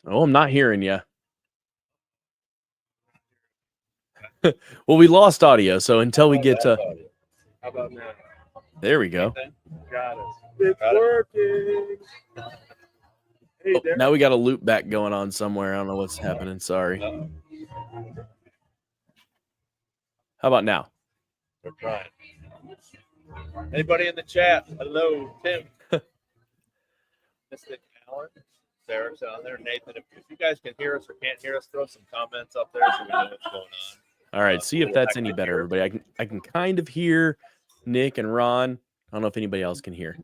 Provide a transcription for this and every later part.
Oh, I'm not hearing you. Well, we lost audio, so until we get to... How about now? There we go. Got it. It's working. Hey, Oh, now we got a loop back going on somewhere. I don't know what's happening. Sorry. How about now? We're trying. Anybody in the chat? Hello, Tim. Mr. Allen. Derek's on there. Nathan, if you guys can hear us or can't hear us, throw some comments up there so we know what's going on. All right, see if that's any better, everybody. I can kind of hear Nick and Ron. I don't know if anybody else can hear.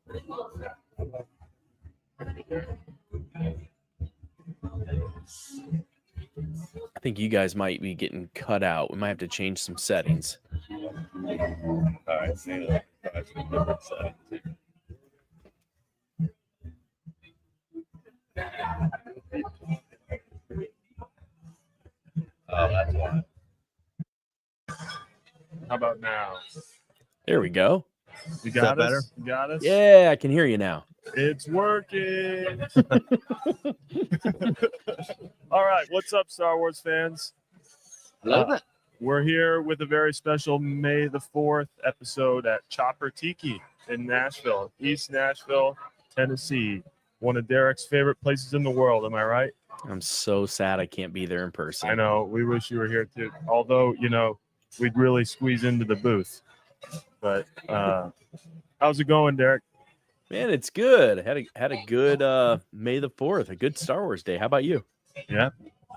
I think you guys might be getting cut out. We might have to change some settings. All right, see you. Different settings here. Oh, that's why. How about now? There we go. You got us? You got us? Yeah, I can hear you now. It's working. All right, what's up, Star Wars fans? We're here with a very special May the 4th episode at Chopper Tiki in Nashville, East Nashville, Tennessee. One of Derek's favorite places in the world. Am I right? I'm so sad I can't be there in person. I know. We wish you were here too. Although, we'd really squeeze into the booth. But how's it going, Derek? Man, it's good. Had a good May the 4th, a good Star Wars day. How about you? Yeah,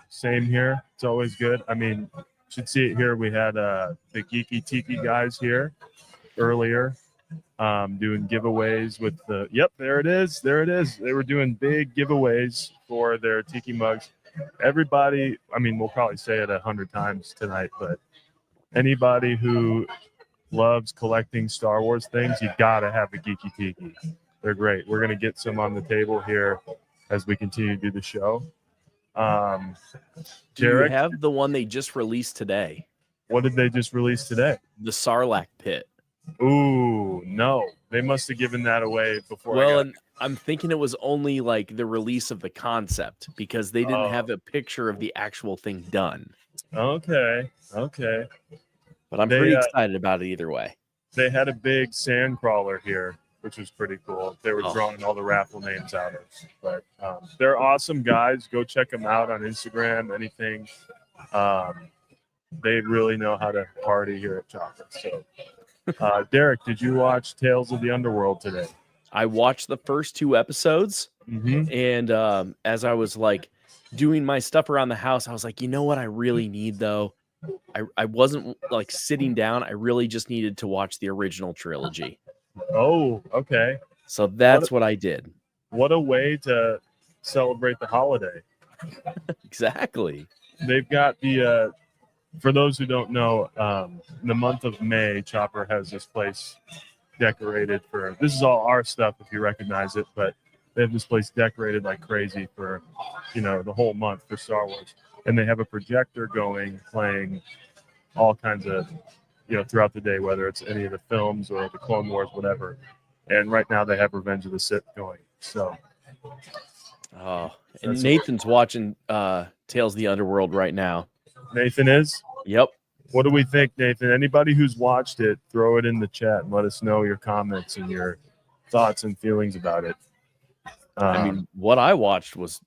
same here. It's always good. I mean, you should see it here. We had the Geeky Tiki guys here earlier doing giveaways with the, there it is. They were doing big giveaways for their Tiki mugs. Everybody, I mean, we'll probably say it 100 times tonight, but anybody who loves collecting Star Wars things, you gotta have a Geeky Tiki. They're great. We're gonna get some on the table here as we continue to do the show. Do you have the one they just released today? What did they just release today? The Sarlacc pit. Ooh, no. They must have given that away before. Well, and I'm thinking it was only like the release of the concept because they didn't have a picture of the actual thing done. Okay. But I'm pretty excited about it either way. They had a big sand crawler here, which was pretty cool. They were drawing all the raffle names out of. But they're awesome guys. Go check them out on Instagram, anything. They really know how to party here at Chopper. So, Derek, did you watch Tales of the Underworld today? I watched the first 2 episodes. And as I was like doing my stuff around the house, I was like, you know what I really need though? I wasn't like sitting down. I really just needed to watch the original trilogy. Oh, okay. So that's what I did. What a way to celebrate the holiday. Exactly. They've got the, for those who don't know, in the month of May, Chopper has this place decorated for, this is all our stuff if you recognize it, but they have this place decorated like crazy for, the whole month for Star Wars. And they have a projector going, playing all kinds of, throughout the day, whether it's any of the films or the Clone Wars, whatever. And right now they have Revenge of the Sith going. So. Oh, and Nathan's watching Tales of the Underworld right now. Nathan is? Yep. What do we think, Nathan? Anybody who's watched it, throw it in the chat and let us know your comments and your thoughts and feelings about it. I mean, what I watched was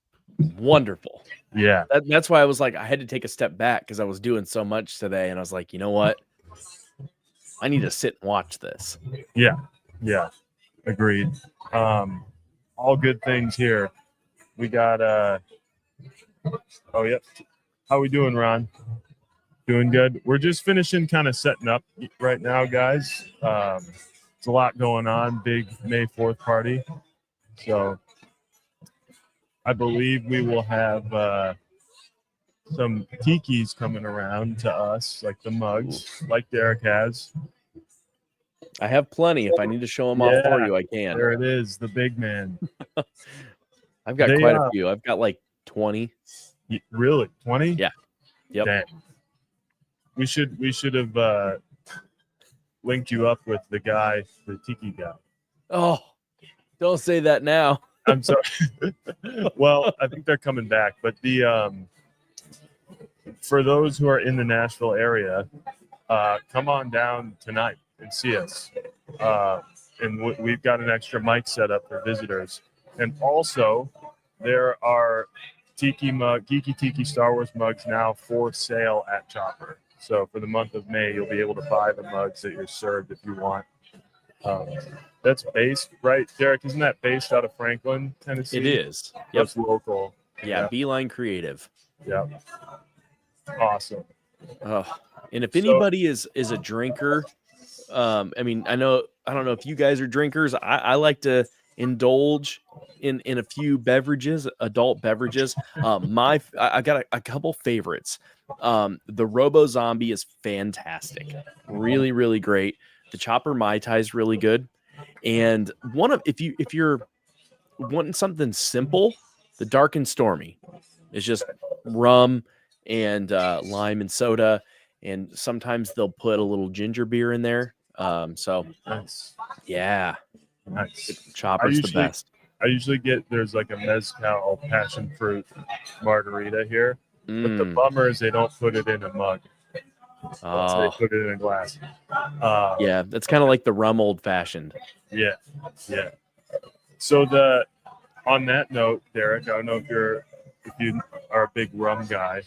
wonderful. Yeah. That's why I was like, I had to take a step back because I was doing so much today. And I was like, you know what? I need to sit and watch this. Yeah. Agreed. All good things here. We got, yep. How we doing, Ron? Doing good. We're just finishing kind of setting up right now, guys. It's a lot going on. Big May 4th party. So I believe we will have some tikis coming around to us, like the mugs, like Derek has. I have plenty. If I need to show them off for you, I can. There it is, the big man. I've got quite a few. I've got like 20. Really? 20? Yeah. Yep. Dang. We should have linked you up with the guy, the Tiki guy. Oh, don't say that now. I'm sorry. Well, I think they're coming back, but the for those who are in the Nashville area, come on down tonight and see us. And we've got an extra mic set up for visitors. And also, there are Geeky Tiki Star Wars mugs now for sale at Chopper. So for the month of May, you'll be able to buy the mugs that you're served if you want. That's based, right, Derek? Isn't that based out of Franklin, Tennessee? It is. Yep. Yep. Local. Yeah, Beeline Creative. Yeah. Awesome. Oh, and if anybody is a drinker, I mean, I don't know if you guys are drinkers. I like to indulge in a few beverages, adult beverages. I got a couple favorites. The Robo Zombie is fantastic, really, really great. The Chopper Mai Tai is really good, and if you're wanting something simple, the Dark and Stormy is just rum and lime and soda, and sometimes they'll put a little ginger beer in there. So nice. Yeah, Nice. Chopper's the best. I usually get there's like a mezcal passion fruit margarita here, but the bummer is they don't put it in a mug. So they put it in a glass. Yeah, that's kind of like the rum old fashioned. Yeah, yeah. So on that note, Derek, I don't know if you are a big rum guy.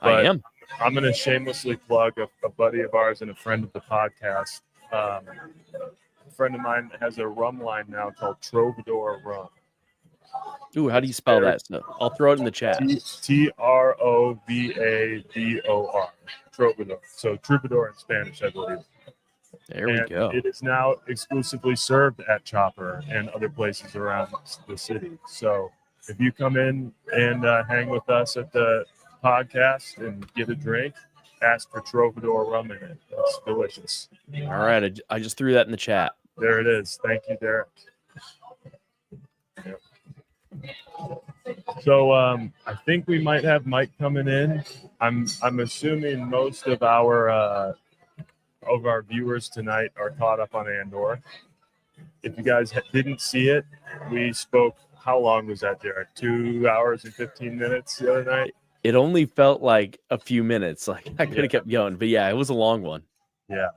I am. I'm going to shamelessly plug a buddy of ours and a friend of the podcast. A friend of mine has a rum line now called Troubadour Rum. Ooh, how do you spell that? So I'll throw it in the chat. Trouvadour. Troubadour. So Troubadour in Spanish, I believe. There we go. It is now exclusively served at Chopper and other places around the city. So if you come in and hang with us at the podcast and get a drink, ask for Troubadour rum in it. It's delicious. All right, I just threw that in the chat. There it is. Thank you, Derek. Yep. So I think we might have Mike coming in. I'm assuming most of our viewers tonight are caught up on Andor. If you guys didn't see it, we spoke. How long was that, Derek? 2 hours and 15 minutes the other night. It only felt like a few minutes. Like I could have kept going, but yeah, it was a long one. Yeah.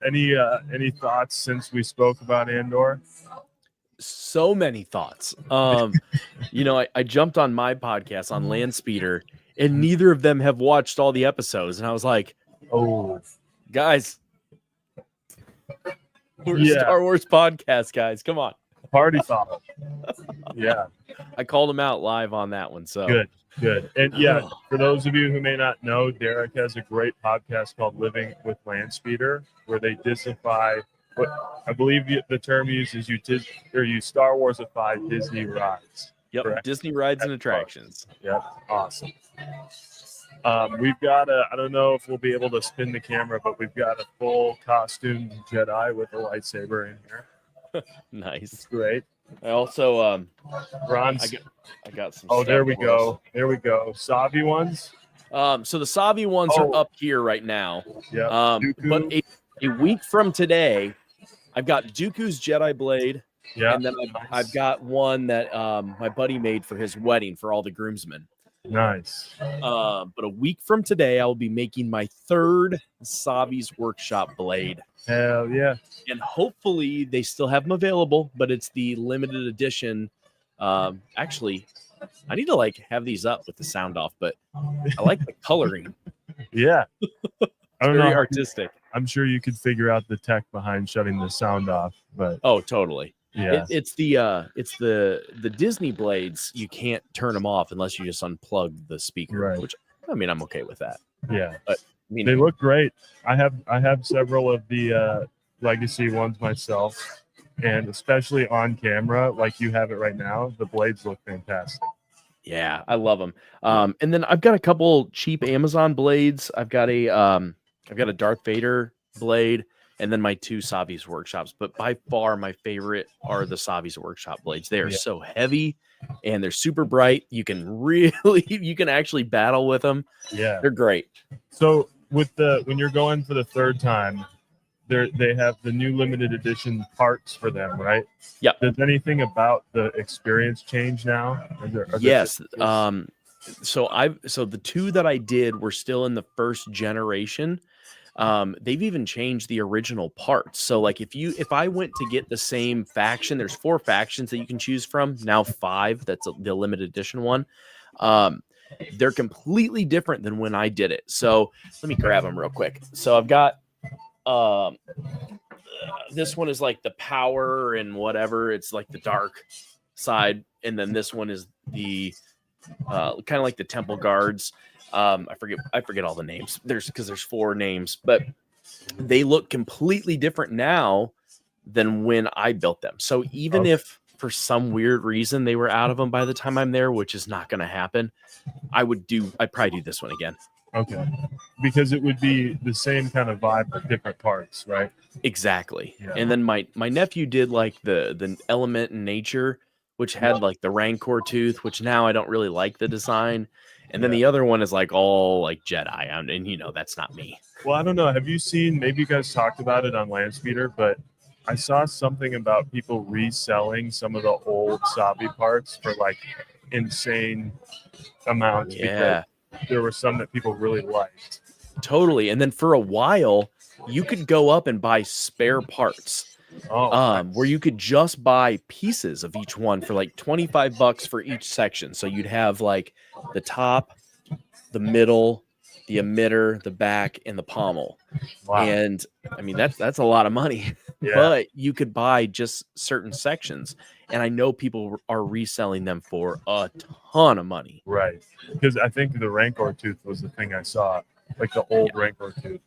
Any thoughts since we spoke about Andor? So many thoughts. I jumped on my podcast on Land Speeder, and neither of them have watched all the episodes. And I was like, "Oh, guys, we're Star Wars podcast, guys. Come on, party foul." Yeah, I called him out live on that one. So good. And yeah, for those of you who may not know, Derek has a great podcast called Living with Land Speeder, where they Disneyfy. What I believe the term uses you Star Warsify Disney rides. Yep, correct? Disney rides and attractions. Yep, awesome. We've got I don't know if we'll be able to spin the camera, but we've got a full costume Jedi with a lightsaber in here. Nice. It's great. I also bronze. I got some. Oh, there we go. There we go. Savi ones. So the Savi ones are up here right now. Yeah. But a week from today, I've got Dooku's Jedi Blade. Yeah. And then I've got one that my buddy made for his wedding for all the groomsmen. Nice. But a week from today, I will be making my third Savi's Workshop Blade. Hell yeah. And hopefully they still have them available, but it's the limited edition. Actually, I need to have these up with the sound off, but I like the coloring. Yeah. I don't know. Very artistic. I'm sure you could figure out the tech behind shutting the sound off, but totally. Yeah, it's the Disney blades. You can't turn them off unless you just unplug the speaker. Right. Which I mean, I'm okay with that. Yeah, but I mean, they look great. I have several of the legacy ones myself, and especially on camera, like you have it right now. The blades look fantastic. Yeah, I love them. And then I've got a couple cheap Amazon blades. I've got a Darth Vader blade. And then my two Savi's Workshops. But by far, my favorite are the Savi's Workshop blades. They are so heavy and they're super bright. You can actually battle with them. Yeah. They're great. So when you're going for the third time, they have the new limited edition parts for them, right? Yeah. Does anything about the experience change now? Yes. So the two that I did were still in the first generation. They've even changed the original parts. So like if I went to get the same faction, there's 4 factions that you can choose from, now 5. That's the limited edition one. They're completely different than when I did it. So let me grab them real quick. So I've got this one is like the power and whatever. It's like the dark side, and then this one is the kind of like the temple guards. I forget all the names. There's 4 names, but they look completely different now than when I built them. So even if for some weird reason they were out of them by the time I'm there, which is not going to happen, I'd probably do this one again. Okay. Because it would be the same kind of vibe, but different parts, right? Exactly. Yeah. And then my nephew did like the element in nature, which had like the Rancor tooth, which now I don't really like the design. And then the other one is like all like Jedi, and that's not me. Well, I don't know. Have you seen? Maybe you guys talked about it on Landspeeder, but I saw something about people reselling some of the old Sabi parts for like insane amounts. Yeah. Because there were some that people really liked. Totally. And then for a while, you could go up and buy spare parts. Nice. Where you could just buy pieces of each one for like $25 for each section. So you'd have like the top, the middle, the emitter, the back, and the pommel. Wow. And I mean that's a lot of money. Yeah. But you could buy just certain sections, and I know people are reselling them for a ton of money. Right. Because I think the Rancor tooth was the thing I saw, like the old Rancor tooth.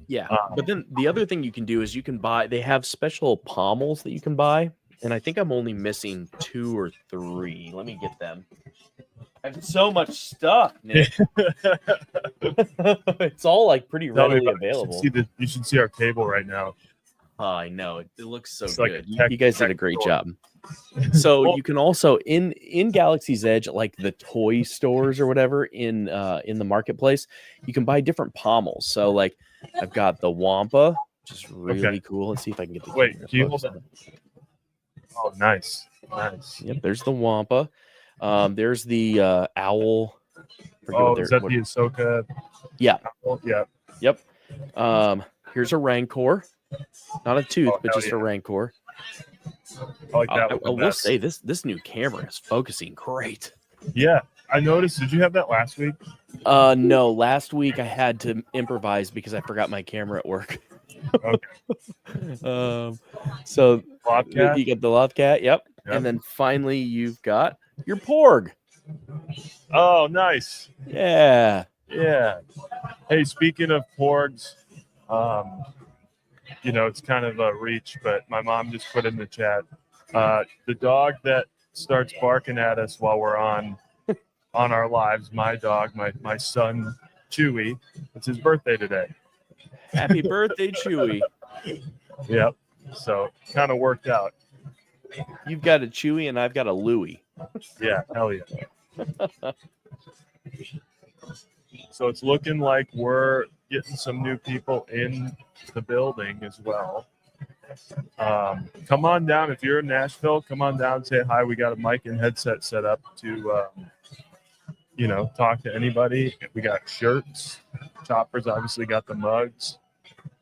Yeah, but then the other thing you can do is you can buy, they have special pommels that you can buy, and I think I'm only missing 2 or 3. Let me get them. I have so much stuff, Nick. It's all like pretty readily available. You should see our table right now. Oh, I know. It looks so good. Like you guys did a great job. So you can also in Galaxy's Edge, like the toy stores or whatever in the marketplace, you can buy different pommels. So like I've got the Wampa, which is really cool. Let's see if I can get the Wait, can you hold that? Oh, nice. Yep, there's the Wampa. There's the owl. Is that the Ahsoka? Yeah. Owl? Yeah. Yep. Here's a Rancor. Not a tooth, but just a Rancor. I like that. I will say this new camera is focusing great. Yeah, I noticed. Did you have that last week? No. Last week I had to improvise because I forgot my camera at work. Okay. So Lobcat? you got the Lobcat, yep. And then finally you've got your Porg. Oh, nice. Yeah. Hey, speaking of Porgs, it's kind of a reach, but my mom just put in the chat, the dog that starts barking at us while we're on our lives, my dog, my son Chewy, it's his birthday today. Happy birthday, Chewy. Yep. So kind of worked out. You've got a Chewy and I've got a Louie. Yeah, hell yeah. So it's looking like we're getting some new people in the building as well. Come on down. If you're in Nashville, come on down, say hi. We got a mic and headset set up to, talk to anybody. We got shirts. Chopper's obviously got the mugs.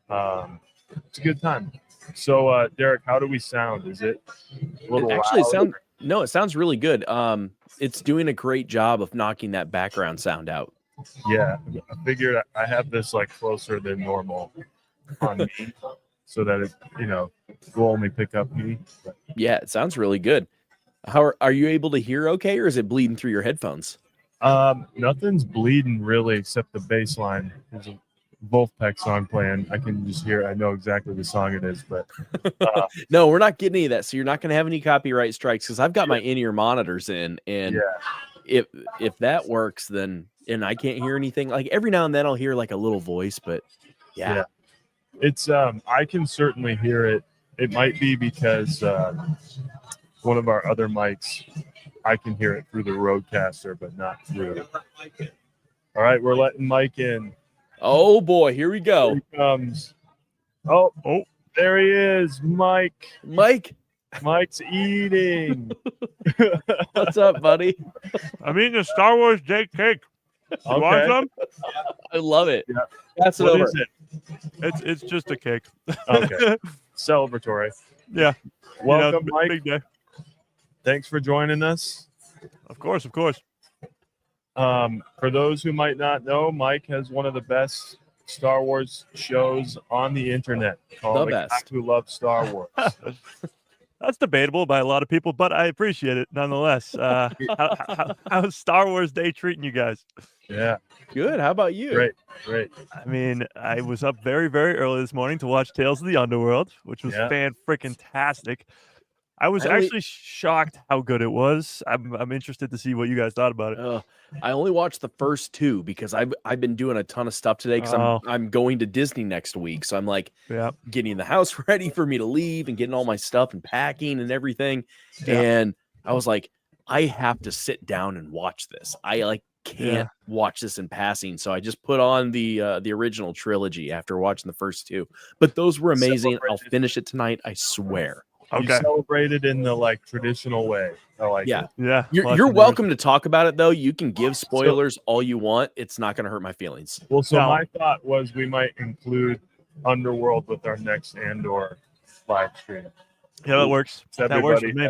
It's a good time. So, Derek, how do we sound? Is it a little loud? It sounds really good. It's doing a great job of knocking that background sound out. Yeah, I figured I have this like closer than normal on me so that it, will only pick up me. But. Yeah, it sounds really good. How are you able to hear okay, or is it bleeding through your headphones? Nothing's bleeding really except the bass line. There's a Wolfpack song playing. I can just hear. I know exactly the song it is, but no, we're not getting any of that. So you're not going to have any copyright strikes because I've got my in-ear monitors in, and if that works, then and I can't hear anything. Like every now and then I'll hear like a little voice, but yeah. It's I can certainly hear it. It might be because one of our other mics, I can hear it through the Rodecaster, but not through. All right, we're letting Mike in. Oh boy, here we go. Here he comes. Oh, There he is, Mike. Mike's eating. What's up, buddy? I'm eating a Star Wars Day cake. You want some? I love it. Yeah. Pass it What over. is it? It's just a cake. Okay. Celebratory. Yeah. Welcome, Mike. Big day. Thanks for joining us. Of course. For those who might not know, Mike has one of the best Star Wars shows on the internet called The best. Who Loves Star Wars. That's debatable by a lot of people, but I appreciate it nonetheless. How's Star Wars Day treating you guys? Yeah. Good. How about you? Great. I mean, I was up very, very early this morning to watch Tales of the Underworld, which was fan-freaking-tastic. I was actually shocked how good it was. I'm interested to see what you guys thought about it. I only watched the first two because I've been doing a ton of stuff today because I'm going to Disney next week. So I'm like getting the house ready for me to leave and getting all my stuff and packing and everything. Yeah. And I was like, I have to sit down and watch this. I can't watch this in passing. So I just put on the original trilogy after watching the first two. But those were amazing. I'll finish it tonight, I swear. Okay. You celebrated in the traditional way. I like it. Yeah. You're welcome to talk about it though. You can give spoilers all you want. It's not going to hurt my feelings. Well, my thought was we might include Underworld with our next Andor live stream. Yeah, that works. That works with me.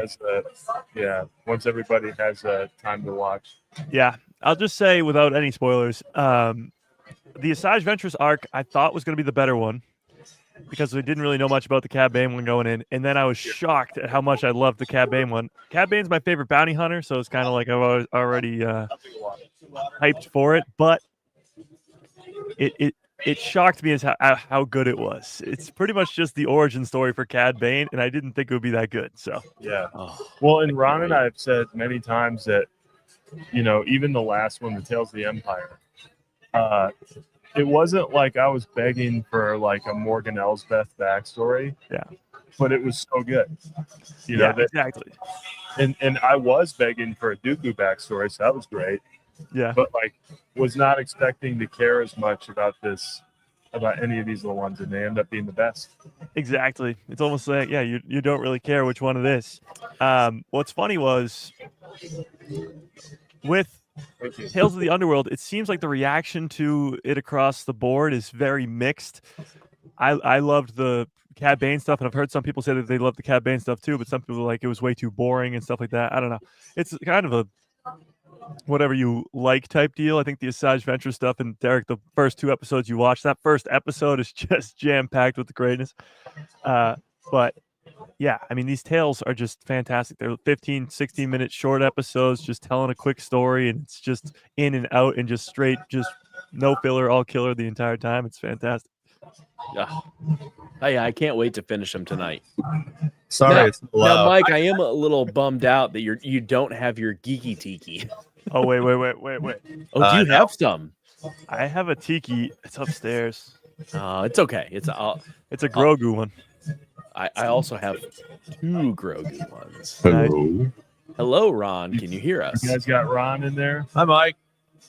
Once everybody has time to watch. Yeah, I'll just say without any spoilers, the Asajj Ventress arc I thought was going to be the better one, because we didn't really know much about the Cad Bane one going in. And then I was shocked at how much I loved the Cad Bane one. Cad Bane's my favorite bounty hunter, so it's kind of like I've already hyped for it. But it shocked me as how good it was. It's pretty much just the origin story for Cad Bane, and I didn't think it would be that good. So well, and Ron and I have said many times that, even the last one, the Tales of the Empire, it wasn't like I was begging for a Morgan Elsbeth backstory. Yeah. But it was so good. Exactly. And I was begging for a Dooku backstory, so that was great. Yeah. But was not expecting to care as much about any of these little ones, and they end up being the best. Exactly. It's almost like, you don't really care which one it is. What's funny was with Tales of the Underworld, it seems like the reaction to it across the board is very mixed. I loved the Cad Bane stuff, and I've heard some people say that they love the Cad Bane stuff too, but some people it was way too boring and stuff like that. I don't know. It's kind of a whatever you like type deal. I think the Asajj Ventress stuff, and Derek, the first two episodes you watched, that first episode is just jam-packed with the greatness. But yeah, I mean, these tales are just fantastic. They're 15, 16-minute short episodes, just telling a quick story, and it's just in and out and just straight, just no filler, all killer the entire time. It's fantastic. Yeah. I can't wait to finish them tonight. Sorry. Now, Mike, I am a little bummed out that you don't have your geeky tiki. Oh, wait. Oh, do you have some? I have a tiki. It's upstairs. It's okay. It's a Grogu one. I also have two Grogu ones. Hello, Ron. Can you hear us? You guys got Ron in there? Hi, Mike.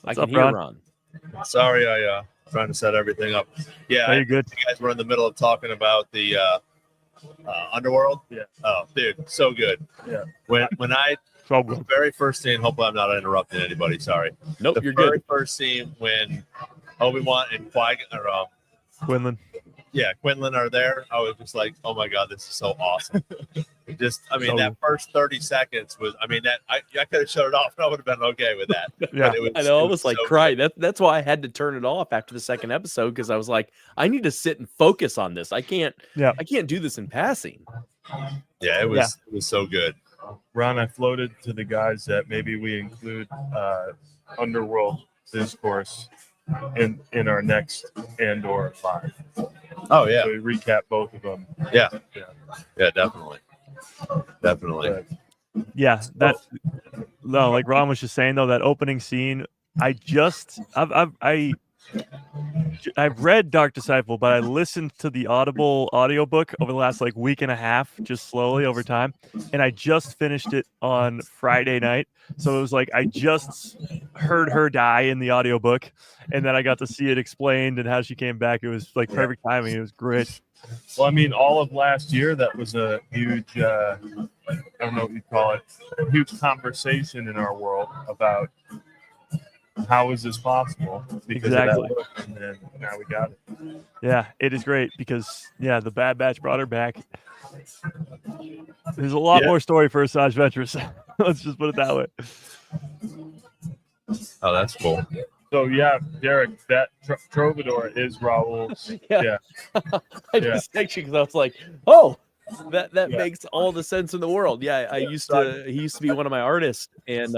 I can hear Ron. Sorry, I trying to set everything up. Yeah, you're good. You guys were in the middle of talking about the Underworld. Yeah. Oh, dude, so good. Yeah. When the very first scene. Hopefully, I'm not interrupting anybody. Sorry. Nope, you're good. The very good. first scene when Obi-Wan and Quinlan. Yeah, Quinlan are there. I was just like, oh my God, this is so awesome. That first 30 seconds was, I could have shut it off and I would have been okay with that. Yeah, I know, I almost so cried. That's why I had to turn it off after the second episode, because I was like, I need to sit and focus on this. I can't do this in passing. Yeah, it was so good. Ron, I floated to the guys that maybe we include Underworld Discourse in our next Andor live. Oh yeah, so we recap both of them. Yeah, definitely. Yeah, like Ron was just saying though, that opening scene, I I've read Dark Disciple, but I listened to the Audible audiobook over the last like week and a half, just slowly over time. And I just finished it on Friday night. So it was like I just heard her die in the audiobook, and then I got to see it explained and how she came back. It was like perfect timing. It was great. Well, I mean, all of last year, that was a huge, I don't know what you'd call it, a huge conversation in our world about how is this possible? Because Exactly. of that book, and then now we got it. Yeah, it is great because the Bad Batch brought her back. There's a lot more story for Asajj Ventress. Let's just put it that way. Oh, that's cool. So yeah, Derek, that Troubadour is Raul's. Yeah. I just texted you because I was like, oh, that makes all the sense in the world. Yeah, he used to be one of my artists, and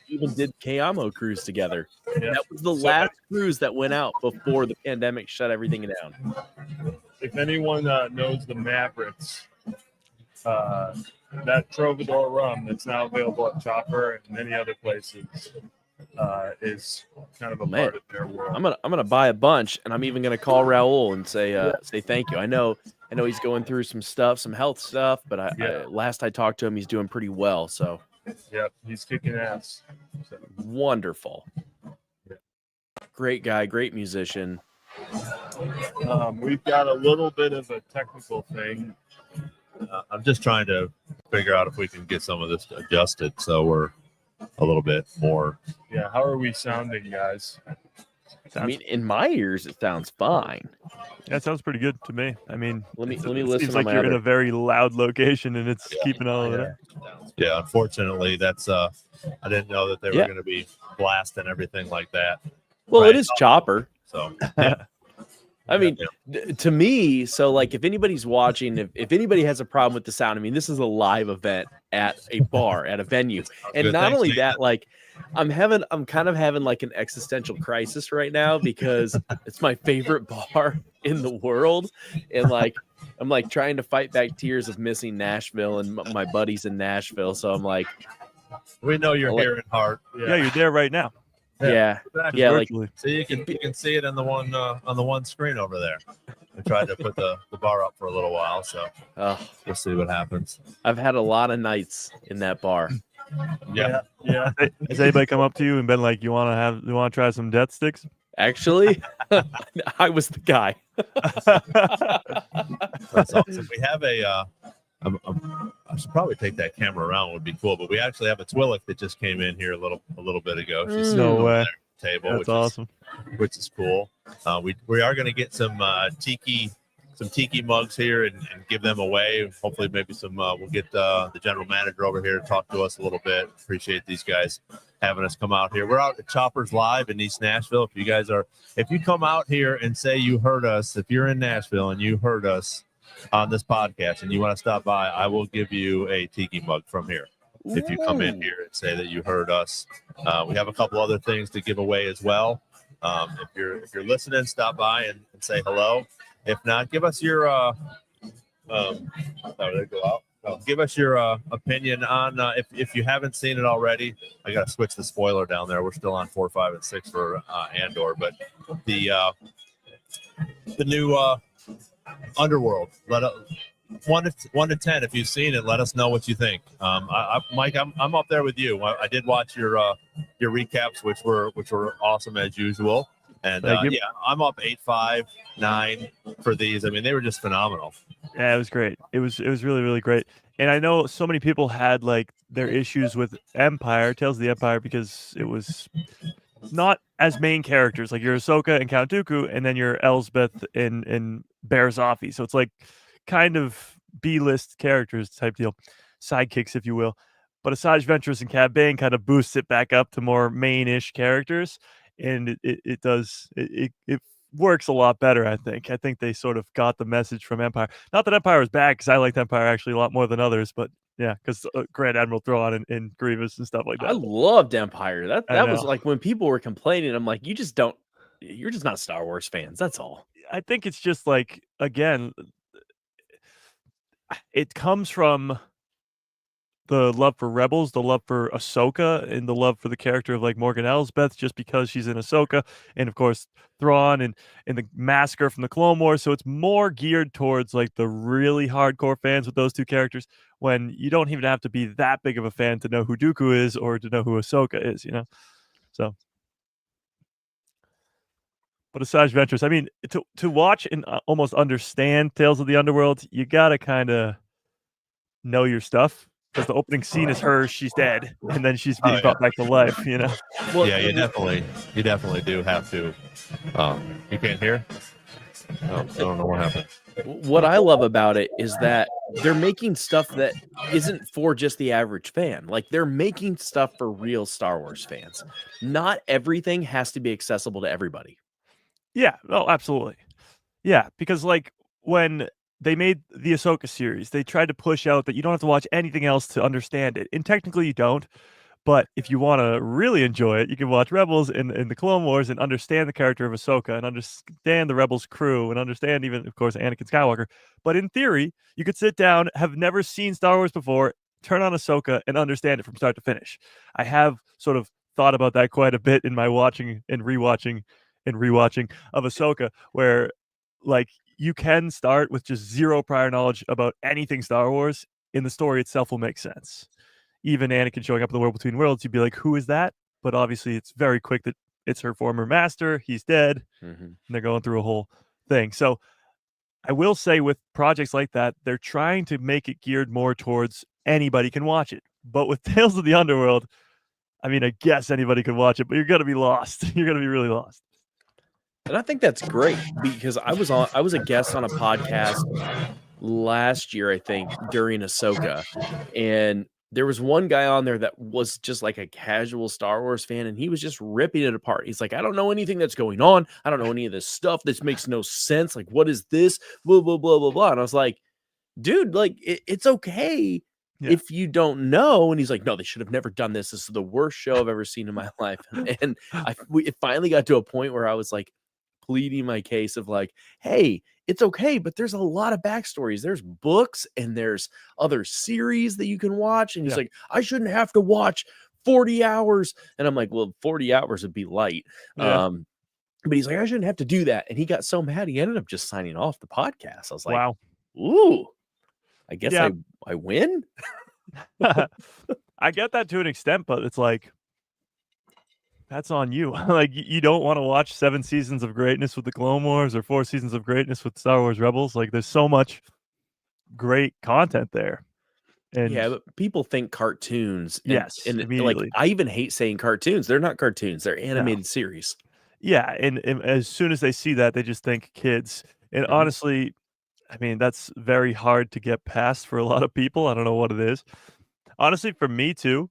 even did Kayamo cruise together. Yeah. That was the last cruise that went out before the pandemic shut everything down. If anyone knows the Mavericks, that Troubadour rum that's now available at Chopper and many other places is kind of a part of their world. I'm gonna buy a bunch, and I'm even gonna call Raul and say thank you. I know he's going through some stuff, some health stuff, but I last I talked to him, he's doing pretty well. So he's kicking ass. So. Wonderful. Yeah. Great guy, great musician. We've got a little bit of a technical thing. I'm just trying to figure out if we can get some of this adjusted so we're a little bit more. Yeah, how are we sounding, guys? I mean, in my ears, it sounds fine. That sounds pretty good to me. I mean, let me listen. It seems like you're in a very loud location, and it's keeping all of it. Yeah, unfortunately, that's I didn't know that they were going to be blasting everything like that. Well, it is Chopper. So I mean, to me, so like if anybody's watching, if anybody has a problem with the sound, I mean, this is a live event at a bar, at a venue. And not only that, like I'm kind of having like an existential crisis right now because it's my favorite bar in the world. And like, I'm like trying to fight back tears of missing Nashville and my buddies in Nashville. So I'm like, we know you're here in heart. Yeah, you're there right now. Yeah. Like so you can see it on the one screen over there. I tried to put the bar up for a little while, so we'll see what happens. I've had a lot of nights in that bar. Yeah. Has anybody come up to you and been like, you want to try some death sticks? Actually, I was the guy. That's awesome. We have I should probably take that camera around. Would be cool, but we actually have a Twillick that just came in here a little bit ago. She's no way. Table, That's awesome. Which is cool. We are going to get some Tiki mugs here and give them away. Hopefully, maybe some. We'll get the general manager over here to talk to us a little bit. Appreciate these guys having us come out here. We're out at Choppers Live in East Nashville. If you come out here and say you heard us, if you're in Nashville and you heard us on this podcast and you want to stop by, I will give you a Tiki mug from here. If you come in here and say that you heard us, we have a couple other things to give away as well. If you're listening, stop by and say hello. If not, give us your give us your opinion on if you haven't seen it already. I got to switch the spoiler down there. We're still on 4, 5, and 6 for Andor, but the new Underworld. Let 1 to 10. If you've seen it, let us know what you think. Mike, I'm up there with you. I did watch your recaps, which were awesome as usual. And I'm up 8.5, 9 for these. I mean, they were just phenomenal. Yeah, it was great. It was really, really great. And I know so many people had like their issues with Empire, Tales of the Empire, because it was not as main characters. Like you're Ahsoka and Count Dooku, and then you're Elsbeth and Bear Zaffi. So it's like kind of B-list characters type deal, sidekicks, if you will. But Asajj Ventress and Cad Bane kind of boosts it back up to more main-ish characters, and it works a lot better. I think they sort of got the message from Empire. Not that Empire was bad, because I liked Empire actually a lot more than others, but yeah, because Grand Admiral Thrawn and Grievous and stuff like that. I loved Empire. That was like when people were complaining, I'm like, you're just not Star Wars fans. That's all. I think it's just like, again, it comes from the love for Rebels, the love for Ahsoka, and the love for the character of like Morgan Elsbeth, just because she's in Ahsoka, and of course Thrawn and the massacre from the Clone Wars. So it's more geared towards like the really hardcore fans with those two characters. When you don't even have to be that big of a fan to know who Dooku is or to know who Ahsoka is, you know. So, but aside Ventress, I mean, to watch and almost understand Tales of the Underworld, you gotta kind of know your stuff, because the opening scene is her, she's dead, and then she's being brought back to life, you know. Well, Yeah, you definitely do have to. You can't hear? Oh, I don't know what happened. what I love about it is that they're making stuff that isn't for just the average fan. Like, they're making stuff for real Star Wars fans. Not everything has to be accessible to everybody. Yeah, oh, absolutely. Yeah, because like when they made the Ahsoka series, they tried to push out that you don't have to watch anything else to understand it. And technically you don't. But if you want to really enjoy it, you can watch Rebels and the Clone Wars and understand the character of Ahsoka and understand the Rebels crew and understand even, of course, Anakin Skywalker. But in theory, you could sit down, have never seen Star Wars before, turn on Ahsoka and understand it from start to finish. I have sort of thought about that quite a bit in my watching and rewatching of Ahsoka, where like you can start with just zero prior knowledge about anything Star Wars, and the story itself will make sense. Even Anakin showing up in the World Between Worlds, you'd be like, who is that? But obviously it's very quick that it's her former master, he's dead, and they're going through a whole thing. So I will say with projects like that, they're trying to make it geared more towards anybody can watch it. But with Tales of the Underworld, I mean, I guess anybody could watch it, but you're going to be lost. You're going to be really lost. And I think that's great, because I was a guest on a podcast last year, I think, during Ahsoka, and there was one guy on there that was just like a casual Star Wars fan, and he was just ripping it apart. He's like, I don't know anything that's going on. I don't know any of this stuff. This makes no sense. Like, what is this? Blah, blah, blah, blah, blah. And I was like, dude, like, it's okay if you don't know. And he's like, no, they should have never done this. This is the worst show I've ever seen in my life. And it finally got to a point where I was like pleading my case of like, hey, it's okay, but there's a lot of backstories. There's books and there's other series that you can watch. And he's like, I shouldn't have to watch 40 hours. And I'm like, well, 40 hours would be light. But he's like, I shouldn't have to do that. And he got so mad, he ended up just signing off the podcast. I was like, wow. Ooh, I guess I win. I get that to an extent, but it's like, that's on you. Like, you don't want to watch 7 seasons of greatness with the Clone Wars or 4 seasons of greatness with Star Wars Rebels. Like, there's so much great content there. And yeah, but people think cartoons. And immediately. Like, I even hate saying cartoons. They're not cartoons. They're animated series. Yeah, and as soon as they see that, they just think kids. And honestly, I mean, that's very hard to get past for a lot of people. I don't know what it is. Honestly, for me too,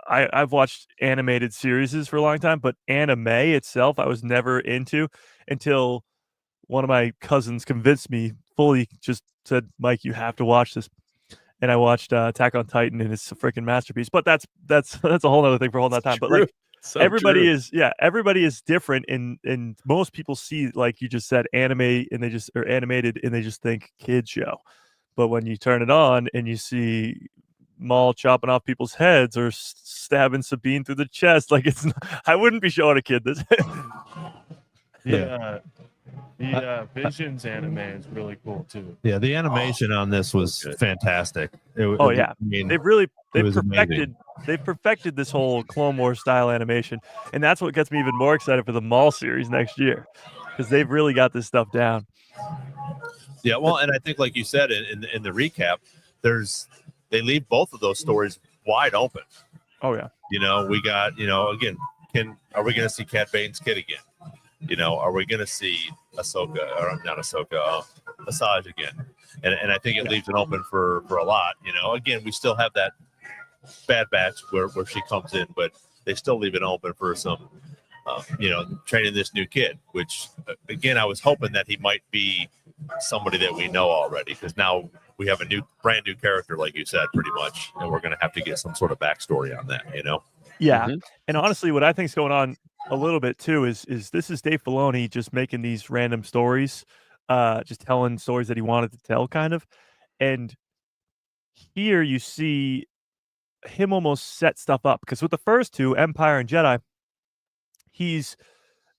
I've watched animated series for a long time, but anime itself I was never into until one of my cousins convinced me fully, just said, Mike, you have to watch this. And I watched Attack on Titan, and it's a freaking masterpiece. But that's a whole other thing for a whole other time. But like, so everybody is different, and most people see, like you just said, anime and they just are animated and they just think kid show. But when you turn it on and you see Maul chopping off people's heads or stabbing Sabine through the chest, like, it's not, I wouldn't be showing a kid this. The Visions anime is really cool too. Yeah, the animation on this was fantastic. They've perfected this whole Clone Wars style animation, and that's what gets me even more excited for the Maul series next year, because they've really got this stuff down. Yeah, well, and I think, like you said in the recap, they leave both of those stories wide open. Oh yeah, we got again, are we going to see Cad Bane's kid again? Are we going to see Ahsoka, or not Ahsoka, Asajj again? And I think it leaves it open for a lot. Again, we still have that Bad Batch where she comes in, but they still leave it open for some, training this new kid, which, again, I was hoping that he might be somebody that we know already, because now we have a brand new character, like you said, pretty much, and we're going to have to get some sort of backstory on that, Yeah. And honestly, what I think is going on a little bit too is this is Dave Filoni just making these random stories, just telling stories that he wanted to tell, kind of. And here you see him almost set stuff up, because with the first two, Empire and Jedi, he's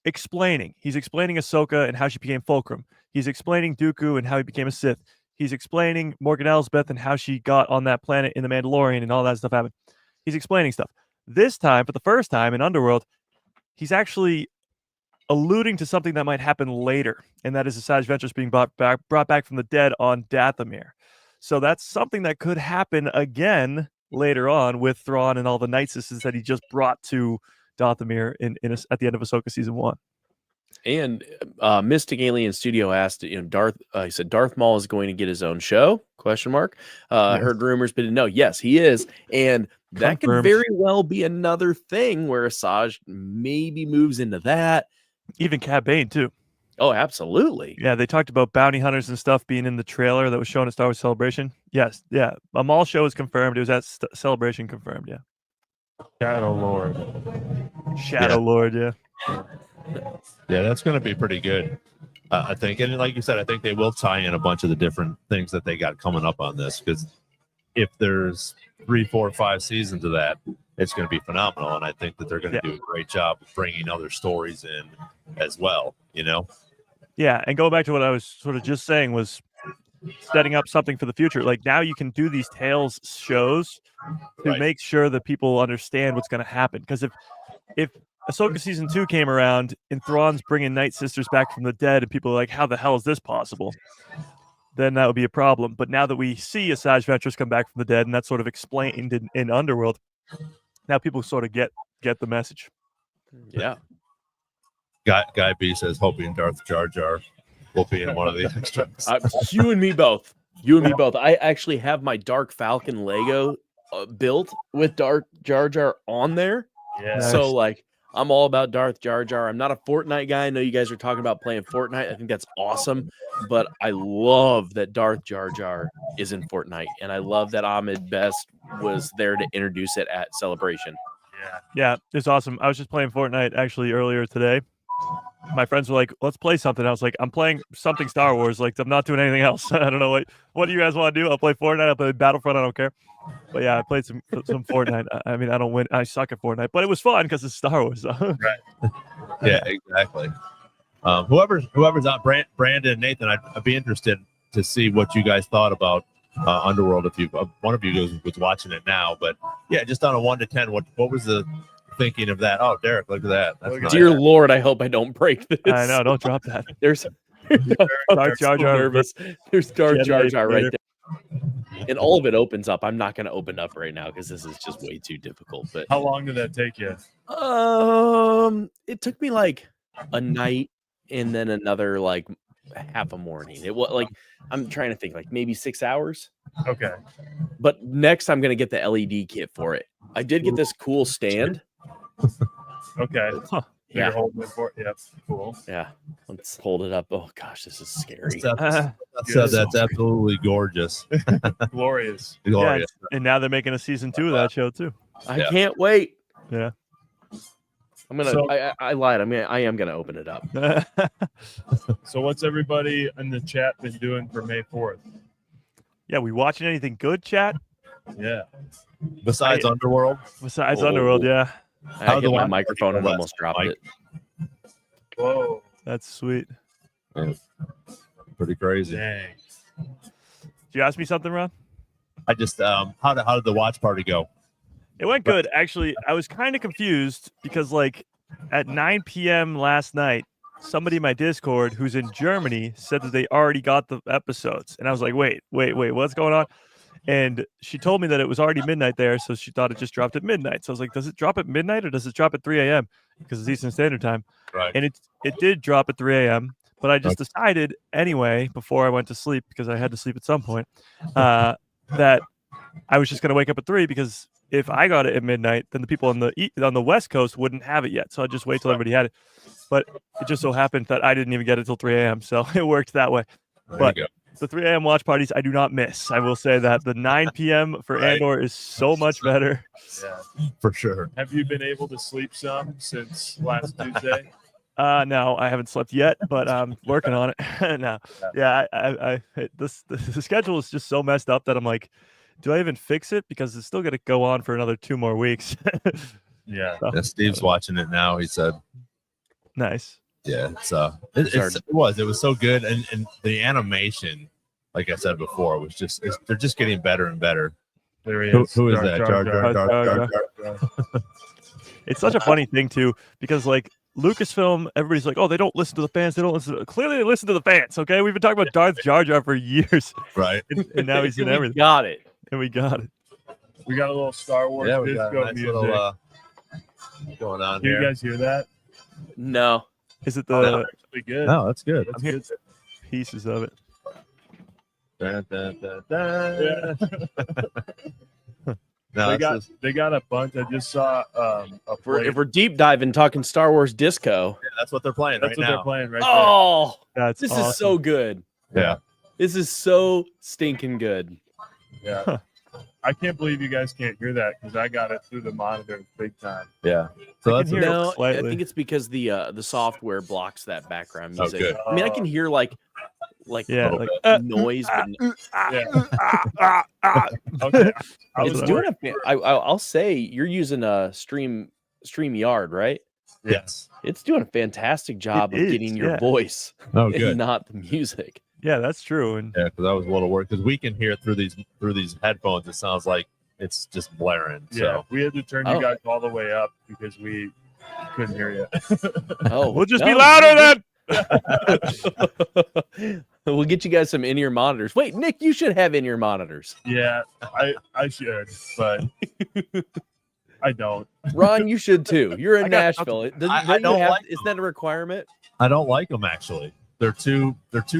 explaining Ahsoka and how she became Fulcrum. He's explaining Dooku and how he became a Sith. He's explaining Morgan Elsbeth and how she got on that planet in The Mandalorian and all that stuff happened. He's explaining stuff. This time, for the first time in Underworld, he's actually alluding to something that might happen later, and that is Asajj Ventress being brought back from the dead on Dathomir. So that's something that could happen again later on with Thrawn and all the Night Sisters that he just brought to Dathomir at the end of Ahsoka season 1. And Mystic Alien Studio asked, he said Darth Maul is going to get his own show? ? Yes. Heard rumors, but no, yes, he is. And that could Confirmed. very well be another thing where Asajj maybe moves into that. Even Cad Bane, too. Oh, absolutely. Yeah, they talked about bounty hunters and stuff being in the trailer that was shown at Star Wars Celebration. Yes, yeah. A Maul show is confirmed. It was at Celebration confirmed, yeah. Shadow Lord. Shadow Lord, yeah. Yeah, that's going to be pretty good, I think. And like you said, I think they will tie in a bunch of the different things that they got coming up on this, because if there's 3, 4, 5 seasons of that, it's going to be phenomenal. And I think that they're going to do a great job of bringing other stories in as well, you know? Yeah, and going back to what I was sort of just saying was setting up something for the future. Like, now you can do these Tales shows to make sure that people understand what's going to happen. Because if Ahsoka season 2 came around and Thrawn's bringing Night Sisters back from the dead and people are like, how the hell is this possible? Then that would be a problem. But now that we see Asajj Ventress come back from the dead and that's sort of explained in Underworld, now people sort of get the message. Yeah. Guy B says, hoping Darth Jar Jar will be in one of the extras. You and me both. I actually have my Dark Falcon Lego built with Darth Jar Jar on there. Yeah. So, like, I'm all about Darth Jar Jar. I'm not a Fortnite guy. I know you guys are talking about playing Fortnite. I think that's awesome. But I love that Darth Jar Jar is in Fortnite. And I love that Ahmed Best was there to introduce it at Celebration. Yeah, it's awesome. I was just playing Fortnite actually earlier today. My friends were like, let's play something. I was like, I'm playing something Star Wars. Like, I'm not doing anything else. I don't know what do you guys want to do? I'll play Fortnite. I'll play Battlefront. I don't care. But yeah, I played some Fortnite. I mean, I don't win. I suck at Fortnite, but it was fun because it's Star Wars. Right. Yeah, exactly. Whoever's out, Brandon and Nathan, I'd be interested to see what you guys thought about Underworld. If one of you was watching it now, but yeah, just on a 1 to 10, what was the thinking of that? Oh, Derek, look at that. That's nice. Dear Lord, I hope I don't break this. I know, don't drop that. There's Darth Jar Jar. Nervous. There's Darth Jar Jar right there. And all of it opens up. I'm not going to open up right now because this is just way too difficult. But how long did that take you? It took me like a night and then another like half a morning. It was like, I'm trying to think, like maybe 6 hours. Okay. But next I'm going to get the LED kit for it. I did get this cool stand. Okay. Huh. Yeah. You're holding it for it. Yep. Cool. Yeah. Let's hold it up. Oh gosh, this is scary. That's absolutely gorgeous. Glorious. Yeah, and now they're making a season 2 of that show too. I can't wait. Yeah. I'm gonna. I lied. I am gonna open it up. So what's everybody in the chat been doing for May 4th? Yeah, we watching anything good, chat? Yeah. Besides Underworld. Besides Underworld, yeah. I hit my microphone and almost dropped it. Whoa. That's sweet. Yeah. Pretty crazy. Dang. Did you ask me something, Ron? I just how did the watch party go? It went good. Actually, I was kind of confused because like at 9 p.m. last night, somebody in my Discord who's in Germany said that they already got the episodes. And I was like, wait, what's going on? And she told me that it was already midnight there, so she thought it just dropped at midnight. So I was like, does it drop at midnight or does it drop at 3 a.m.? Because it's Eastern Standard Time. Right. And it did drop at 3 a.m., but I just decided anyway, before I went to sleep, because I had to sleep at some point, that I was just going to wake up at 3 because if I got it at midnight, then the people on the West Coast wouldn't have it yet. So I'd just wait till everybody had it. But it just so happened that I didn't even get it till 3 a.m. So it worked that way. But the 3 a.m. watch parties, I do not miss. I will say that the 9 p.m. for Andor is so much better. Yeah, for sure. Have you been able to sleep some since last Tuesday? No, I haven't slept yet, but I'm working on it. No, yeah, the schedule is just so messed up that I'm like, do I even fix it? Because it's still going to go on for another 2 more weeks. Yeah. So, Yeah, Steve's watching it now. He said, nice. "Yeah, it was so good, and the animation, like I said before, was they're just getting better and better." There he Who is. is Jar that? Jar Jar Jar. Jar. It's such a funny thing too, because like Lucasfilm, everybody's like, oh, they don't listen to the fans. They don't listen. Clearly, they listen to the fans. Okay, we've been talking about Darth Jar Jar for years, Right? and now he's in We everything. got it. And we got it. We got a little Star Wars Yeah, we got disco a nice music. little going on Do you here. guys hear that? No. Is it Oh, the that's actually good. No, that's good. That's I'm good. pieces of it? Dun, dun, dun, dun. Yeah. No, They got a bunch. I just saw a play. If we're deep diving, talking Star Wars disco. that's what they're playing That's right what they're now. playing right Oh, That's this awesome. is so good. Yeah. This is so stinking good. there. Yeah. I can't believe you guys can't hear that because I got it through the monitor big time. Yeah. So I that's can hear it No, I slightly. think it's because the software blocks that background Oh, music. good. I mean, I can hear like Yeah, little like noise, but Yeah. Okay. I it's was doing worried. I'll say you're using a StreamYard, right? yes. It's doing a fantastic job of is, getting your yeah. voice Oh, and good. not the music. yeah, that's true. And Yeah, because I was a little worried because we can hear through these headphones. It sounds like it's just blaring. Yeah, So we had to turn Oh. you guys all the way up because we couldn't hear you. Oh, we'll just no, be louder then. We'll get you guys some in-ear monitors. Wait, Nick, you should have in-ear monitors. Yeah, I should, but I don't. Ron, you should too. You're in I got Nashville. I Don't don't you have? like Is that a requirement? I don't like them actually. They're too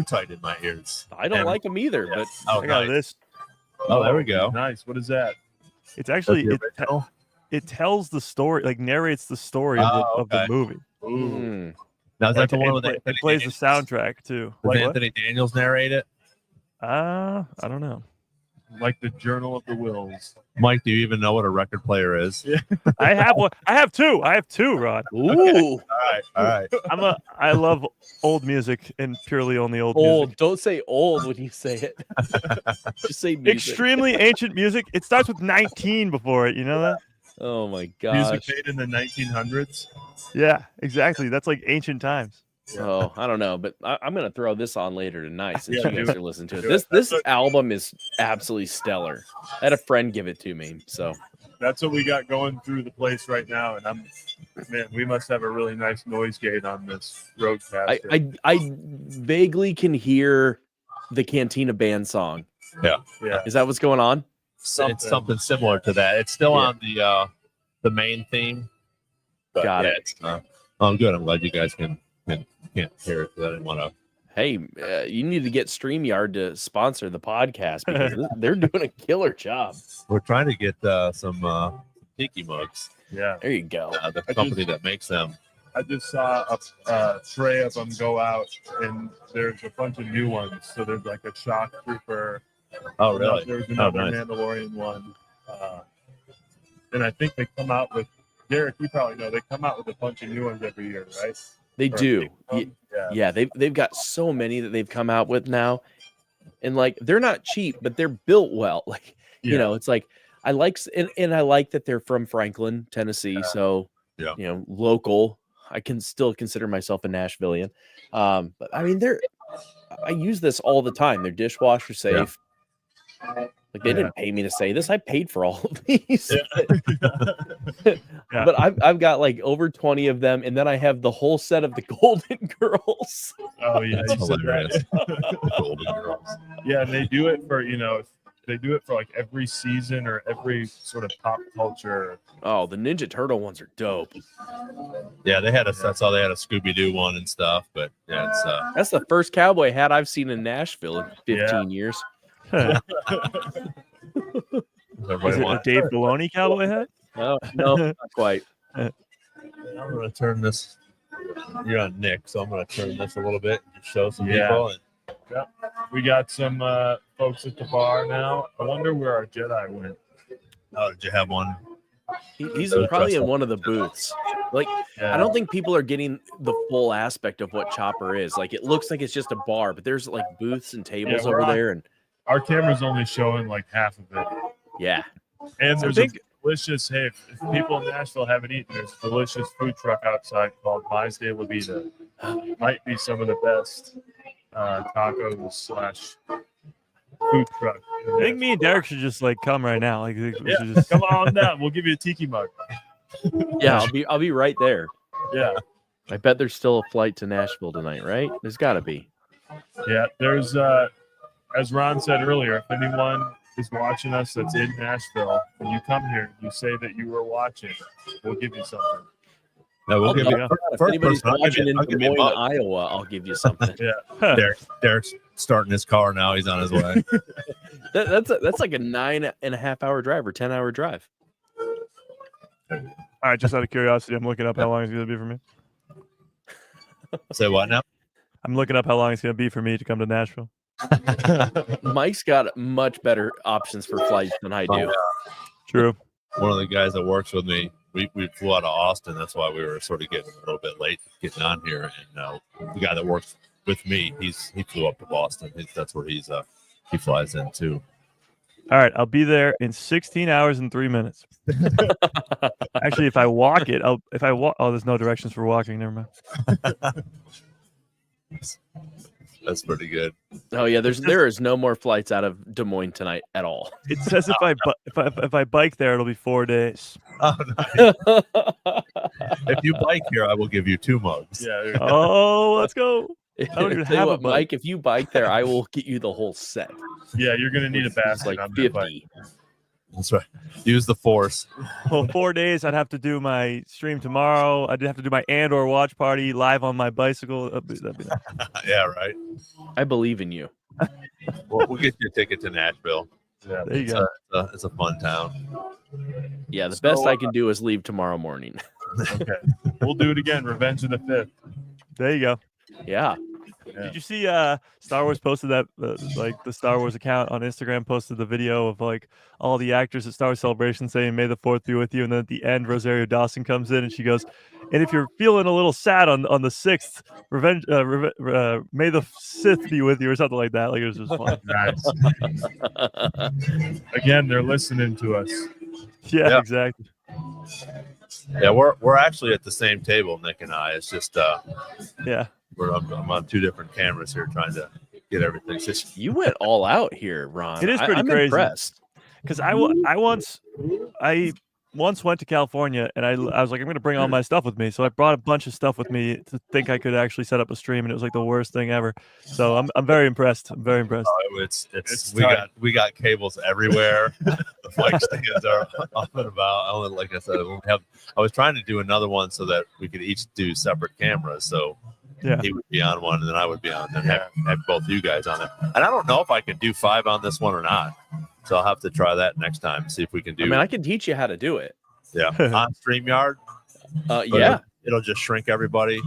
tight in my ears. I don't And- like them either. Yeah. But Oh, I got nice. this. Oh, there we go. Nice. What is that? It's actually That's the original? it tells the story, like narrates the story of Oh, the okay. movie. mm, Now is that Like, the one it, with play- Anthony it plays the Daniels? soundtrack too. Does Like, what? Anthony Daniels narrate it? I don't know. Like the Journal of the Wills. Mike, do you even know what a record player is? I have one. I have two. Rod. ooh, All right. I love old music and purely only old old. music. Don't say old when you say it. Just say music. Extremely ancient music. It starts with 19 before it. You know that? Oh my Music gosh. made in the 1900s. Yeah, exactly. That's like ancient times. Oh, I don't know, but I'm gonna throw this on later tonight since Yeah, you do guys it. are listening to it. Do This it. this album is absolutely stellar. I had a friend give it to me, so That's what we got going through the place right now, and we must have a really nice noise gate on this roadcaster. I vaguely can hear the Cantina Band song. yeah. Is that what's going on? It's something similar to that. It's still Yeah. on the main theme. But Got yeah, it. It's, oh, good. I'm glad you guys can't hear it. 'Cause I didn't want to. Hey, you need to get StreamYard to sponsor the podcast because they're doing a killer job. We're trying to get some Tiki mugs. Yeah. There you go. The company that makes them. I just saw a tray of them go out, and there's a bunch of new ones. So there's like a Shock Trooper. Oh, really? There's another nice. Mandalorian one. And I think they come out with, Derek, you probably know, they come out with a bunch of new ones every year, right? They Or do. Yeah. Yeah, they've got so many that they've come out with now, and like they're not cheap, but they're built well. Like you know, it's like I like and I like that they're from Franklin, Tennessee, so Yeah. you know, local. I can still consider myself a Nashvilleian, but I mean I use this all the time. They're dishwasher safe. Like they didn't pay me to say this. I paid for all of these. Yeah. But I've got like over 20 of them, and then I have the whole set of the Golden Girls. Oh, yeah. That's you said that. hilarious. Golden Girls. Yeah, and they do it for, they do it for like every season or every sort of pop culture. Oh, the Ninja Turtle ones are dope. Yeah, they had a. That's all they had a Scooby Doo one and stuff. But yeah, it's That's the first cowboy hat I've seen in Nashville in 15 years. Is everybody it a wants. Dave Filoni cowboy hat? No, not quite. I'm gonna turn this. You're on Nick, so I'm gonna turn this a little bit and just show some Yeah. people. And We got some folks at the bar now. I wonder where our Jedi went. oh, did you have one? He's probably in one of the booths. Like, Yeah. I don't think people are getting the full aspect of what Chopper is. Like, it looks like it's just a bar, but there's like booths and tables we're over on- there. And Our camera's only showing like half of it. Yeah. And I there's think- a delicious, hey, if people in Nashville haven't eaten, there's a delicious food truck outside called Mais de la Vida. Might be some of the best tacos / food truck. I think me and Derek should just like come right now. Like we Yeah, should just come on down. We'll give you a tiki mug. Yeah, I'll be right there. Yeah, I bet there's still a flight to Nashville tonight, right? There's got to be. yeah. There's, as Ron said earlier, if anyone is watching us that's in Nashville, when you come here, you say that you were watching, we'll give you something. No, we'll I'll give give you you- If anybody's watching in Des Moines, Iowa, I'll give you something. Yeah, Derek's starting his car now. He's on his way. That's like a 9.5 hour drive or 10-hour drive. All right, just out of curiosity, I'm looking up how long it's going to be for me. Say what now? I'm looking up how long it's going to be for me to come to Nashville. Mike's got much better options for flights than I do. True. One of the guys that works with me, we flew out of Austin. That's why we were sort of getting a little bit late getting on here. And the guy that works with me, he flew up to Boston. That's where he flies into. All right, I'll be there in 16 hours and 3 minutes. Actually, if I walk it, oh, there's no directions for walking. Never mind. That's pretty good. Oh yeah, there is no more flights out of Des Moines tonight at all. It says if I bike there, it'll be 4 days. Oh, nice. If you bike here, I will give you 2 mugs. yeah. there you go. Oh, let's go. don't even Tell you have a what, bike. Mike, if you bike there, I will get you the whole set. Yeah, you're gonna need a It's basket. like on that bike. 50. That's right. Use the force. Well, 4 days. I'd have to do my stream tomorrow. I'd have to do my and/or watch party live on my bicycle. That'd be nice. Yeah, right. I believe in you. We'll get you a ticket to Nashville. Yeah. There you go. It's a fun town. Yeah, the best I can do is leave tomorrow morning. Okay. We'll do it again. Revenge of the Fifth. There you go. Yeah. Yeah. Did you see Star Wars posted that like the Star Wars account on Instagram posted the video of like all the actors at Star Wars Celebration saying May the 4th be with you, and then at the end Rosario Dawson comes in and she goes, and if you're feeling a little sad on the 6th, May the 6th be with you, or something like that. Like it was just fun. Nice. Again, they're listening to us. Yeah, exactly. Yeah, we're actually at the same table, Nick and I. It's just Yeah. I'm on 2 different cameras here trying to get everything. It's just You went all out here, Ron. It is pretty I'm crazy. impressed. Because I once went to California and I was like, I'm going to bring all my stuff with me. So I brought a bunch of stuff with me to think I could actually set up a stream, and it was like the worst thing ever. So I'm very impressed. I'm very impressed. it's tight. we got cables everywhere. The mic stands are up and about. Like I said, I was trying to do another one so that we could each do separate cameras. So Yeah. he would be on one, and then I would be on, and have both you guys on it. And I don't know if I can do 5 on this one or not. So I'll have to try that next time. See if we can do. I mean, I can teach you how to do it. yeah on StreamYard. Yeah. It'll just shrink everybody.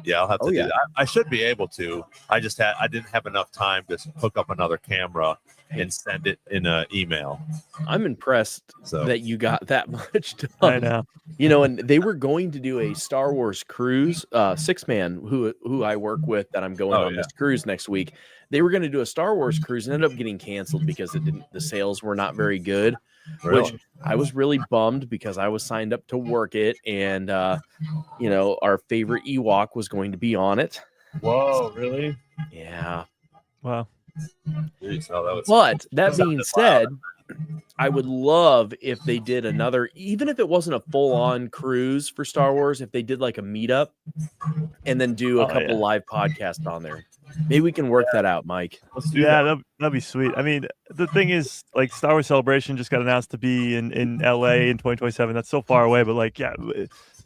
Yeah, I'll have to do yeah. that. I should be able to. I didn't have enough time to hook up another camera and send it in an email. I'm impressed So that you got that much done. I know. You know, and they were going to do a Star Wars cruise, 6-man who I work with that I'm going on this cruise next week. They were going to do a Star Wars cruise and ended up getting canceled because the sales were not very good, which I was really bummed because I was signed up to work it. And, you know, our favorite Ewok was going to be on it. Whoa, really? Yeah. Wow. Jeez, oh, that was But that being said, I would love if they did another, even if it wasn't a full-on cruise for Star Wars, if they did like a meetup and then do a couple live podcasts on there. Maybe we can work that out, Mike. Let's do Yeah, that. that'd be sweet. I mean, the thing is, like, Star Wars Celebration just got announced to be in LA in 2027. That's so far away, but like, yeah,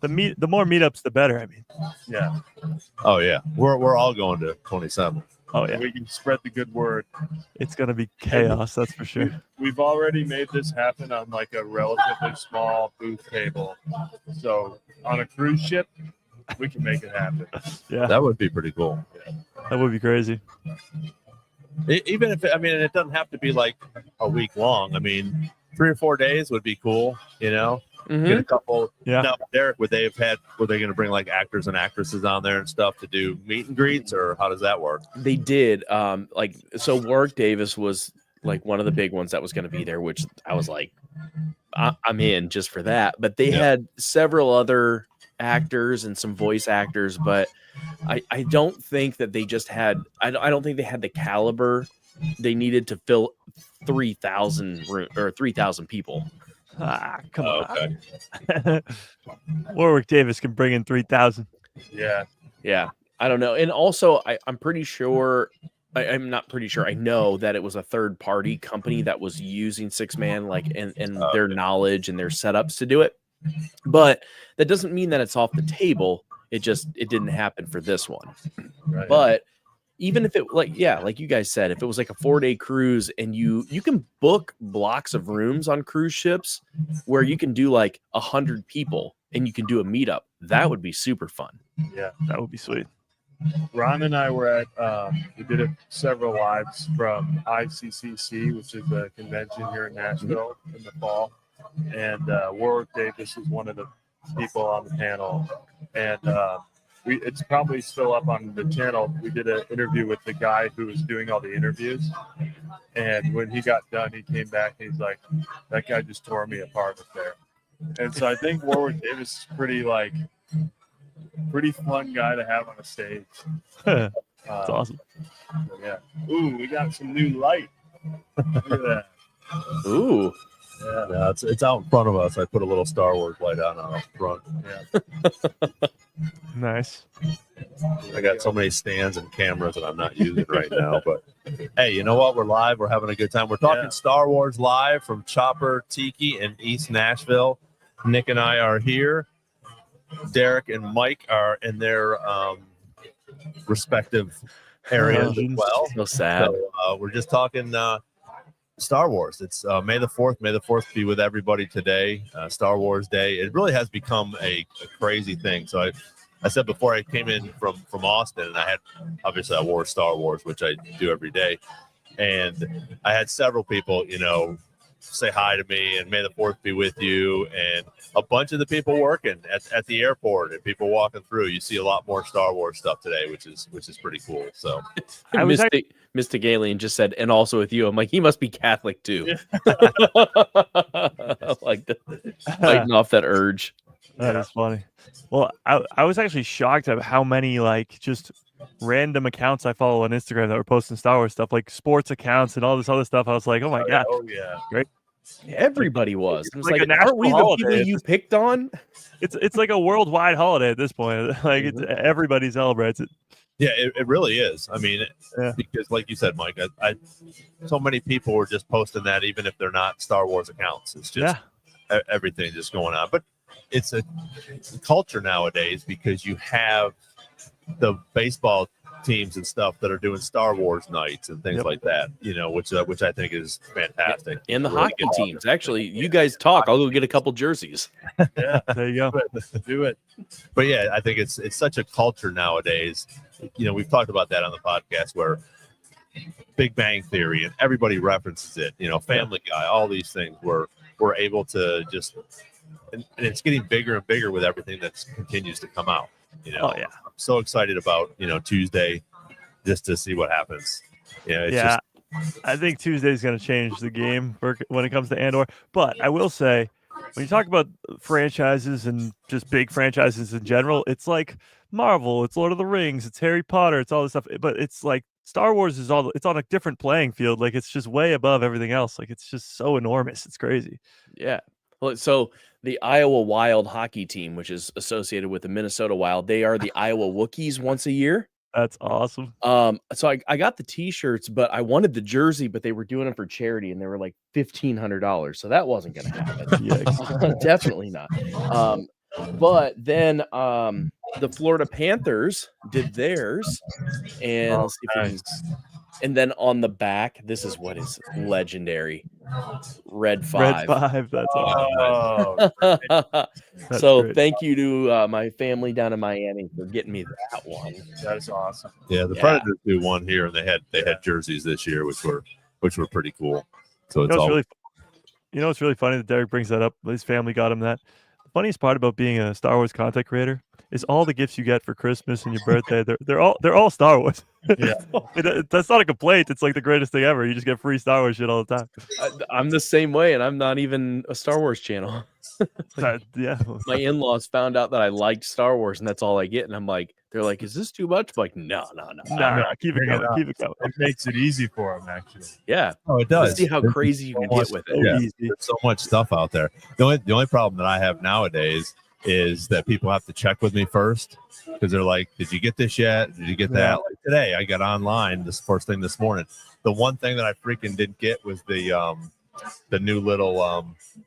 the more meetups, the better. I mean, Yeah. Oh yeah, we're all going to 27. oh yeah, We can spread the good word. it's gonna be chaos. That's for sure. We've already made this happen on like a relatively small booth table. So on a cruise ship, we can make it happen. Yeah, That would be pretty cool. that would be crazy. Even if it doesn't have to be like a week long. I mean, 3 or 4 days would be cool. You know, get a couple. Yeah. Now, Derek, were they going to bring like actors and actresses on there and stuff to do meet and greets, or how does that work? They did. So Warwick Davis was like one of the big ones that was going to be there, which I was like, I'm in just for that. But they had several other actors and some voice actors, but I don't think that they just had, I don't think they had the caliber they needed to fill 3,000 or 3,000 people. Come on. Okay. Warwick Davis can bring in 3,000. Yeah. I don't know. And also, I'm pretty sure, I'm not pretty sure, I know that it was a third party company that was using Six Man, like, and their knowledge and their setups to do it. But that doesn't mean that it's off the table. It didn't happen for this one. Right. But even if it like you guys said, if it was like a 4-day cruise and you can book blocks of rooms on cruise ships where you can do like 100 people and you can do a meetup, that would be super fun. Yeah, that would be sweet. Ron and I were at we did several lives from ICCC, which is a convention here in Nashville in the fall, and Warwick Davis was one of the people on the panel, and it's probably still up on the channel. We did an interview with the guy who was doing all the interviews. And when he got done, he came back and he's like, that guy just tore me apart up there. And so I think Warwick Davis is pretty fun guy to have on a stage. That's awesome. Yeah. Ooh, we got some new light. Look at that. Ooh. Yeah, it's out in front of us. I put a little Star Wars light on up front. Yeah. Nice. I got so many stands and cameras that I'm not using right now. But hey, you know what? We're live. We're having a good time. We're talking Star Wars live from Chopper Tiki in East Nashville. Nick and I are here. Derek and Mike are in their respective areas as well. So sad. So, we're just talking Star Wars. It's May the 4th. May the 4th be with everybody today. Star Wars Day. It really has become a crazy thing. So I said before I came in from Austin, and I wore Star Wars, which I do every day. And I had several people, say hi to me and May the 4th be with you. And a bunch of the people working at the airport and people walking through, you see a lot more Star Wars stuff today, which is pretty cool. So Mystic Alien just said, and also with you. I'm like, he must be Catholic too. Like fighting off that urge. That is funny. Well, I was actually shocked at how many just random accounts I follow on Instagram that were posting Star Wars stuff, like sports accounts and all this other stuff. I was like, oh my god, great! Everybody was. It was like aren't we the people you picked on? It's like a worldwide holiday at this point. Like everybody celebrates it. Yeah, it really is. I mean, because like you said, Mike, so many people were just posting that, even if they're not Star Wars accounts. It's just everything just going on. But it's a culture nowadays because you have the baseball teams and stuff that are doing Star Wars nights and things like that, which I think is fantastic. And the hockey teams. Actually, you guys talk. I'll go get a couple jerseys. Yeah, there you go. Do it. But yeah, I think it's such a culture nowadays. We've talked about that on the podcast where Big Bang Theory and everybody references it. Family Guy, all these things we're able to just, and it's getting bigger and bigger with everything that continues to come out. I'm so excited about Tuesday just to see what happens. I think Tuesday is going to change the game when it comes to Andor. But I will say, when you talk about franchises and just big franchises in general, it's like Marvel, it's Lord of the Rings, it's Harry Potter, it's all this stuff. But it's like Star Wars it's on a different playing field. Like it's just way above everything else. Like it's just so enormous. It's crazy. Yeah. Well, so the Iowa Wild hockey team, which is associated with the Minnesota Wild, they are the Iowa Wookiees once a year. That's awesome. So I got the T-shirts, but I wanted the jersey, but they were doing it for charity, and they were like $1,500. So that wasn't going to happen. Definitely not. But then the Florida Panthers did theirs, and let's see if and then on the back, this is what is legendary. Red 5. Red 5. That's awesome. So great. Thank you to my family down in Miami for getting me that one. That is awesome. Yeah, the Predators do one here, and they had jerseys this year, which were pretty cool. So it's it's really funny that Derek brings that up. His family got him that. The funniest part about being a Star Wars content creator is all the gifts you get for Christmas and your birthday. They're all Star Wars. Yeah. That's not a complaint. It's like the greatest thing ever. You just get free Star Wars shit all the time. I'm the same way, and I'm not even a Star Wars channel. Yeah. My in-laws found out that I liked Star Wars, and that's all I get. And I'm like, they're like, "Is this too much?" I'm like, no. Nah, keep it Bring it going. up. Keep it going. It makes it easy for them, actually. Yeah, Oh, it let's does. see how crazy you can get with it. Yeah. Easy. There's so much stuff out there. The only problem that I have nowadays is that people have to check with me first because they're like, "Did you get this yet? Did you get that?" Like today, I got online this first thing this morning. The one thing that I freaking didn't get was the new little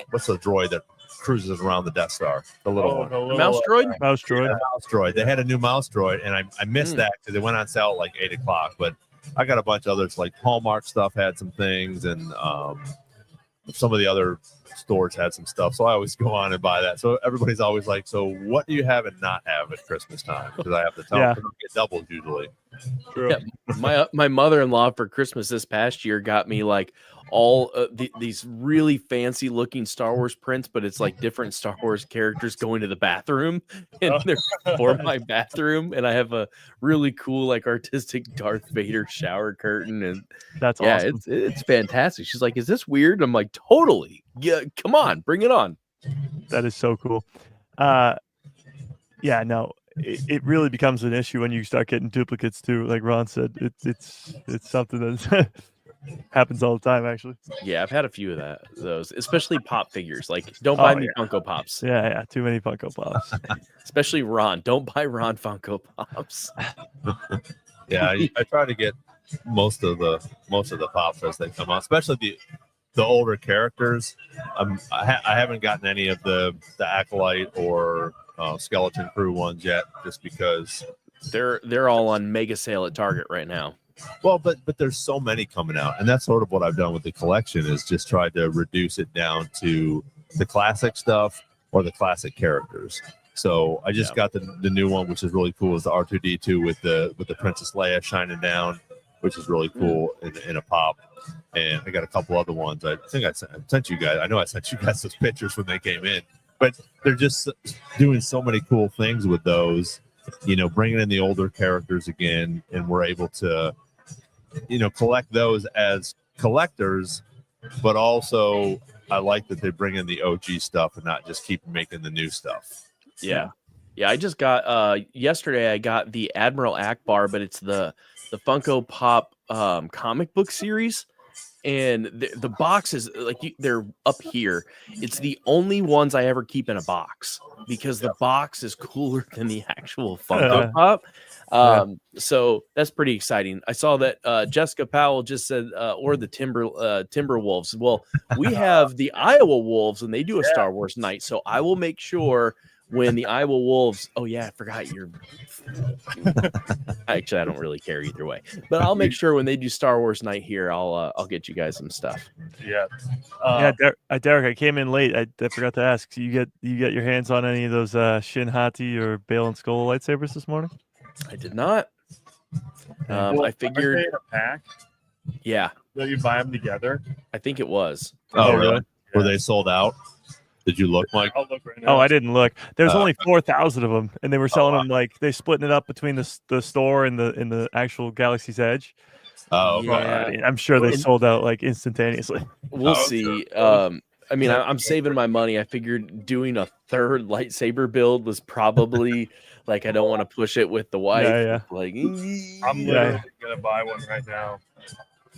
what's the droid that cruises around the Death Star? The little one. Mouse droid? Mouse droid. Yeah, mouse droid. They had a new mouse droid, and I missed that because it went on sale at like 8:00. But I got a bunch of others, like Hallmark stuff had some things, and some of the other stores had some stuff. So I always go on and buy that. So everybody's always like, "So what do you have and not have at Christmas time?" Because I have to tell them to get doubled usually. True. Yeah, my mother-in-law for Christmas this past year got me like all these really fancy looking Star Wars prints, but it's like different Star Wars characters going to the bathroom, and they're for my bathroom. And I have a really cool like artistic Darth Vader shower curtain, and That's yeah, awesome. it's fantastic. She's like, "Is this weird?" I'm like, "Totally. Yeah, come on, bring it on." That is so cool. Yeah, no, it really becomes an issue when you start getting duplicates too. Like Ron said, it's something that happens all the time, actually. Yeah, I've had a few of those, especially pop figures. Like, don't buy me Funko Pops. Yeah, too many Funko Pops. Especially Ron. Don't buy Ron Funko Pops. Yeah, I try to get most of the pops as they come out, especially the older characters. I haven't gotten any of the Acolyte or Skeleton Crew ones yet, just because they're all on mega sale at Target right now. Well, but there's so many coming out, and that's sort of what I've done with the collection is just tried to reduce it down to the classic stuff or the classic characters. So I just got the new one, which is really cool, is the R2D2 with the Princess Leia shining down, which is really cool in a pop. And I got a couple other ones. I think I sent you guys. I know I sent you guys those pictures when they came in, but they're just doing so many cool things with those. You know, bringing in the older characters again, and we're able to, collect those as collectors, but also I like that they bring in the OG stuff and not just keep making the new stuff. Yeah. I just got yesterday. I got the Admiral Akbar, but it's the Funko Pop comic book series, and the box is like they're up here. It's the only ones I ever keep in a box because the box is cooler than the actual Funko Pop. So that's pretty exciting. I saw that Jessica Powell just said, or the Timberwolves. Well, we have the Iowa Wolves, and they do a Star Wars night. So I will make sure when the Iowa Wolves. Oh yeah, I forgot you're. Actually, I don't really care either way, but I'll make sure when they do Star Wars night here, I'll get you guys some stuff. Yeah. Derek, I came in late. I forgot to ask. So you get your hands on any of those Shin Hati or Bale and Skull lightsabers this morning? I did not. I figured Are they in a pack. Yeah. So you buy them together. I think it was. Oh, really? Yeah. Were they sold out? Did you look, Mike? I'll look right now. Oh, I didn't look. There's only 4,000 of them, and they were selling them like they splitting it up between the store and the actual Galaxy's Edge. Oh, yeah. I'm sure they sold out like instantaneously. We'll see. I mean, I'm saving my money. I figured doing a third lightsaber build was probably like I don't want to push it with the wife. Yeah. Like I'm literally gonna buy one right now.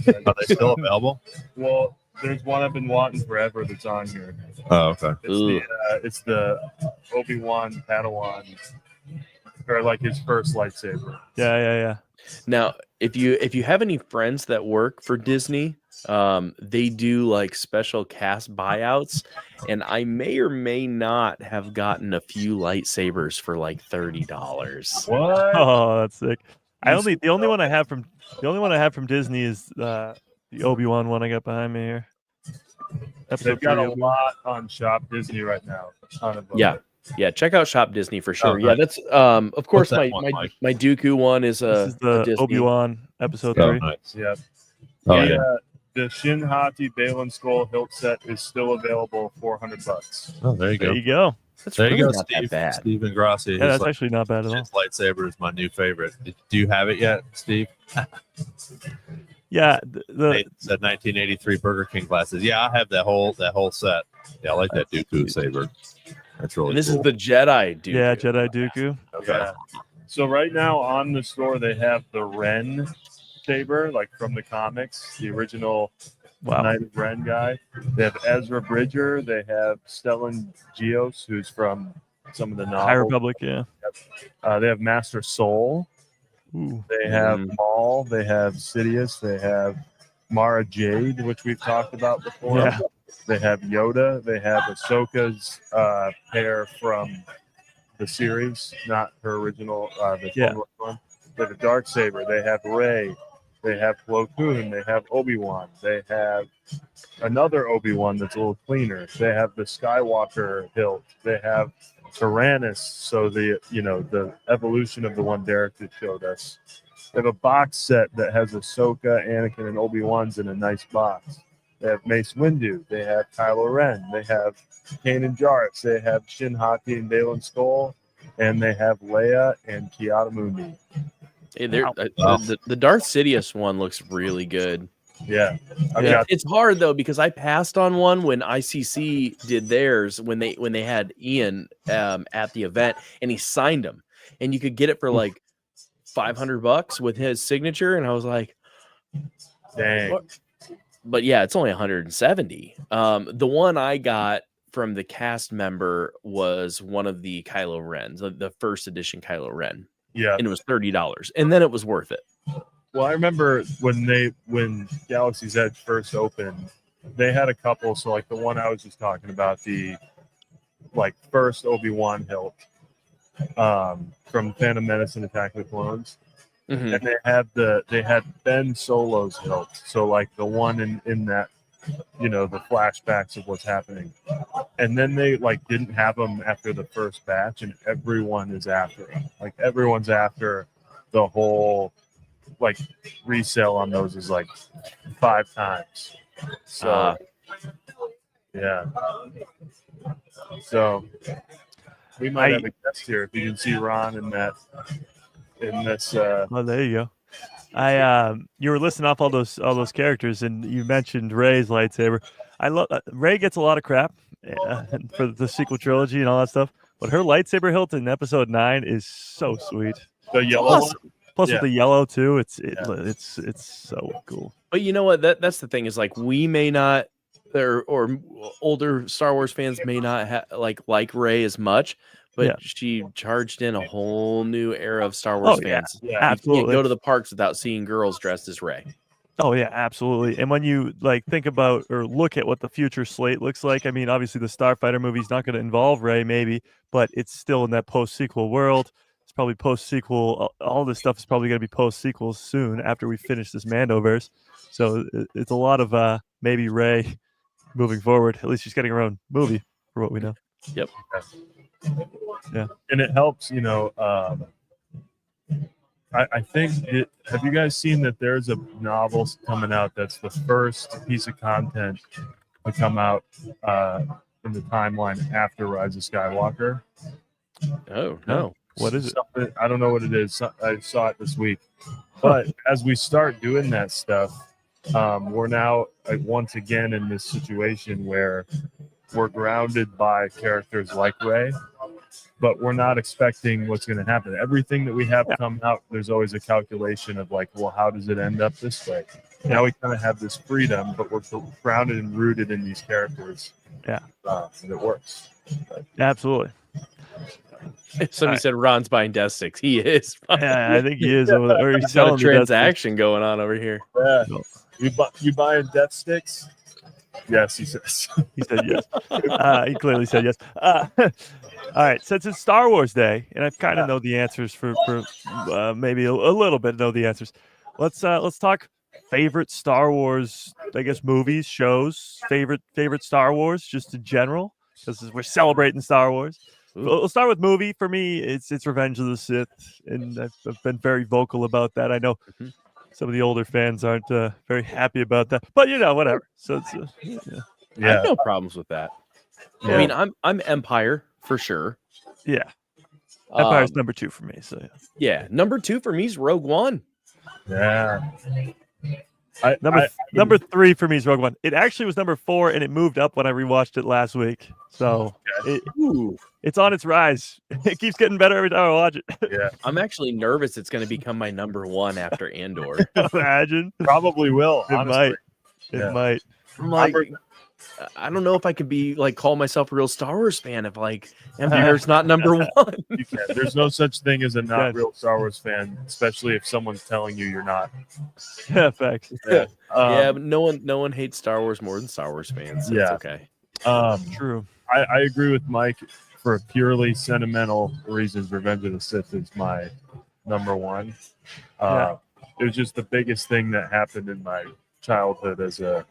Are they still available? Well, there's one I've been wanting forever that's on here. Oh, okay. It's the Obi-Wan Padawan, or like his first lightsaber. Yeah. Now, if you have any friends that work for Disney, they do like special cast buyouts, and I may or may not have gotten a few lightsabers for like $30. What? Oh, that's sick. The only one I have from Disney is the Obi-Wan one I got behind me here. They've got a lot on Shop Disney right now. A ton of them. Yeah. Check out Shop Disney for sure. Oh, Yeah, that's of course my Dooku one is this is the Obi-Wan episode 3. Nice. Yeah. Oh, yeah. The Shin Hati Bale and Skull hilt set is still available, $400. Oh, there you There go. you go. That's There really you go, not that Steve. bad. Stephen Grassi. Yeah, that's actually not bad at all. His lightsaber is my new favorite. Do you have it yet, Steve? Yeah, Nate said 1983 Burger King glasses. Yeah, I have that whole set. Yeah, I like that Dooku saber. That's really And this cool. is the Jedi dude. yeah, Jedi Dooku. Okay. Yeah. So right now on the store they have the Ren saber, like from the comics, the original Wow. Knight of Ren guy. They have Ezra Bridger. They have Stellan Gios, who's from some of the novels. High Republic, yeah. They have Master Soul. Ooh. They have Maul. They have Sidious. They have Mara Jade, which we've talked about before. Yeah. They have Yoda. They have Ahsoka's pair from the series, not her original, the Yeah. Clone Wars one. They have a Darksaber. They have Rey. They have Plo Koon. They have Obi-Wan. They have another Obi-Wan that's a little cleaner. They have the Skywalker hilt. They have Tyrannus, so the evolution of the one Derek just showed us. They have a box set that has Ahsoka, Anakin, and Obi-Wan's in a nice box. They have Mace Windu. They have Kylo Ren. They have Kanan Jarrus. They have Shin Hati and Dalen Skoll. And they have Leia and Kiara Mundi. Hey, the Darth Sidious one looks really good. Yeah. It's hard though because I passed on one when ICC did theirs when they had Ian at the event and he signed them and you could get it for like $500 with his signature and I was like, dang. What? But yeah, it's only 170. The one I got from the cast member was one of the Kylo Rens, the first edition Kylo Ren. Yeah. And it was $30 and then it was worth it. Well, I remember when Galaxy's Edge first opened, they had a couple. So like the one I was just talking about, the like first Obi-Wan hilt from Phantom Menace and Attack of the Clones. Mm-hmm. And they had Ben Solo's hilt. So like the one in that, the flashbacks of what's happening. And then they like didn't have them after the first batch, and everyone is after them. Like everyone's after the whole like resale on those is like 5 times. So yeah. So we might have a guest here if you can see Ron in this Oh, there you go. You were listing off all those characters, and you mentioned Rey's lightsaber. I love Rey gets a lot of crap for the sequel trilogy and all that stuff, but her lightsaber hilt in Episode 9 is so sweet. The yellow awesome. one. Plus with the yellow too, it's so cool. But you know what? That's the thing is like we may not, or older Star Wars fans may not like Rey as much, but she charged in a whole new era of Star Wars fans. Yeah, absolutely. You can't go to the parks without seeing girls dressed as Rey. Oh yeah, absolutely. And when you like think about or look at what the future slate looks like, I mean, obviously the Starfighter movie is not going to involve Rey, maybe, but it's still in that post-sequel world. It's probably post-sequel. All this stuff is probably going to be post-sequel soon after we finish this Mandoverse. So it's a lot of maybe Rey moving forward. At least she's getting her own movie for what we know. Yep. Yeah. And it helps, I think have you guys seen that there's a novel coming out that's the first piece of content to come out in the timeline after Rise of Skywalker? Oh, no. What is it? I don't know what it is. I saw it this week. But as we start doing that stuff, we're now once again in this situation where we're grounded by characters like Rey, but we're not expecting what's going to happen. Everything that we have come out, there's always a calculation of like, well, how does it end up this way? Now we kind of have this freedom, but we're grounded and rooted in these characters. Yeah. And it works. But, Absolutely. Somebody said Ron's buying death sticks. He is. Yeah, I think he is. Or he's He's got a selling the death transaction going on over here. yeah. You buying death sticks? Yes, he says. He said yes. He clearly said yes. All right, since it's Star Wars Day, and I kind of know the answers for maybe a little bit know the answers. Let's talk favorite Star Wars, I guess, movies, shows, favorite Star Wars, just in general, because we're celebrating Star Wars. We'll start with movie. For me, it's Revenge of the Sith, and I've been very vocal about that. I know some of the older fans aren't very happy about that, but whatever. So it's I have no problems with that. Yeah. I mean, I'm Empire for sure. Yeah. Empire's Um, number 2 for me. So yeah. yeah, number 2 for me is Rogue One. Yeah. Number 3 for me is Rogue One. It actually was number 4, and it moved up when I rewatched it last week. So it's on its rise. It keeps getting better every time I watch it. Yeah. I'm actually nervous it's going to become my number 1 after Andor. Imagine. Probably will. It Honestly. might. It might. I'm like, I don't know if I could be like call myself a real Star Wars fan if like Empire's not number 1. You can. There's no such thing as a not real Star Wars fan, especially if someone's telling you you're not. Yeah, facts. Yeah. Yeah, but no one hates Star Wars more than Star Wars fans. So Yeah. It's okay. True. I agree with Mike. For purely sentimental reasons, Revenge of the Sith is my number 1. It was just the biggest thing that happened in my childhood as a,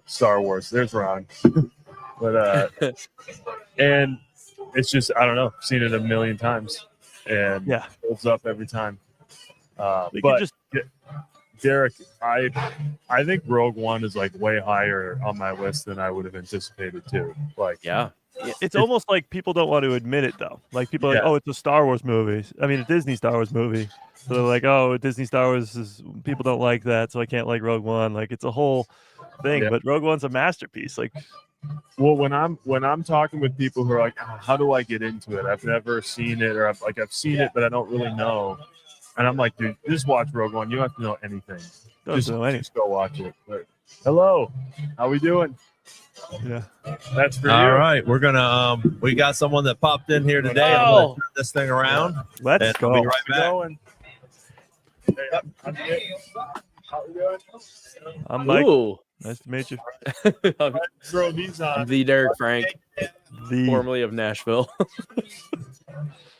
Star Wars. There's Ron. But and it's just, I don't know, seen it a million times, and Yeah. holds up every time. You But could just Derek, I think Rogue One is like way higher on my list than I would have anticipated too. Like, Yeah. it's almost like people don't want to admit it though. Like people are like, Yeah. oh, it's a Star Wars movie. I mean, a Disney Star Wars movie. So they're like, oh, Disney Star Wars is people don't like that, so I can't like Rogue One. Like it's a whole thing. Yeah. But Rogue One's a masterpiece. Like, well, when I'm talking with people who are like, how do I get into it? I've never seen it, or I've seen it, but I don't really know. And I'm like, dude, just watch Rogue One. You don't have to know anything. Doesn't know anything. Just go watch it. But, hello, how we doing? yeah. That's for All you. right, we're gonna we got someone that popped in here today. I'm Oh. gonna turn this thing around. Let's and go. I'll be right How's it back. going? Hey, I'm good. How we doing? I'm Mike. Ooh. Nice to meet you. I'm Throw these on. the Derek Frank, The formerly of Nashville.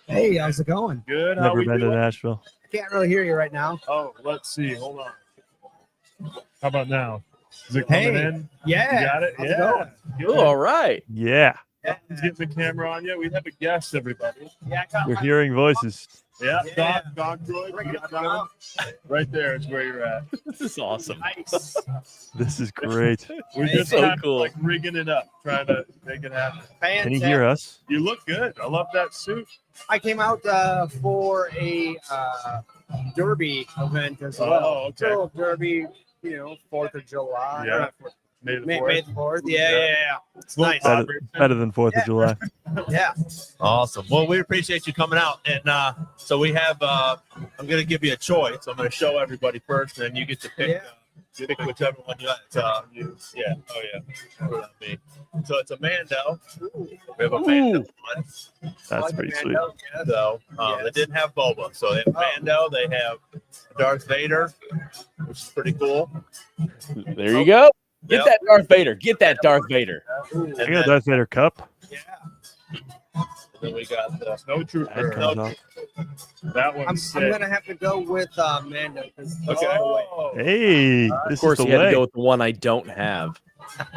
Hey, how's it going? Good. How never we been to doing? Nashville. I can't really hear you right now. Oh, let's see. Hold on. How about now? Is it coming Hey. in? Yeah. You got it? How's it Yeah. going? Good. Ooh, all right. Yeah. Let's get the camera on you. We have a guest, everybody. Yeah, I got We're my- hearing voices. Yeah, Yeah. Dog Droid. You got him? Right there is where you're at. This is awesome. Nice. This is great. We're It's just so kind of, cool. like rigging it up, trying to make it happen. Can you hear us? You look good. I love that suit. I came out for a Derby event as well. Oh, okay. So Derby, 4th of July. Yeah. or May the May, fourth. May the 4th. Yeah. It's Little nice. Better than 4th of July. Yeah. Awesome. Well, we appreciate you coming out, and so we have. I'm gonna give you a choice. I'm gonna show everybody first, and then you get to pick. Yeah. Pick whichever one you like. Yeah. Oh yeah. Not me. So it's a Mando. We have a Mando one. That's pretty sweet. So they didn't have Boba. So they have Mando. They have Darth Vader, which is pretty cool. There you go. Get Yep. that Darth Vader. Get that Darth Vader. And I got a then, Darth Vader cup. Yeah. then we got the Snow That Trooper. comes off. That one's I'm sick. gonna have to go with Mando. Okay. Oh, Hey, Of this course, is the you had to way. go with the one I don't have.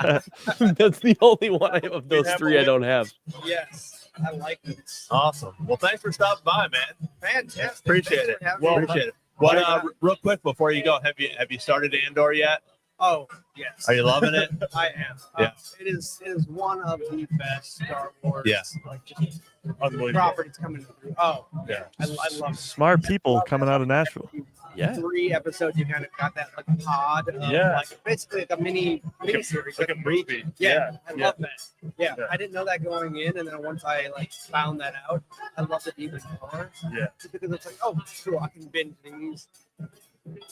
That's the only one I have of those have 3 I one. don't have. Yes. I like it. awesome. Well, thanks for stopping by, man. Fantastic. Appreciate Thanks it. for having Well, me. Appreciate it. What? Real quick before you go, have you started Andor yet? Oh, yes. Are you loving it? I am. Yeah. It is one of the best Star Wars Yeah. like, just unbelievable. properties coming through. Oh, Yeah. I love it. Smart people coming out of Nashville. Yeah. 3 episodes, you kind of got that like pod, of, Yeah. like basically like a mini series, like a movie. Yeah, I Yeah. love that. Yeah. Yeah. I didn't know that going in, and then once I like found that out, I loved it even more. Yeah. Just because it's like, oh, cool, I can binge these.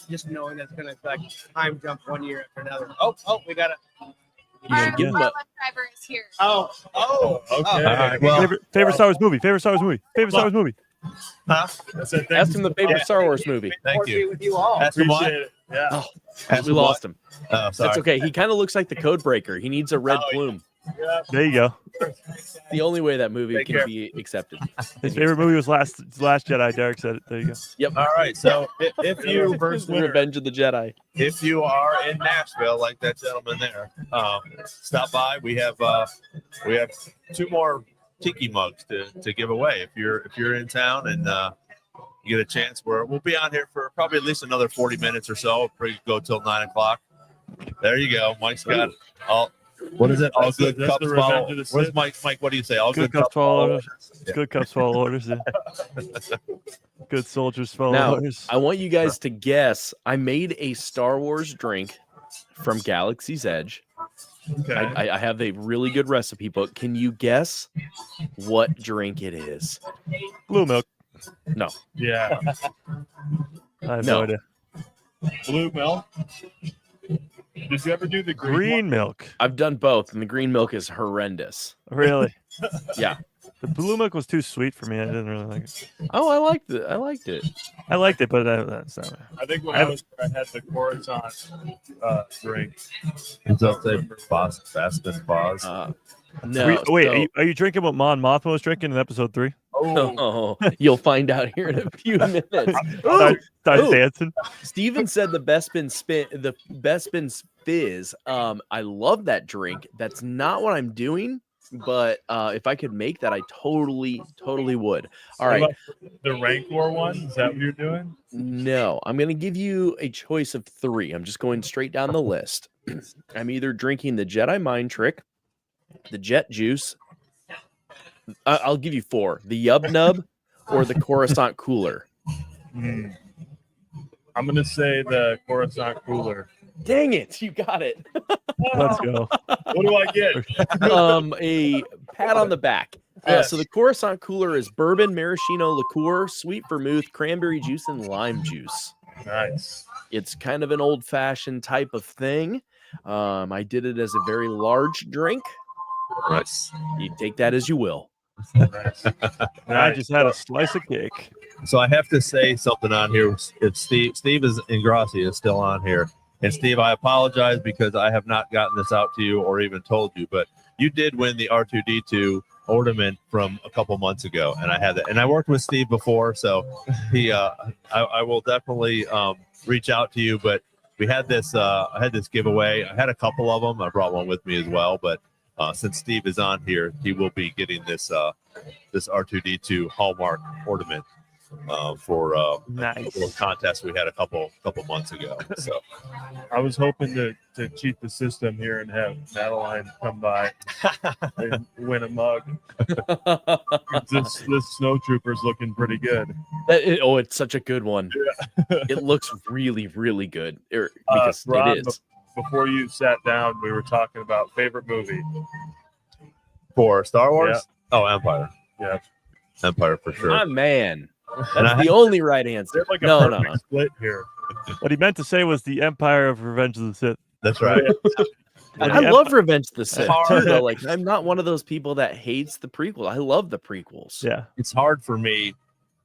Just knowing that's gonna like time jump 1 year after another. Oh, we got it. Yeah, give him a, Driver is here. Oh, Okay. All right. Well, Favorite Star Wars movie. Favorite Star Wars movie. Favorite Star Wars movie. huh? That's it. ask him the favorite Yeah. Star Wars movie. Thank you. With you all. That's the Appreciate one. it. Yeah. Oh, Ask we him lost him. Oh, sorry. That's okay. He kind of looks like the Code Breaker. He needs a red Oh, yeah. plume. Yeah. There you go. The only way that movie Take can care. be accepted. His favorite movie was Last Jedi. Derek said it. There you go. Yep. All right. So if you First winner. Revenge of the Jedi. if you are in Nashville, like that gentleman there, stop by. We have 2 more Tiki mugs to give away. If you're in town and you get a chance, we'll be on here for probably at least another 40 minutes or so. Probably go till 9 o'clock. There you go. Mike's got all. What is it? All That's the- good that's cups the Revenge follow. of the Where's Sith. Mike? Mike, what do you say? All Good good cups follow follow. orders. Good cups follow orders. Yeah. Good soldiers follow Now, orders. I want you guys to guess. I made a Star Wars drink from Galaxy's Edge. Okay. I have a really good recipe book. Can you guess what drink it is? Blue milk. No. Yeah. I have No. no idea. Blue milk. Did you ever do the Green milk. I've done both, and the green milk is horrendous. Really? Yeah. The blue milk was too sweet for me. I didn't really like it. Oh, I liked it. I liked it. I liked it, but that's not. I think when I I had the Coruscant drink. It's up there. Fast and pause. No. Wait, so- are you drinking what Mon Mothma was drinking in episode 3? Oh, Oh, you'll find out here in a few minutes. Start Ooh. dancing. Steven said the Bespin Fizz. I love that drink. That's not what I'm doing, but if I could make that, I totally would. All right. the Rancor one. Is that what you're doing? No, I'm going to give you a choice of 3. I'm just going straight down the list. I'm either drinking the Jedi Mind Trick, the Jet Juice. I'll give you 4: the Yub Nub or the Coruscant Cooler. I'm gonna say the Coruscant cooler. Dang it, you got it. Let's go. What do I get? A pat on the back. Yes. So the Coruscant Cooler is bourbon, maraschino liqueur, sweet vermouth, cranberry juice, and lime juice. Nice. It's kind of an old-fashioned type of thing. I did it as a very large drink. Nice. You take that as you will. Nice. And I just had a slice of cake. So I have to say something on here. If Steve is Ingrassi is still on here, and Steve, I apologize because I have not gotten this out to you or even told you, but you did win the R2D2 ornament from a couple months ago, and I had that. And I worked with Steve before, so he, I will definitely reach out to you. But we had this, I had this giveaway. I had a couple of them. I brought one with me as well, but. Since Steve is on here, he will be getting this this R2D2 Hallmark ornament for a little contest we had a couple months ago. So I was hoping to cheat the system here and have Madeline come by and win a mug. This snowtrooper's looking pretty good. It's such a good one. Yeah. It looks really good. Because Rob, it is. Before you sat down, we were talking about favorite movie. for Star Wars, Oh, Empire. Yeah, Empire for sure. My man. And That's the only right answer. there's like a No. perfect split here. What he meant to say was the Empire of Revenge of the Sith. That's right. When I the love Revenge of the Sith Hard. too, though. Like, I'm not one of those people that hates the prequel. I love the prequels. Yeah. It's hard for me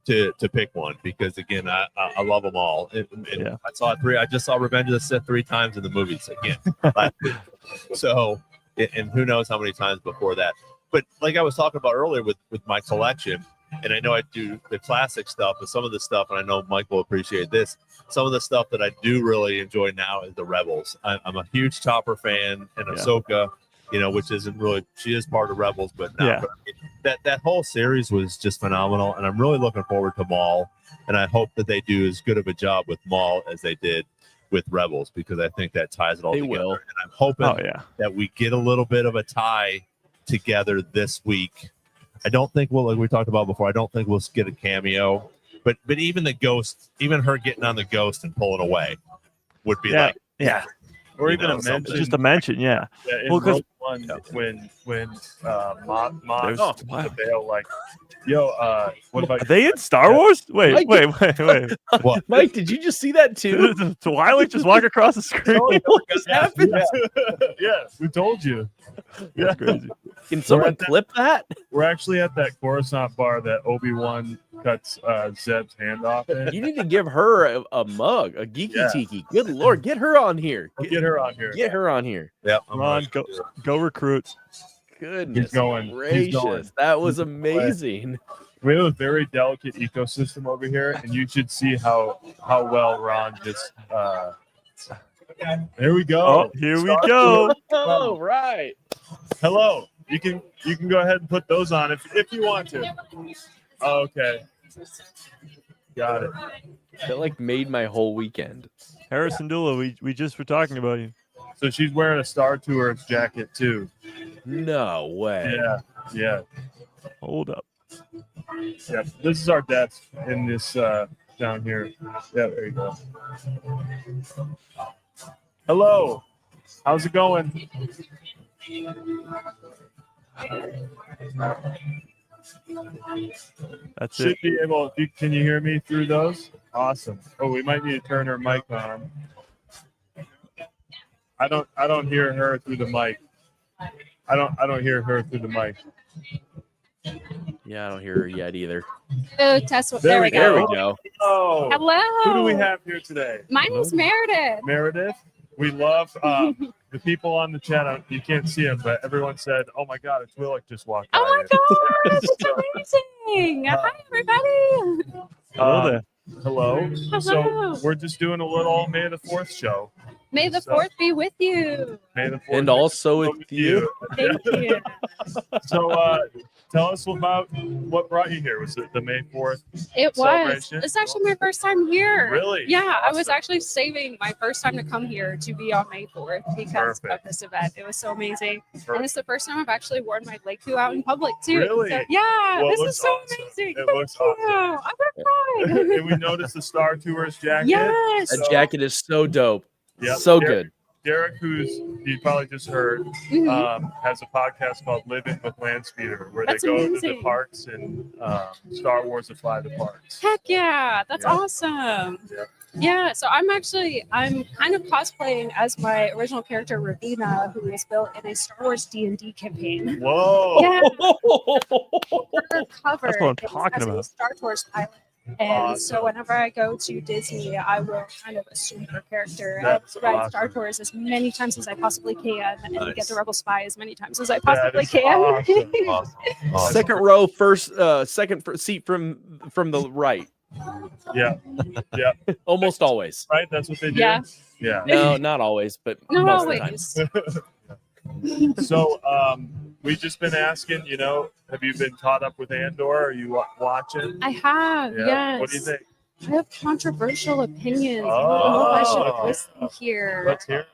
to pick one because again, I love them all. Yeah. I saw it I just saw Revenge of the Sith 3 times in the movies again. So, and who knows how many times before that. But like I was talking about earlier with my collection, and I know I do the classic stuff, but some of the stuff, and I know Mike will appreciate this, some of the stuff that I do really enjoy now is the Rebels. I'm a huge Chopper fan, and Ahsoka, which isn't really, she is part of Rebels, but now that whole series was just phenomenal, and I'm really looking forward to Maul, and I hope that they do as good of a job with Maul as they did with Rebels, because I think that ties it all They together. will. And I'm hoping that we get a little bit of a tie together this week. I don't think we'll, like we talked about before, I don't think we'll get a cameo, but even the ghost, even her getting on the ghost and pulling away would be like, Or even a something. mention. Just a mention, yeah. Yeah, in Well, 'cause- Rogue One, when Mom There's- the veil, like, yo, what about Are they in Star Wars? Wait. what? Mike, did you just see that too? Did Twilight just walk across the screen? What just happened? Yeah, we told you. That's crazy. Can someone at that- clip that? We're actually at that Coruscant bar that Obi-Wan cuts Zeb's hand off in. You need to give her a mug, a geeky tiki. Good Lord, get her on here. Get her on here. Get her on here. Yeah, Come on, go recruit. Goodness He's going. He's gracious. going. That was amazing. We have a very delicate ecosystem over here, and you should see how well Ron just. There we go. Oh, here we go. Oh, right. Hello. You can go ahead and put those on if you want to. Okay. Got it. That like made my whole weekend. Harrison Dula, we just were talking about you. So she's wearing a Star Tours jacket too. No way. Yeah. Hold up. Yeah. This is our desk in this down here. Yeah, there you go. Hello. How's it going? That's Should it. be able. Can you hear me through those? Awesome. Oh, we might need to turn her mic on. I don't hear her through the mic. I don't hear her through the mic. Yeah, I don't hear her yet either. Oh, test. There we There go. we go. Oh, Hello. who do we have here today? My name's Meredith. Meredith. We love the people on the chat. You can't see them, but everyone said, "Oh my God, it's Willick just walked by." Oh my here." gosh, it's amazing. Hi, everybody. Hello there. Hello. So Hello. we're just doing a little May the 4th show. May the 4th be with you. May the 4th And also with you. Thank you. So tell us about what brought you here. Was it the May 4th? It was. Celebration? It's actually my first time here. Really? Yeah, I was Awesome. actually saving my first time to come here to be on May 4th because of Perfect. this event. It was so amazing. And Perfect. it's the first time I've actually worn my Lakeview out in public too. Really? So, yeah, Well, it this looks is so awesome. amazing. It Thank looks you. awesome. I'm gonna cry. And we noticed the Star Tours jacket. Yes. That jacket is so dope. Yep. So Derek- good. Derek, who's you probably just heard, Mhm. has a podcast called Living with Landspeeder, where That's they go to the amazing. parks and Star Wars to fly the parks. Heck yeah, that's Yeah. awesome. Yeah. Yeah, so I'm kind of cosplaying as my original character Ravina, who was built in a Star Wars D&D campaign. Whoa! Yeah, her cover That's what I'm is talking as a about. Star Tours pilot. And Awesome. so whenever I go to Disney, I will kind of assume her character and That's ride Star awesome. Tours as many times as I possibly can and Nice. get the Rebel Spy as many times as I That possibly is can. awesome. Awesome. Second row, second seat from the right. Yeah, Almost always. right. That's what they do. Yeah. Yeah. No, not always, but No, most of the time. always. So we've just been asking. Have you been caught up with Andor? Are you watching? I have, yes. What do you think? I have controversial opinions. I don't know if I should Oh. listen here. Let's hear.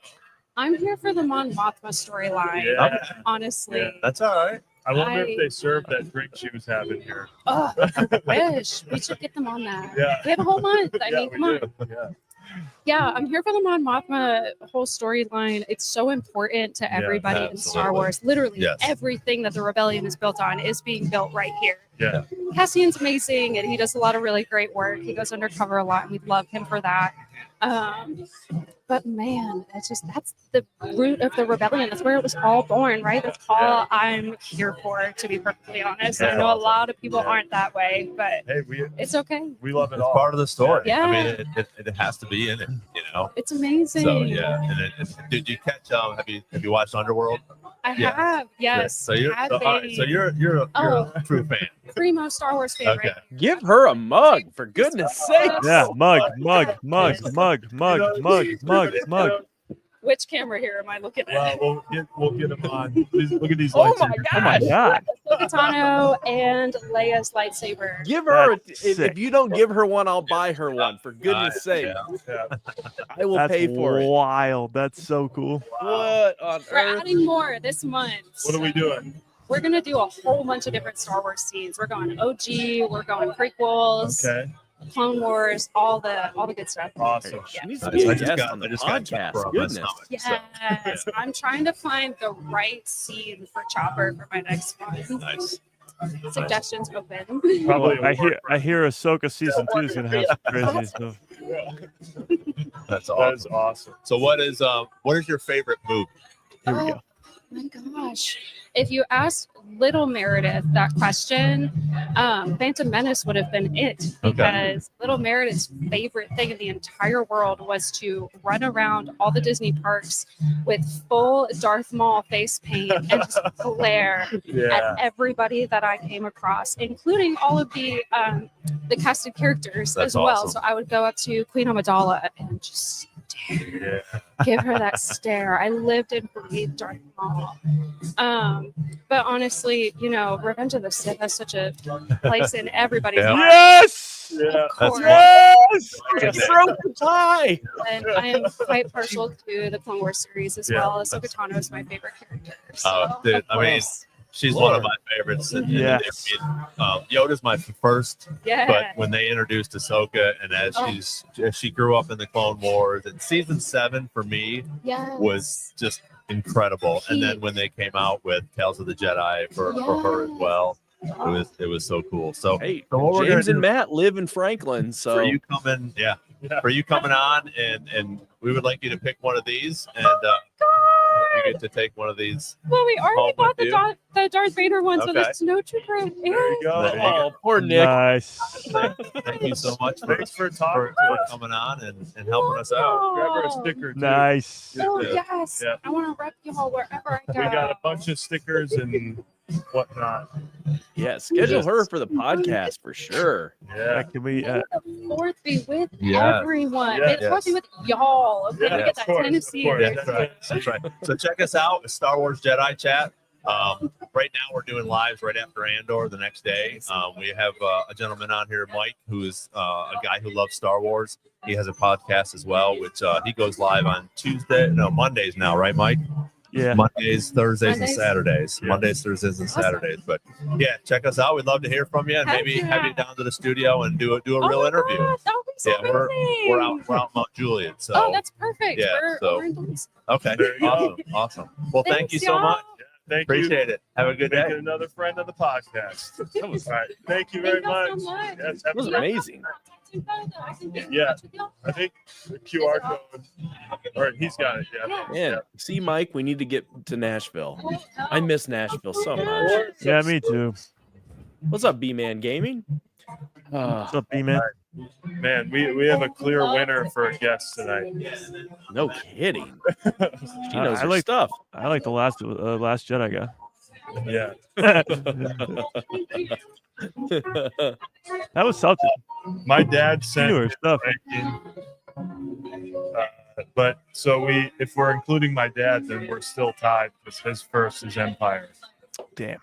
I'm here for the Mon Mothma storyline, Yeah. honestly. Yeah. That's all right. I wonder if I- they served that drink she was having here. Oh, I wish we should get them on that. Yeah. We have a whole month. I Yeah, mean, we come on. do. Yeah. Yeah, I'm here for the Mon Mothma whole storyline. It's so important to everybody in Star absolutely. Wars. Literally, Yes. everything that the rebellion is built on is being built right here. Yeah. Cassian's amazing, and he does a lot of really great work. He goes undercover a lot, and we love him for that. But man, that's the root of the rebellion. That's where it was all born, right? That's all I'm here for, to be perfectly honest. I know a lot of people aren't that way, but Hey, it's okay. we love it It's all. part of the story. Yeah. I mean, it has to be in it, It's amazing. So yeah. And did you catch? Have you watched Underworld? I Yeah. have, yes. So you're Had all right, so they- you're a true fan. primo Star Wars fan, Okay. right? Give her a mug, for goodness sake. Yeah, mug. Which camera here am I looking at? Well, we'll get them on. Look at these Oh lights. my Oh my god. Tano and Leia's lightsaber. Give her, That's if sick. you don't give her one, I'll buy her one. For goodness sake. Yeah. I will That's pay for it. wild. That's so cool. What on We're earth? adding more this month. What are we doing? We're gonna do a whole bunch of different Star Wars scenes. We're going OG, we're going prequels, Okay. Clone Wars, all the good stuff. Awesome. She needs to Nice. be a I just guest got- on the I just got podcast. pepper on my Goodness. stomach, Yes, I'm trying to find the right scene for Chopper for my next one. Nice. Suggestions open. Probably I hear Ahsoka season 2 is gonna have some crazy stuff. That's That awesome. is awesome. So what is your favorite movie? Here we Oh, go. my gosh. If you ask little Meredith that question, Phantom Menace would have been it, because little Meredith's favorite thing in the entire world was to run around all the Disney parks with full Darth Maul face paint and just glare Yeah. at everybody that I came across, including all of the casted characters That's as well. awesome. So I would go up to Queen Amidala and just Yeah. give her that stare. I lived and breathed Darth Maul. But honestly, Revenge of the Sith has such a place in everybody's Yeah. life. Yes! Yeah. Of That's course. Yes! Just broke the tie. And I am quite partial to the Clone Wars series as well. Ahsoka Tano is my favorite character. So, Oh, dude, I mean, she's one of my favorites. And, Yes. Yoda's my first, yeah. but when they introduced Ahsoka and as she grew up in the Clone Wars, and season 7 for me Yes. was just incredible. And then when they came out with Tales of the Jedi for her as well, it was so cool. So, Hey, so what we're James gonna and do Matt live in Franklin, for so you coming, for you coming on, and we would like you to pick one of these, and you get to take one one Well, we already home bought with the Darth Vader one, so Okay. the snowtrooper. There you go. There you go. oh, poor Nick. Nice. Thank you so much for, Thanks for talking to us. coming on and helping us out. Grab her a sticker, too. Nice. Oh, Yeah. yes. Yeah. I want to rep y'all wherever I go. We got a bunch of stickers and whatnot. Yeah, schedule her for the podcast for sure. Yeah. Can we? May the fourth be with Yes. everyone. Yes. May the fourth be with y'all. Okay, Yeah, we get of that course, Tennessee. of course. Yeah, that's right. That's right. So check us out at Star Wars Jedi Chat. Right now we're doing lives right after Andor the next day. We have a gentleman on here, Mike, who is a guy who loves Star Wars. He has a podcast as well, which he goes live on Mondays now, right, Mike? Yeah. Mondays, Thursdays, and Mondays. Saturdays. Yeah. Mondays, Thursdays, and Awesome. Saturdays. But yeah, check us out. We'd love to hear from you, and Heck maybe yeah. have you down to the studio and do a Oh real my interview. gosh, that would be so Yeah, amazing. we're out Mount Juliet. So Oh, that's perfect. yeah, We're in Duluth. okay, There you go. awesome. Well, thank Thanks, you so y'all. much. Thank Appreciate it. Have a good you. day. Make it another friend of the podcast. All right. Thank you very Thank y'all much. so much. Yes, It have a was good- amazing. I can get in Yeah. touch with y'all. I think the QR code. All right, he's got it. Yeah. Man, see, Mike, we need to get to Nashville. Oh, no. I miss Nashville so much. Yeah, me too. What's up, B-Man Gaming? What's up, B-Man? Man, we have a clear winner for a guest tonight. No kidding. She knows I her like- stuff. I like the last Jedi guy. Yeah. That was something. My dad She sent knew her stuff. but so if we're including my dad, then we're still tied because his first is Empire. Damn.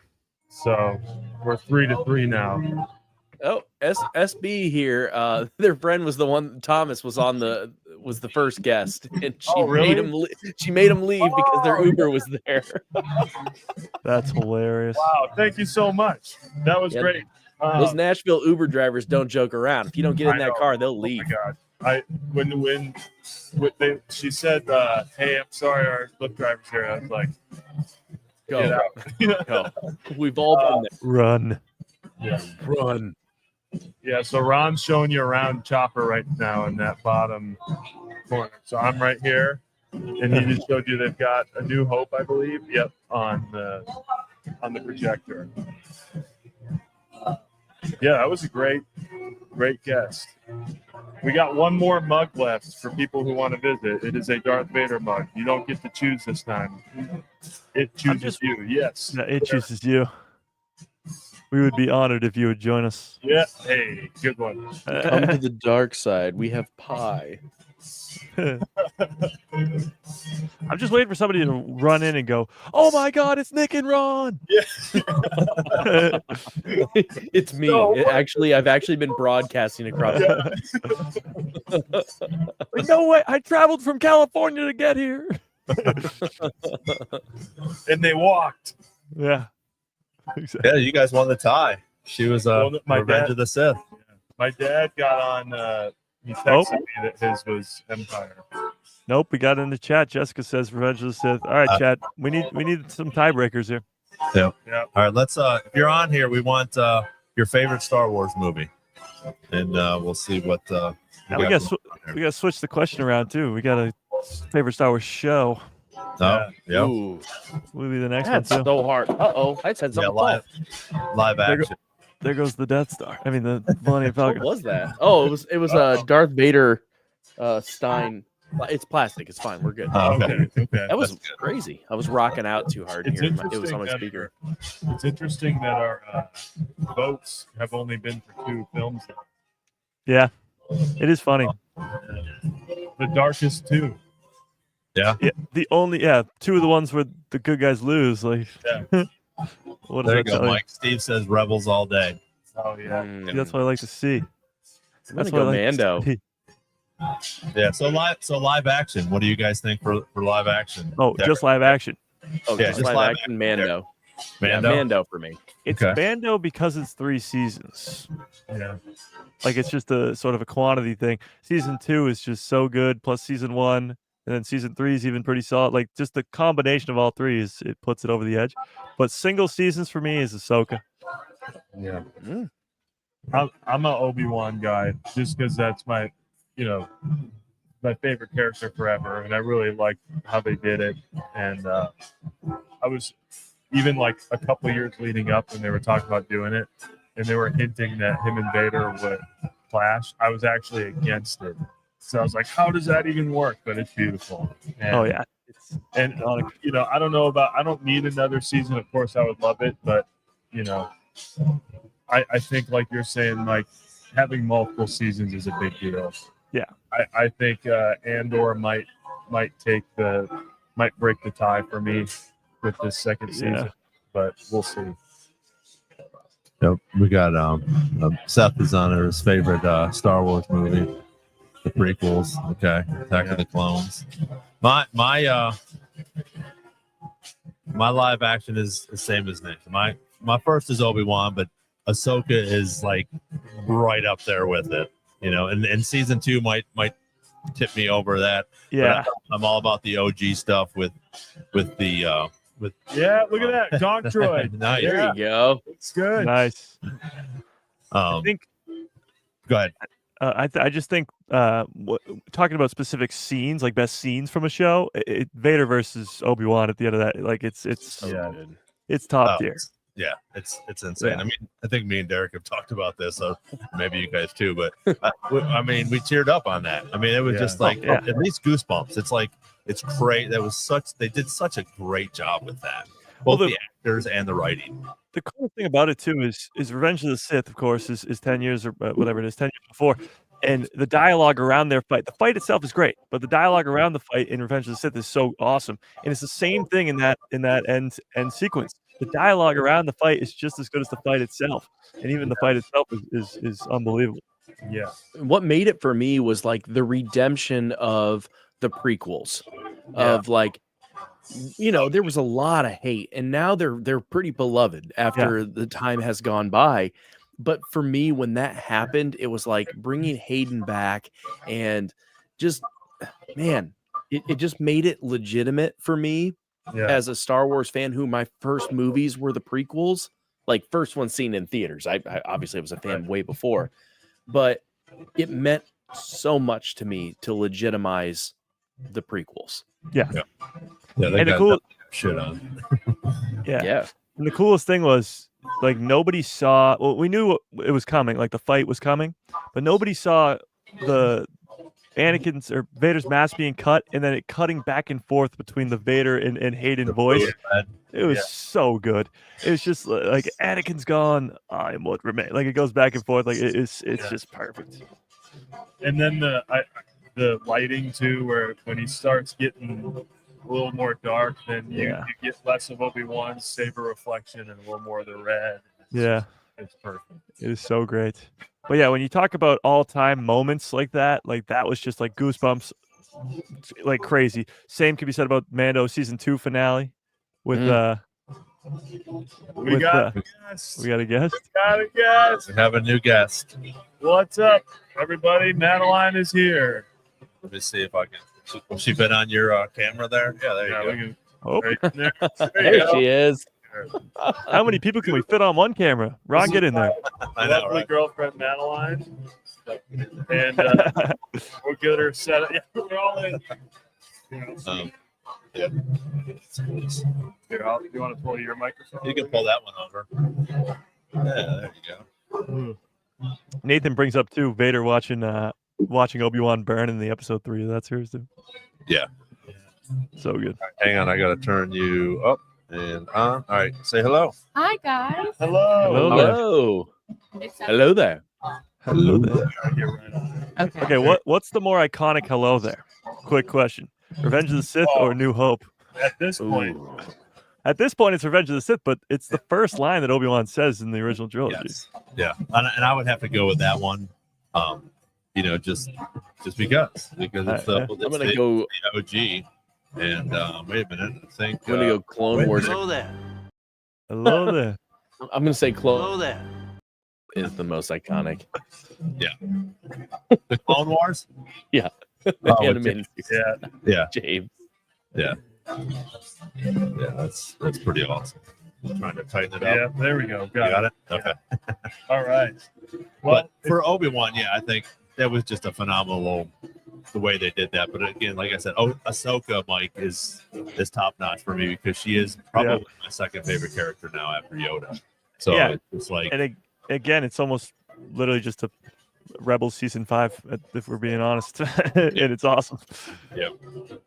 So we're 3-3 now. Oh, SB here. Their friend was the one. Thomas was the first guest, and she Oh, really? made him. She made him leave because their Oh, Uber was there. That's hilarious. Wow, thank you so much. That was Yeah. great. Those Nashville Uber drivers don't joke around. If you don't get in I that know. car, they'll Oh leave. my God. She said, "Hey, I'm sorry, our Lyft driver's here." I was like, "Get Go, out." go. We've all been there. Run. Yeah. Run. Yeah, so Ron's showing you around Chopper right now in that bottom corner. So I'm right here, and he just showed you they've got A New Hope, I believe. Yep, on the projector. Yeah, that was a great guest. We got one more mug left for people who want to visit. It is a Darth Vader mug. You don't get to choose this time. It chooses you. Yes. Yeah, it chooses you. We would be honored if you would join us. Yeah. Hey, good one. Come to the dark side. We have pie. I'm just waiting for somebody to run in and go, "Oh my God, it's Nick and Ron!" It's me. No, I've actually been broadcasting across. Like, no way! I traveled from California to get here. And they walked. Yeah. Exactly. Yeah, you guys won the tie. She was Well, my Revenge dad- of the Sith. My dad got on. He texted me that his was Empire. Nope, we got in the chat. Jessica says Revenge of the Sith. All right, chat. We need some tiebreakers here. Yeah. All right, let's. If you're on here, we want your favorite Star Wars movie, and we'll see what. Now we got to switch the question around too. We got a favorite Star Wars show. Oh, yeah, Ooh, Will be the next that's one too. so hard. Uh-oh. I said yeah, something. live action. There goes the Death Star. I mean the Millennium What Falcon. was that? Oh, it was Darth Vader Stein. It's plastic. It's fine. We're good. Okay. Okay. That was That's good. crazy. I was rocking out too hard It's here. It was on my interesting speaker. It's interesting that our votes have only been for 2 films. Yeah, it is funny. The Darkest 2. Yeah, the only 2 of the ones where the good guys lose. Like, Yeah. what does There you that go, tell you? Mike. Steve says Rebels all day. Oh yeah. Mm. See, that's what I like to see. I'm That's gonna what go I like to Mando. see. Yeah. So live action. What do you guys think for live action? Oh, just live action. Oh, Yeah, just just live live action Mando. Yeah, Mando? Mando for me. It's Okay. Mando because it's 3 seasons. Yeah. Like it's just a sort of a quantity thing. Season 2 is just so good, plus season 1, and then season 3 is even pretty solid. Like just the combination of all three it puts it over the edge. But single seasons for me is Ahsoka. Yeah. Mm. I'm a Obi-Wan guy just because that's my, my favorite character forever, and I really like how they did it. And I was even like a couple of years leading up when they were talking about doing it, and they were hinting that him and Vader would clash. I was actually against it, so I was like, "How does that even work?" But it's beautiful. And, Oh yeah. and I don't know about. I don't need another season. Of course, I would love it, but I think like you're saying, like having multiple seasons is a big deal. Yeah. I think Andor might break the tie for me with this second season, but we'll see. Yep. We got Seth is on his favorite Star Wars movie, the prequels. Okay, Attack of the Clones. My live action is the same as Nick. My first is Obi-Wan, but Ahsoka is like right up there with it. And season 2 might tip me over that. Yeah. But I'm all about the OG stuff with the Yeah, look at that Gonk droid. Nice. There you go. It's good. Nice. I think. Go ahead. I just think talking about specific scenes, like best scenes from a show, Vader versus Obi-Wan at the end of that, like it's Good. it's top tier. Yeah, it's insane. Yeah. I mean, I think me and Derek have talked about this, so maybe you guys too. But I mean, we teared up on that. I mean, it was just like at least goosebumps. It's like it's great. They did such a great job with that, both the actors and the writing. The cool thing about it too is Revenge of the Sith, of course, is 10 years or whatever it is, 10 years before. And the dialogue around their fight, the fight itself is great, but the dialogue around the fight in Revenge of the Sith is so awesome. And it's the same thing in that end sequence. The dialogue around the fight is just as good as the fight itself. And even the fight itself is unbelievable. Yeah. What made it for me was like the redemption of the prequels of like, there was a lot of hate, and now they're pretty beloved after the time has gone by. But for me, when that happened, it was like bringing Hayden back, and just, man, it just made it legitimate for me as a Star Wars fan, who my first movies were the prequels, like first one seen in theaters. I obviously was a fan way before, but it meant so much to me to legitimize the prequels. Yeah. They and got the cool shit on. Yeah. And the coolest thing was, like, nobody saw. Well, we knew it was coming, like the fight was coming, but nobody saw the Anakin's or Vader's mask being cut, and then it cutting back and forth between the Vader and Hayden voice. It was so good. It was just like Anakin's gone, I am what remains. Like it goes back and forth. Like it's just perfect. And then the lighting too, where when he starts getting a little more dark, then you get less of Obi-Wan's saber reflection and a little more of the red. It's perfect. It is so great. But yeah, when you talk about all-time moments like that was just like goosebumps, like crazy. Same can be said about Mando season 2 finale with we got a guest. We got a guest. We have a new guest. What's up, everybody? Madeline is here. Let me see if I can. Has she been on your camera there? Yeah, there you go. There she is. How many people can we fit on one camera? Ron, get in there. I know, Lovely right? girlfriend Madeline, and we'll get her set up. Yeah, we're all in. Yeah. Here, you want to pull your microphone? You can pull that one over. Yeah, there you go. Nathan brings up too Vader watching Obi-Wan burn in the episode 3. That's hers too. Yeah. So good. Right, hang on, I gotta turn you up and on. All right, say hello. Hi, guys. Hello. Hello there. Hello there. Okay. What's the more iconic hello there? Quick question. Revenge of the Sith or New Hope? At this point. At this point, it's Revenge of the Sith, but it's the first line that Obi-Wan says in the original trilogy. Yes. Yeah, and I would have to go with that one. just because it's the I'm gonna go. OG. And wait a minute, I think I'm gonna go Clone Wars. Hello there. I'm gonna say Clone there. is the most iconic. the Clone Wars. The Oh, animated series. Yeah. James. Yeah, that's pretty awesome. I'm trying to tighten it up. Yeah, there we go. You got it. Okay. All right. Well, But for Obi-Wan, I think that was just a phenomenal the way they did that. But again, like I said, Ahsoka, Mike, is top notch for me because she is probably my second favorite character now after Yoda. So it's like, and again, it's almost literally just a Rebels season 5, if we're being honest, and it's awesome.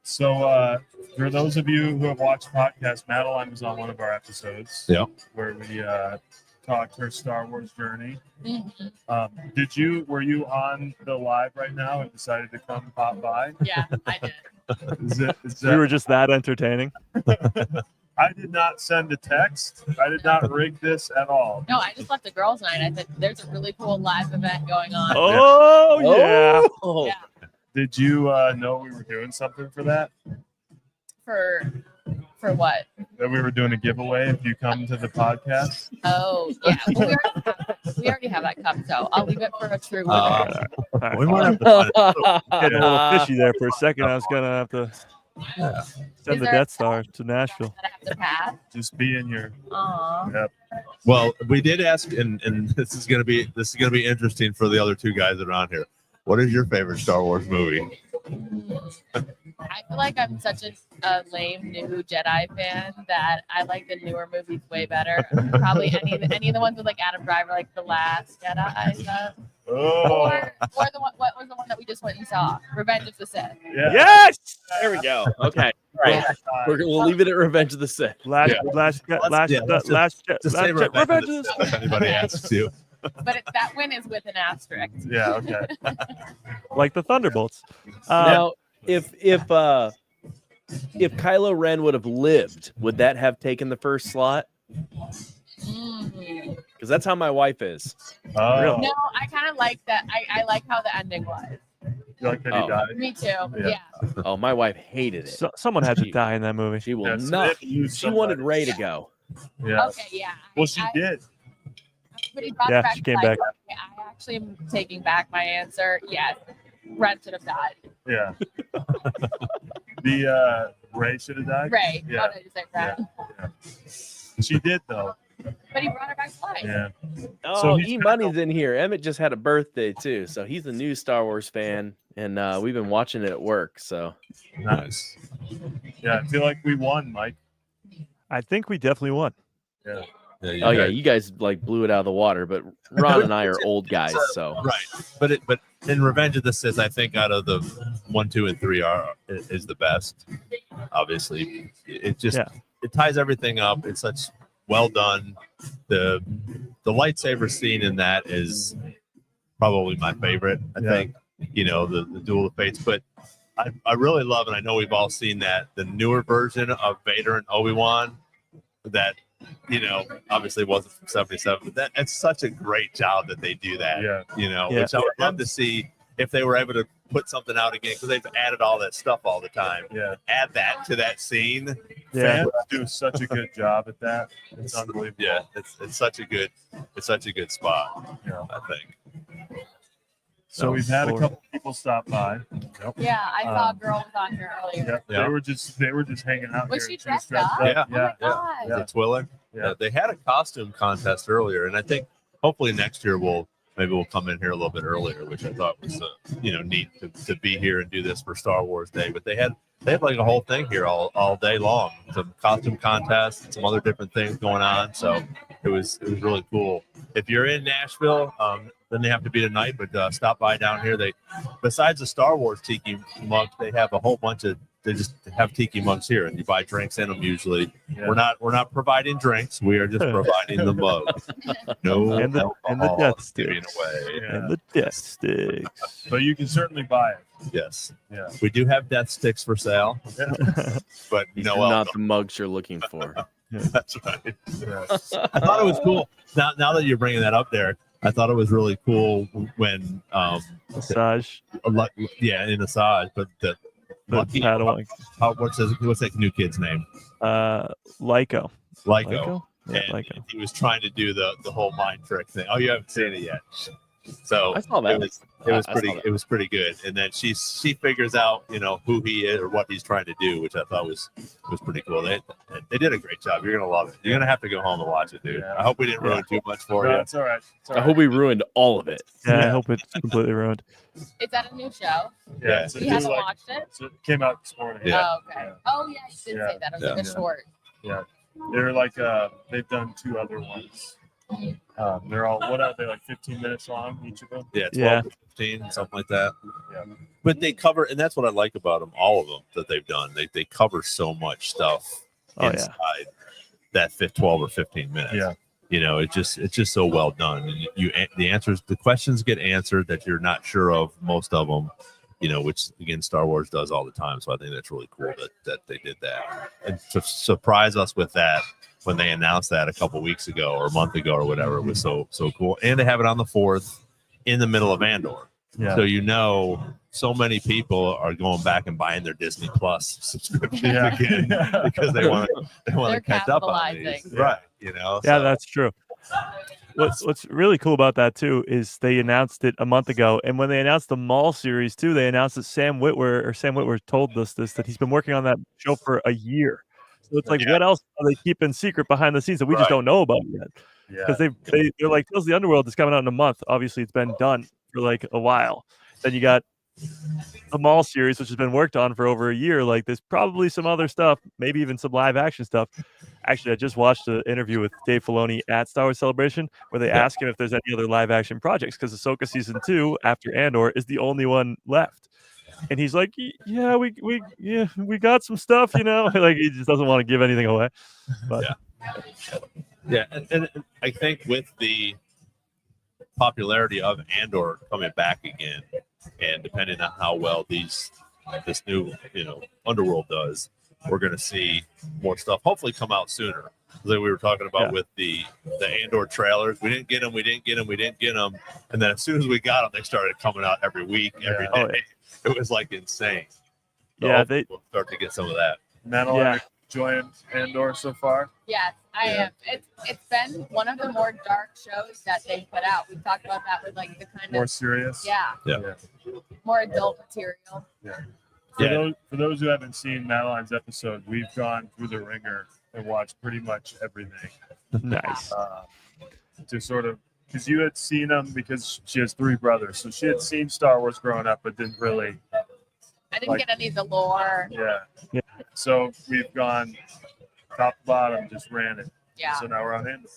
So for those of you who have watched the podcast, Madeline was on one of our episodes where we talked her Star Wars journey. Were you on the live right now and decided to come pop by? Yeah, I did. We were just that entertaining. I did not send a text. I did not rig this at all. No, I just left the girls' night. I said, there's a really cool live event going on. Oh, yeah. Oh. Yeah. Did you know we were doing something for that? For what? That we were doing a giveaway if you come to the podcast? Oh, yeah. Well, we already have that cup, so I'll leave it for a true winner. we might have to Getting a little fishy there for a second. I was gonna have to send Is the there Death a Star to Nashville. that I have to pass. Just be in your. Aw. Yep. Well, we did ask, and this is gonna be interesting for the other two guys that are on here. What is your favorite Star Wars movie? I feel like I'm such a lame new Jedi fan that I like the newer movies way better. Probably any of the ones with like Adam Driver, like The Last Jedi stuff. Oh. Or the one, what was the one that we just went and saw? Revenge of the Sith. Yeah. Yes. There we go. Okay. All right. We'll leave it at Revenge of the Sith. Last Just say Revenge Revenge of of the the Sith if anybody asks you. But that win is with an asterisk. Yeah. Okay. like the Thunderbolts. Now, if Kylo Ren would have lived, would that have taken the first slot? Because that's how my wife is. Oh. Really? No, I kind of like that. I like how the ending was. You like that he Oh. died? Me too. Yeah. Yeah. Oh, my wife hated it. Someone had to die in that movie. She will Yeah, so not. they lose She wanted somebody. Ray to go. Yeah. Okay. Yeah. Well, she did. But he brought Yeah, it back she to came life. back. Okay, I actually am taking back my answer. Yes. Red should have died. Yeah. The Ray should have died. Ray. Yeah. How did you say Red? She did though. But he brought her back to life. Yeah. Oh, So he's E gonna Money's in here. Emmett just had a birthday too, so he's a new Star Wars fan, and we've been watching it at work. So Nice. Yeah, I feel like we won, Mike. I think we definitely won. Yeah. oh yeah, you guys like blew it out of the water, but Ron and I are old guys, so Right. But in Revenge of the Sith, I think out of the 1, 2, and 3 is the best. Obviously, it just it ties everything up. It's such well done. The lightsaber scene in that is probably my favorite. I think the Duel of Fates, but I really love, and I know we've all seen that the newer version of Vader and Obi-Wan that. Obviously wasn't from 77, but it's such a great job that they do that. Which I would love to see if they were able to put something out again because they've added all that stuff all the time. Yeah. Add that to that scene. Yeah. Fans do such a good job at that. It's unbelievable. Yeah, it's such a good spot. Yeah. I think. So we've had a couple people stop by. Yeah, I saw a girl was on here earlier. Yeah. They were just hanging out Was here. she dressed up? Yeah. Oh my God. The Twiller. Yeah. They had a costume contest earlier, and I think hopefully next year we'll come in here a little bit earlier, which I thought was neat to be here and do this for Star Wars Day. But they had like a whole thing here all day long, some costume contests and some other different things going on. So it was really cool. If you're in Nashville, then they have to be tonight, but stop by down here. They besides the Star Wars tiki mugs, they have a whole bunch of. They just have tiki mugs here, and you buy drinks in them usually. Yeah. We're not providing drinks. We are just providing the mugs. No And the alcohol death giving sticks. away. Yeah. And the death sticks. But you can certainly buy it. Yes. Yeah. We do have death sticks for sale, but these no are not alcohol. the mugs you're looking for. That's right. Yeah. I thought it was cool. Now that you're bringing that up there, I thought it was really cool when Massage. in Asajj, but the Lucky, Padawan. what's that new kid's name? Lyco. Lyco. Yeah, And Lyco. he was trying to do the whole mind trick thing. Oh, you haven't seen it yet. So I saw that. it was pretty good. And then she figures out, who he is or what he's trying to do, which I thought was pretty cool. They did a great job. You're gonna love it. You're gonna have to go home and watch it, dude. Yeah. I hope we didn't ruin too much for No, you. it's all right. It's all I right. hope we ruined all of it. Yeah, I Yeah. hope it's completely ruined. Is that a new show? Yeah, it's a You new, haven't like, watched it? it came out this morning. Yeah. Oh, okay. Oh, yeah, you did Yeah. say that. It was like a Yeah. short. Yeah, they're like they've done 2 other ones. They're all, what are they, like 15 minutes long each of them? Yeah, 12 Yeah. to 15, something like that. Yeah. But they cover, and that's what I like about them, all of them that they've done. They cover so much stuff Oh, inside that 12 or 15 minutes. Yeah. It's just so well done. And the questions get answered that you're not sure of, most of them, which again Star Wars does all the time. So I think that's really cool that they did that, and to surprise us with that when they announced that a couple weeks ago or a month ago or whatever, it was so cool. And they have it on the 4th in the middle of Andor. Yeah. So so many people are going back and buying their Disney Plus subscriptions again because they want They're to catch up on these. capitalizing. Right. Yeah, so- that's true. What's really cool about that too is they announced it a month ago, and when they announced the Mall series too, they announced that Sam Witwer told us that he's been working on that show for a year. So it's like, what else are they keeping secret behind the scenes that we just don't know about yet? Yeah. Because they're like, Tales of the Underworld is coming out in a month. Obviously, it's been done for like a while. Then you got the Mall series, which has been worked on for over a year. Like, there's probably some other stuff, maybe even some live action stuff. Actually, I just watched an interview with Dave Filoni at Star Wars Celebration where they ask him if there's any other live action projects, because Ahsoka season 2 after Andor is the only one left. And he's like, yeah, we got some stuff, like he just doesn't want to give anything away. But Yeah, and I think with the popularity of Andor coming back again, and depending on how well this new Underworld does, we're going to see more stuff hopefully come out sooner. Like we were talking about with the Andor trailers, we didn't get them, and then as soon as we got them, they started coming out every week, every day. Oh, yeah. It was like insane. So Yeah, we'll start to get some of that. Madeline enjoying Andor so far? Yes, I am. It's been one of the more dark shows that they've put out. We talked about that with like the kind More of serious? yeah, more adult material. For those who haven't seen Madeline's episode, we've gone through the ringer and watched pretty much everything. nice. To sort of, because you had seen them, because she has 3 brothers, so she had seen Star Wars growing up, but didn't really. I didn't get any of the lore. Yeah. So we've gone top to bottom, just ran it. Yeah, So now we're on Andor.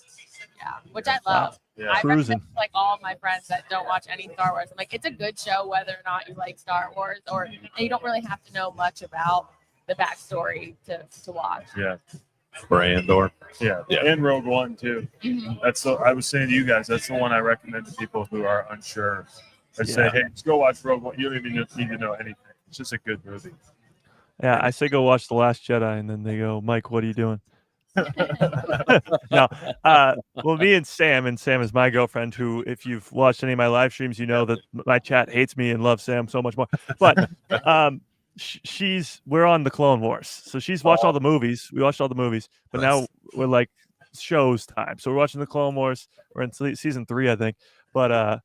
yeah, which I love. Yeah. I Cruising. recommend like all of my friends that don't watch any Star Wars. I'm like, it's a good show whether or not you like Star Wars, and you don't really have to know much about the backstory to watch. Yeah. For Andor. Yeah. Yeah. And Rogue One too. Mhm. I was saying to you guys, that's the one I recommend to people who are unsure. I say, Yeah. hey, just go watch Rogue One. You don't even need to know anything. It's just a good movie. Yeah, I say go watch The Last Jedi, and then they go, Mike, what are you doing? No, well, me and Sam is my girlfriend, who, if you've watched any of my live streams, you know that my chat hates me and loves Sam so much more. But we're on the Clone Wars, so she's watched all the movies. We watched all the movies, but now we're like shows time. So we're watching the Clone Wars. We're in season 3, I think. But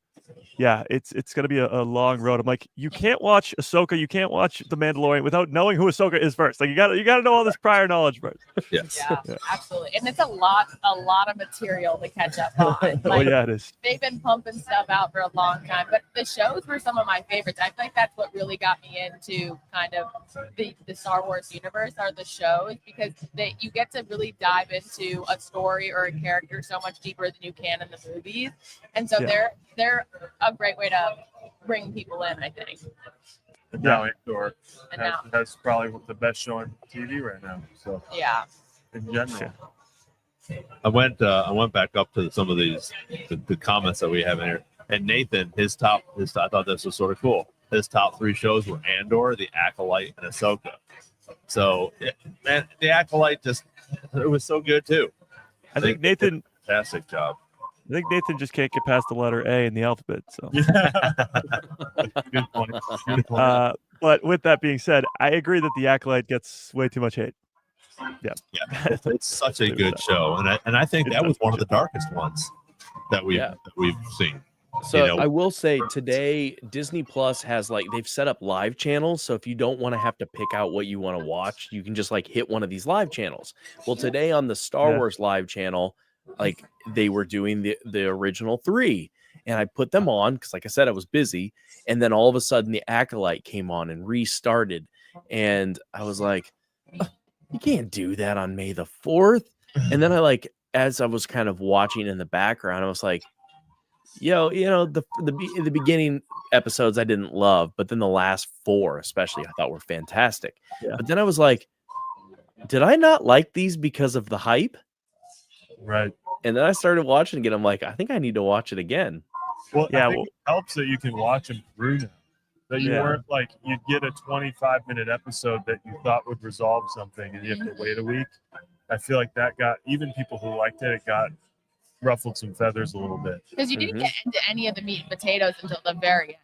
yeah, it's gonna be a long road. I'm like, you can't watch Ahsoka, you can't watch The Mandalorian without knowing who Ahsoka is first. Like you gotta know all this prior knowledge first. Yes. Yeah, absolutely. And it's a lot of material to catch up on. Oh Like, yeah, it is. they've been pumping stuff out for a long time, but the shows were some of my favorites. I feel like that's what really got me into kind of the Star Wars universe are the shows, because you get to really dive into a story or a character so much deeper than you can in the movies. And so they're a great way to bring people in, I think. And now Andor And now, has probably the best show on TV right now. So yeah. in general. I went back up to some of these the comments that we have in here, and Nathan, I thought this was sort of cool. His top 3 shows were Andor, The Acolyte, and Ahsoka. So, man, The Acolyte it was so good too. I think Nathan. Fantastic job. I think Nathan just can't get past the letter A in the alphabet. So, Good point. Good point. but with that being said, I agree that the Acolyte gets way too much hate. Yeah, It's such a good show, and I think that was one of the darkest ones that we've seen. So I will say today Disney Plus has they've set up live channels. So if you don't want to have to pick out what you want to watch, you can just hit one of these live channels. Well, today on the Star Wars live channel, they were doing the original 3, and I put them on because, like I said, I was busy, and then all of a sudden the Acolyte came on and restarted, and I was like, you can't do that on May the 4th. And then as I was kind of watching in the background, I was like, the beginning episodes I didn't love, but then the last 4 especially I thought were fantastic. But then I was like, did I not like these because of the hype? Right. And then I started watching again. I'm like, I think I need to watch it again. Well, I think it helps that you can watch them through now. That you weren't you'd get a 25-minute episode that you thought would resolve something and you have to wait a week. I feel like that got, even people who liked it, ruffled some feathers a little bit. Because you didn't get into any of the meat and potatoes until the very end.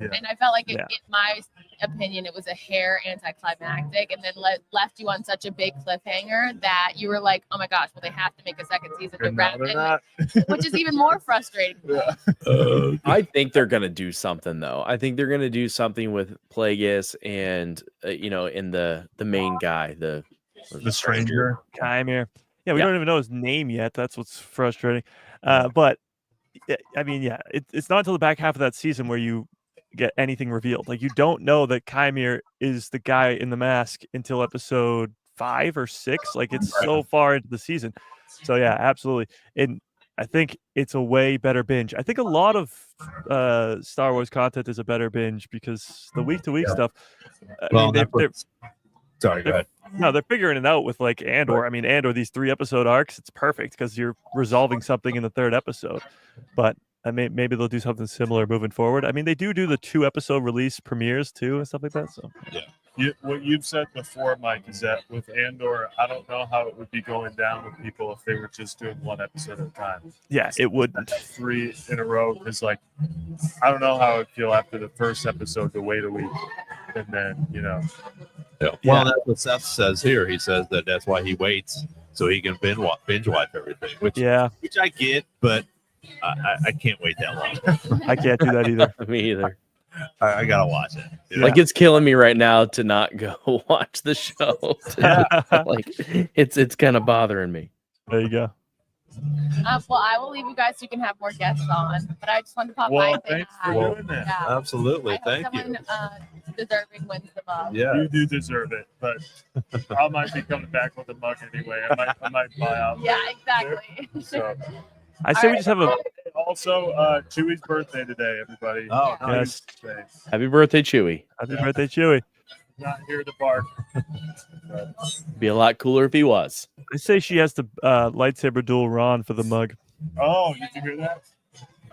Yeah. And I felt like, in my opinion, it was a hair anticlimactic, and then left you on such a big cliffhanger that you were like, oh my gosh, well, they have to make a second season to wrap it, which is even more frustrating. I think they're going to do something, though. I think they're going to do something with Plagueis and, in the main guy, the stranger. Chimera. Yeah, we don't even know his name yet. That's what's frustrating. But, I mean, it's not until the back half of that season where you get anything revealed. You don't know that Chimera is the guy in the mask until episode 5 or 6. It's so far into the season. So yeah, absolutely. And I think it's a way better binge. I think a lot of Star Wars content is a better binge because the week-to-week stuff. Sorry, go ahead. No, they're figuring it out with Andor. I mean, Andor, these 3-episode arcs, it's perfect because you're resolving something in the 3rd episode. But maybe they'll do something similar moving forward. I mean, they do the 2-episode release premieres too and stuff like that. So what you've said before, Mike, is that with Andor, I don't know how it would be going down with people if they were just doing 1 episode at a time. Yeah, it wouldn't. 3 in a row because, I don't know how it would feel after the first episode to wait a week and then, Well, that's what Seth says here. He says that's why he waits so he can binge watch everything. Which I get, but I can't wait that long. I can't do that either. Me either. I gotta watch it. It's killing me right now to not go watch the show. It's kind of bothering me. There you go. Well, I will leave you guys so you can have more guests on, but I just wanted to pop by and say thanks for doing that. Yeah. Absolutely. Thank you. Someone deserving wins the mug. Yeah. You do deserve it, but I might be coming back with a mug anyway. I might buy out. Yeah, exactly. So I say we just have a. Also, Chewy's birthday today, everybody. Oh, yes. Happy birthday, Chewy. Happy birthday, Chewy. Not here to bark. Be a lot cooler if he was. I say she has to lightsaber duel Ron for the mug. Oh, did you hear that?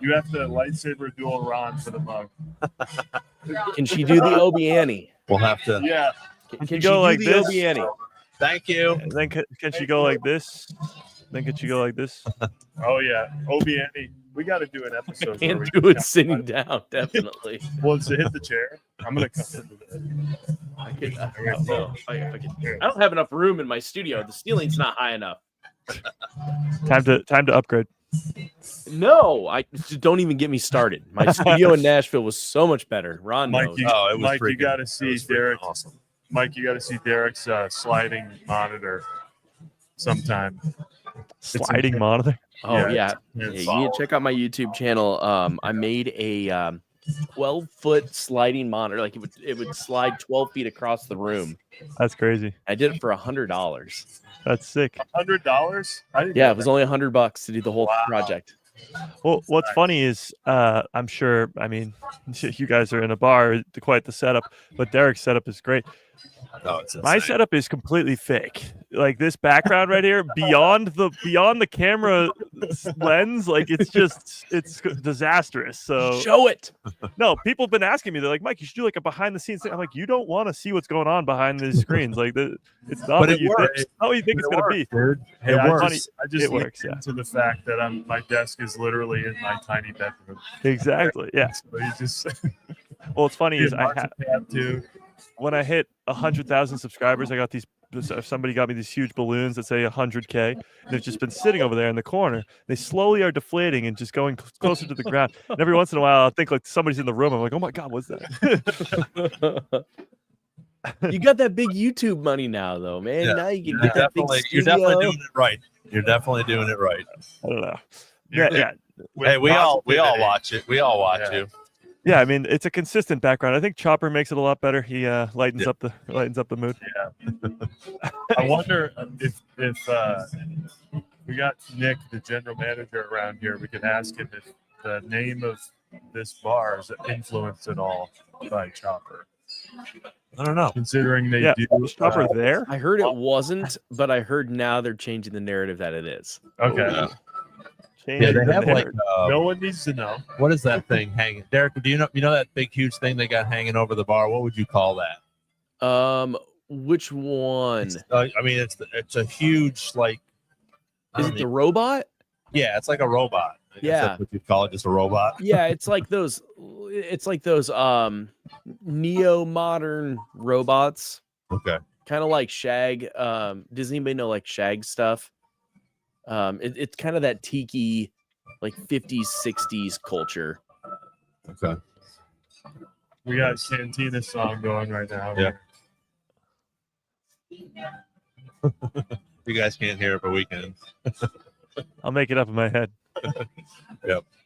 You have to lightsaber duel Ron for the mug. Can she do the Obi Annie? We'll have to. Yeah. Can she she go do like the this? Obi Annie? Thank you. And then can she go like this? Then can she go like this? Oh yeah, Obi Annie. We got to do an episode. Can't where do we it sitting down, definitely. Well, to hit the chair. I'm gonna come into it. I don't know. I don't have enough room in my studio. The ceiling's not high enough. Time to upgrade. No, just don't even get me started. My studio in Nashville was so much better. Ron Mike, knows. you got to see Derek. Awesome. Mike, you got to see Derek's sliding monitor sometime. Sliding monitor. Oh yeah. It's You need to check out my YouTube channel. I made a 12-foot sliding monitor. Like it would slide 12 feet across the room. That's crazy. I did it for $100. That's sick. $100? Yeah, it was only $100 to do the whole project. Well, what's funny is I'm sure, I mean, you guys are in a bar, quite the setup, but Derek's setup is great. No, it's My insane. setup is completely fake. Like this background right here, beyond the camera lens, like it's disastrous. So Show it. no, people have been asking me. They're like, Mike, you should do like a behind the scenes thing. I'm like, you don't want to see what's going on behind these screens. Like it's not But what it you think. works. It's not what you think it's It gonna works, be. dude. Hey, It I works. just It works, yeah. into the fact that my desk is literally in my tiny bedroom. Exactly. Yeah. So you just Well, it's funny is I have have to. when I hit 100,000 subscribers, I got somebody got me these huge balloons that say 100K. And they've just been sitting over there in the corner. They slowly are deflating and just going closer to the ground. And every once in a while, I'll think like somebody's in the room. I'm like, oh my God, what's that? You got that big YouTube money now, though, man. Yeah. Now you can get that big You're definitely studio. doing it right. You're definitely doing it right. I don't know. Yeah. Hey, we all watch it. We all watch you. Yeah, I mean, it's a consistent background. I think Chopper makes it a lot better. He lightens up the mood. I wonder if we got Nick, the general manager around here, we could ask him if the name of this bar is influenced at all by Chopper. I don't know. Considering they do. Is Chopper there? I heard it wasn't, but I heard now they're changing the narrative that it is. Okay. Yeah. Change they the have like narrative. No one needs to know. what is that thing hanging? Derek, do you know that big huge thing they got hanging over the bar? What would you call that? Which one? I mean, it's a huge like. I Is don't it the even- robot? yeah, it's like a robot. I guess Yeah. that's what you call it, just a robot. Yeah, it's like those neo-modern robots, Okay. kind of like Shag. Does anybody know like Shag stuff? It's kind of that Tiki, like 50s, 60s culture. Okay. We got Santina's song going right now. Yeah. You guys can't hear it, but we can. I'll make it up in my head.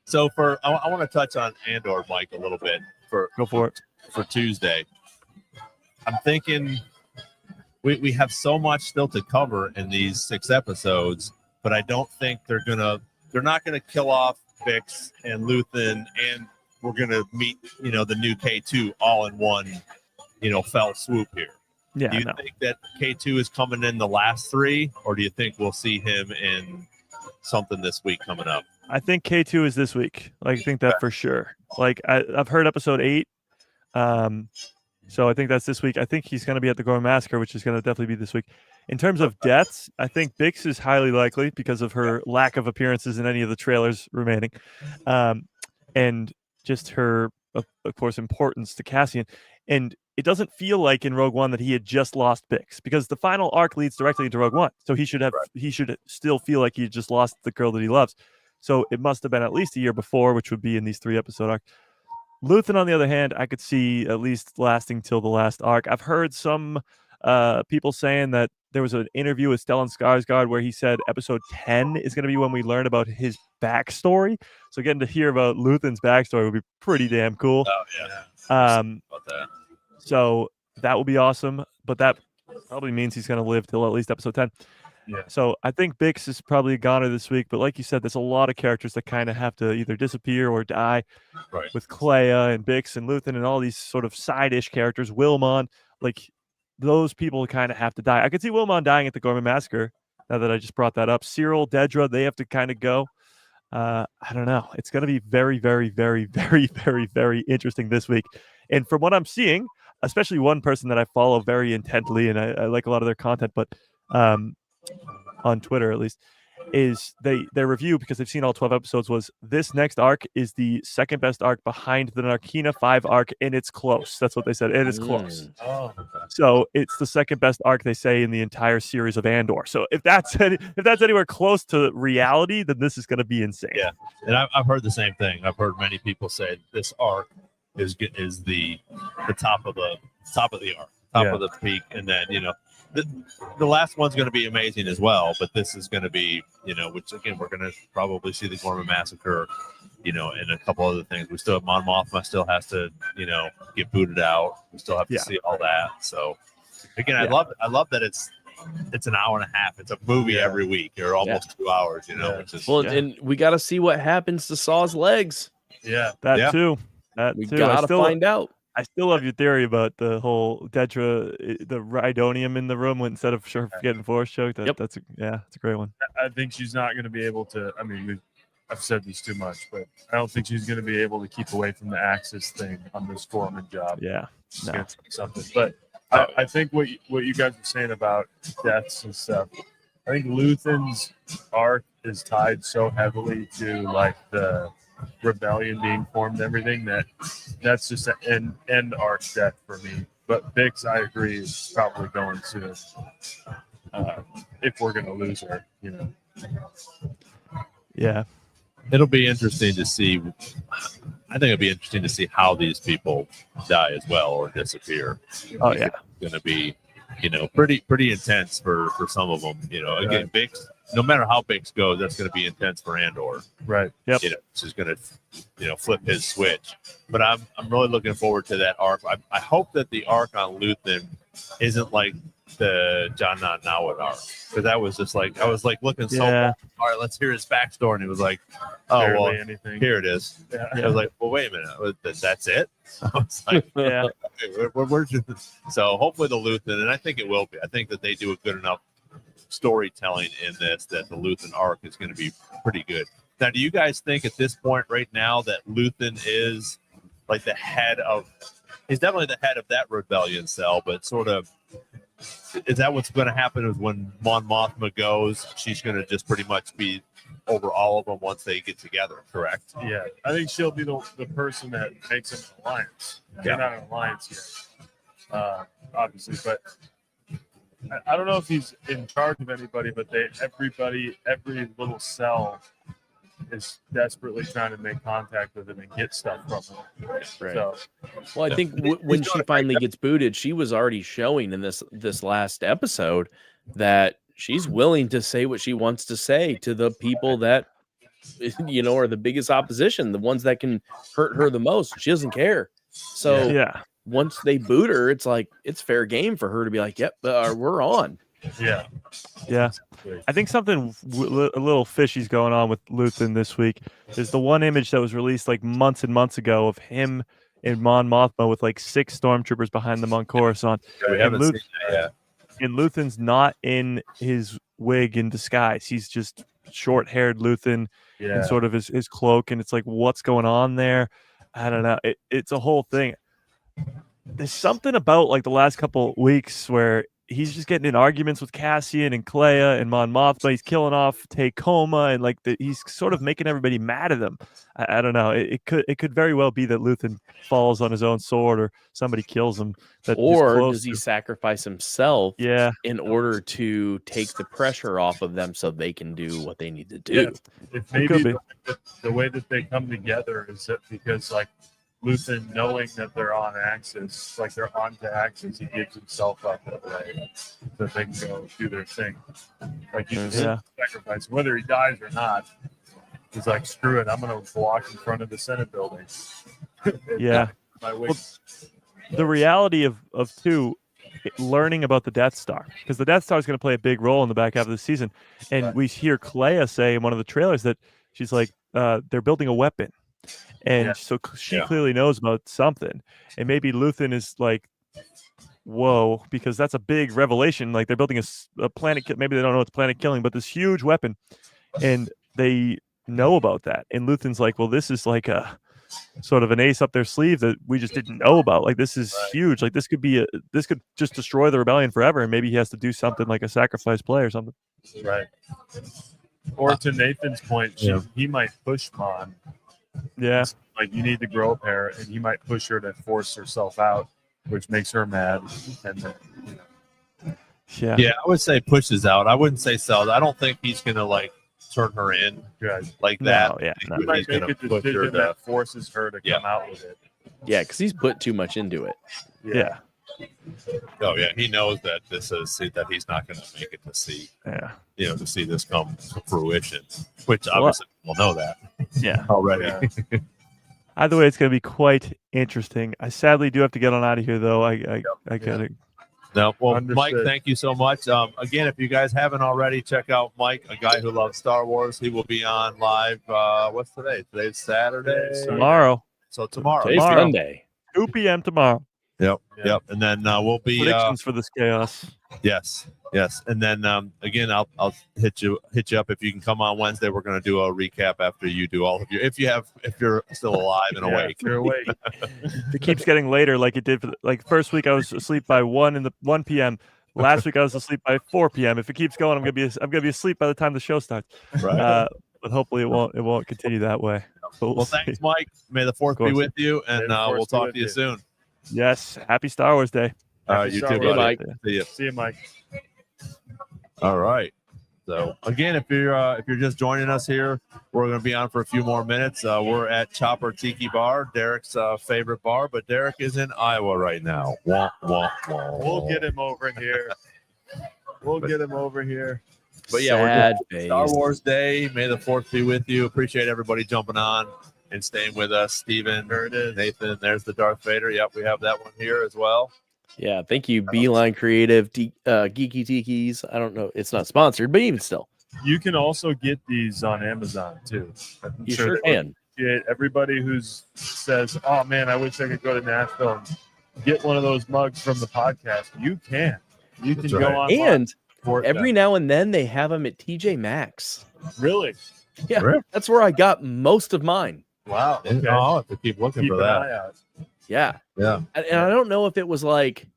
So I want to touch on Andor, Mike, a little bit Go for it. for Tuesday. I'm thinking we have so much still to cover in these 6 episodes, but I don't think they're not gonna kill off Bix and Luthen, and we're gonna meet the new K2 all in one fell swoop here. Yeah, Do you no. think that K2 is coming in the last 3, or do you think we'll see him in something this week coming up? I think K2 is this week. Like, I think that for sure. Like, I've heard episode 8. So I think that's this week. I think he's going to be at the Gourmet Massacre, which is going to definitely be this week. In terms of deaths, I think Bix is highly likely because of her lack of appearances in any of the trailers remaining. And just her, of course, importance to Cassian. And it doesn't feel like in Rogue One that he had just lost Bix, because the final arc leads directly into Rogue One. So he should still feel like he just lost the girl that he loves. So it must have been at least a year before, which would be in these 3 episode arcs. Luthen, on the other hand, I could see at least lasting till the last arc. I've heard some people saying that there was an interview with Stellan Skarsgård where he said episode 10 is going to be when we learn about his backstory. So getting to hear about Luthen's backstory would be pretty damn cool. Oh yeah. About that. So that will be awesome. But that probably means he's going to live till at least episode 10. Yeah. So I think Bix is probably a goner this week. But like you said, there's a lot of characters that kind of have to either disappear or die. Right. With Clea and Bix and Luthen and all these sort of side-ish characters, Wilmon, like those people kind of have to die. I could see Wilmon dying at the Gourmet Massacre, now that I just brought that up. Cyril, Dedra, they have to kind of go. I don't know. It's going to be very, very, very, very, very, very interesting this week. And from what I'm seeing, especially one person that I follow very intently, and I like a lot of their content, but on Twitter at least, is their review, because they've seen all 12 episodes, was this next arc is the second best arc behind the Narkina 5 arc, and it's close. That's what they said. It is close. Oh, So it's the second best arc, they say, in the entire series of Andor. So if that's anywhere close to reality, then this is going to be insane. Yeah. And I've heard the same thing. I've heard many people say this arc is the top of the arc, top of the peak, and then the last one's going to be amazing as well. But this is going to be which again we're going to probably see the Gourmet Massacre, and a couple other things. We still have Mon Mothma still has to get booted out. We still have to see all that. So again, I love that it's an hour and a half. It's a movie every week, or almost 2 hours. Which is and we got to see what happens to Saw's legs. yeah. That too. We gotta find out. I still love your theory about the whole Dedra, the rhydonium in the room instead of getting force choked. That's a great one. I think she's not going to be able to. I mean, I've said this too much, but I don't think she's going to be able to keep away from the Axis thing on this foreman job. Yeah, She's gonna try something. But I think what you guys were saying about deaths and stuff. I think Luthen's arc is tied so heavily to like the rebellion being formed and everything that's just an end arc death for me. But Bix, I agree, is probably going to if we're going to lose her, you know. Yeah. It'll be interesting to see. I think it'll be interesting to see how these people die as well or disappear. Oh yeah, it's going to be, pretty intense for some of them. Again, Bix. No matter how Bix goes, that's going to be intense for Andor. Right. Yep. She's going to, flip his switch. But I'm really looking forward to that arc. I hope that the arc on Luthen isn't like the John Nawad arc, because that was just like I was like looking so long. All right, let's hear his backstory, and he was like, "Oh well, anything. Here it is." Yeah. I was like, "Well, wait a minute, that's it." So I was like, yeah. We're just... So hopefully the Luthen, and I think it will be. I think that they do a good enough storytelling in this that the Luthen arc is going to be pretty good. Now, do you guys think at this point right now that Luthen is like the head of? He's definitely the head of that rebellion cell, but sort of. Is that what's going to happen? Is when Mon Mothma goes, she's going to just pretty much be over all of them once they get together, correct? Yeah, I think she'll be the person that makes an alliance. They're not an alliance yet, obviously, but I don't know if he's in charge of anybody, but every little cell is desperately trying to make contact with him and get stuff from him. Right. So, well, I think when she finally gets booted, she was already showing in this last episode that she's willing to say what she wants to say to the people that are the biggest opposition, the ones that can hurt her the most. She doesn't care. So once they boot her, it's like it's fair game for her to be like, "Yep, we're on." Yeah. I think something a little fishy's going on with Luthen this week. There's the one image that was released like months and months ago of him and Mon Mothma with like 6 stormtroopers behind them on Coruscant. We haven't seen that yet. And Luthen's not in his wig in disguise. He's just short-haired Luthen and sort of his cloak. And it's like, what's going on there? I don't know. It's a whole thing. There's something about like the last couple weeks where he's just getting in arguments with Cassian and Clea and Mon Mothma. He's killing off Tacoma and like he's sort of making everybody mad at him. I don't know. It could very well be that Luthen falls on his own sword or somebody kills him. Or does he sacrifice himself? Yeah. In order to take the pressure off of them so they can do what they need to do. Yeah. If maybe the way that they come together is that because like Luthen, knowing that they're on Axis, like they're onto Axis, he gives himself up that way so they can go do their thing. Like he just sacrifice, whether he dies or not. He's like, screw it, I'm going to walk in front of the Senate building. Yeah. Well, the reality of learning about the Death Star, because the Death Star is going to play a big role in the back half of the season, and we hear Clea say in one of the trailers that she's like, they're building a weapon. And so she clearly knows about something. And maybe Luthen is like, whoa, because that's a big revelation. Like they're building a planet. Maybe they don't know it's planet killing, but this huge weapon. And they know about that. And Luthen's like, well, this is like a sort of an ace up their sleeve that we just didn't know about. Like this is huge. Like this could just destroy the rebellion forever. And maybe he has to do something like a sacrifice play or something. Right. Or to Nathan's point, he might push Mon. Yeah, like you need to grow a pair, and he might push her to force herself out, which makes her mad. And then, I would say pushes out. I wouldn't say sells. I don't think he's gonna like turn her in like that. He might make a decision that forces her to come out with it. Yeah, because he's put too much into it. Yeah. Oh yeah, he knows that this is that he's not going to make it to see. Yeah. To see this come to fruition, which obviously we'll know that. Yeah. Already. Yeah. Either way, it's going to be quite interesting. I sadly do have to get on out of here, though. I got it. No, well, Understood. Mike, thank you so much. Again, if you guys haven't already, check out Mike, a guy who loves Star Wars. He will be on live. What's today? Today's Saturday. Tomorrow. So tomorrow. Today's Monday. 2 p.m. tomorrow. Yep. Yeah. Yep. And then we'll be Predictions for this chaos. yes. And then again, I'll hit you up if you can come on Wednesday. We're going to do a recap after you do all of your if you're still alive and awake. You're awake. If it keeps getting later, like it did. Like first week, I was asleep by 1 p.m. Last week, I was asleep by 4 p.m. If it keeps going, I'm gonna be asleep by the time the show starts. Right. But hopefully, it won't continue that way. But Well, see. thanks, Mike. May the fourth be course. with you, and May the force we'll be talk with to you you. soon. Yes, happy Star Wars Day. All right, Happy you Star too, Wars buddy. Day. See you. See you, Mike. All right. So again, if you're just joining us here, we're going to be on for a few more minutes. We're at Chopper Tiki Bar, Derek's favorite bar, but Derek is in Iowa right now. Wah, wah, wah. We'll get him over here. But yeah, we're Sad doing Star face. Wars Day. May the fourth be with you. Appreciate everybody jumping on and staying with us. Steven, There it is. Nathan, there's the Darth Vader. Yep, we have that one here as well. Yeah, thank you, Beeline Creative, Geeky Tikis. I don't know, it's not sponsored, but even still, You can also get these on Amazon too. I'm you sure they can. appreciate everybody who says, "Oh man, I wish I could go to Nashville and get one of those mugs from the podcast." You can. You can That's go right. on And every now and then they have them at TJ Maxx. really. Yeah, Really? that's where I got most of mine. Wow. Okay. I'll have to keep looking Keep for an that. eye out. Yeah, Yeah. and I don't know if it was like,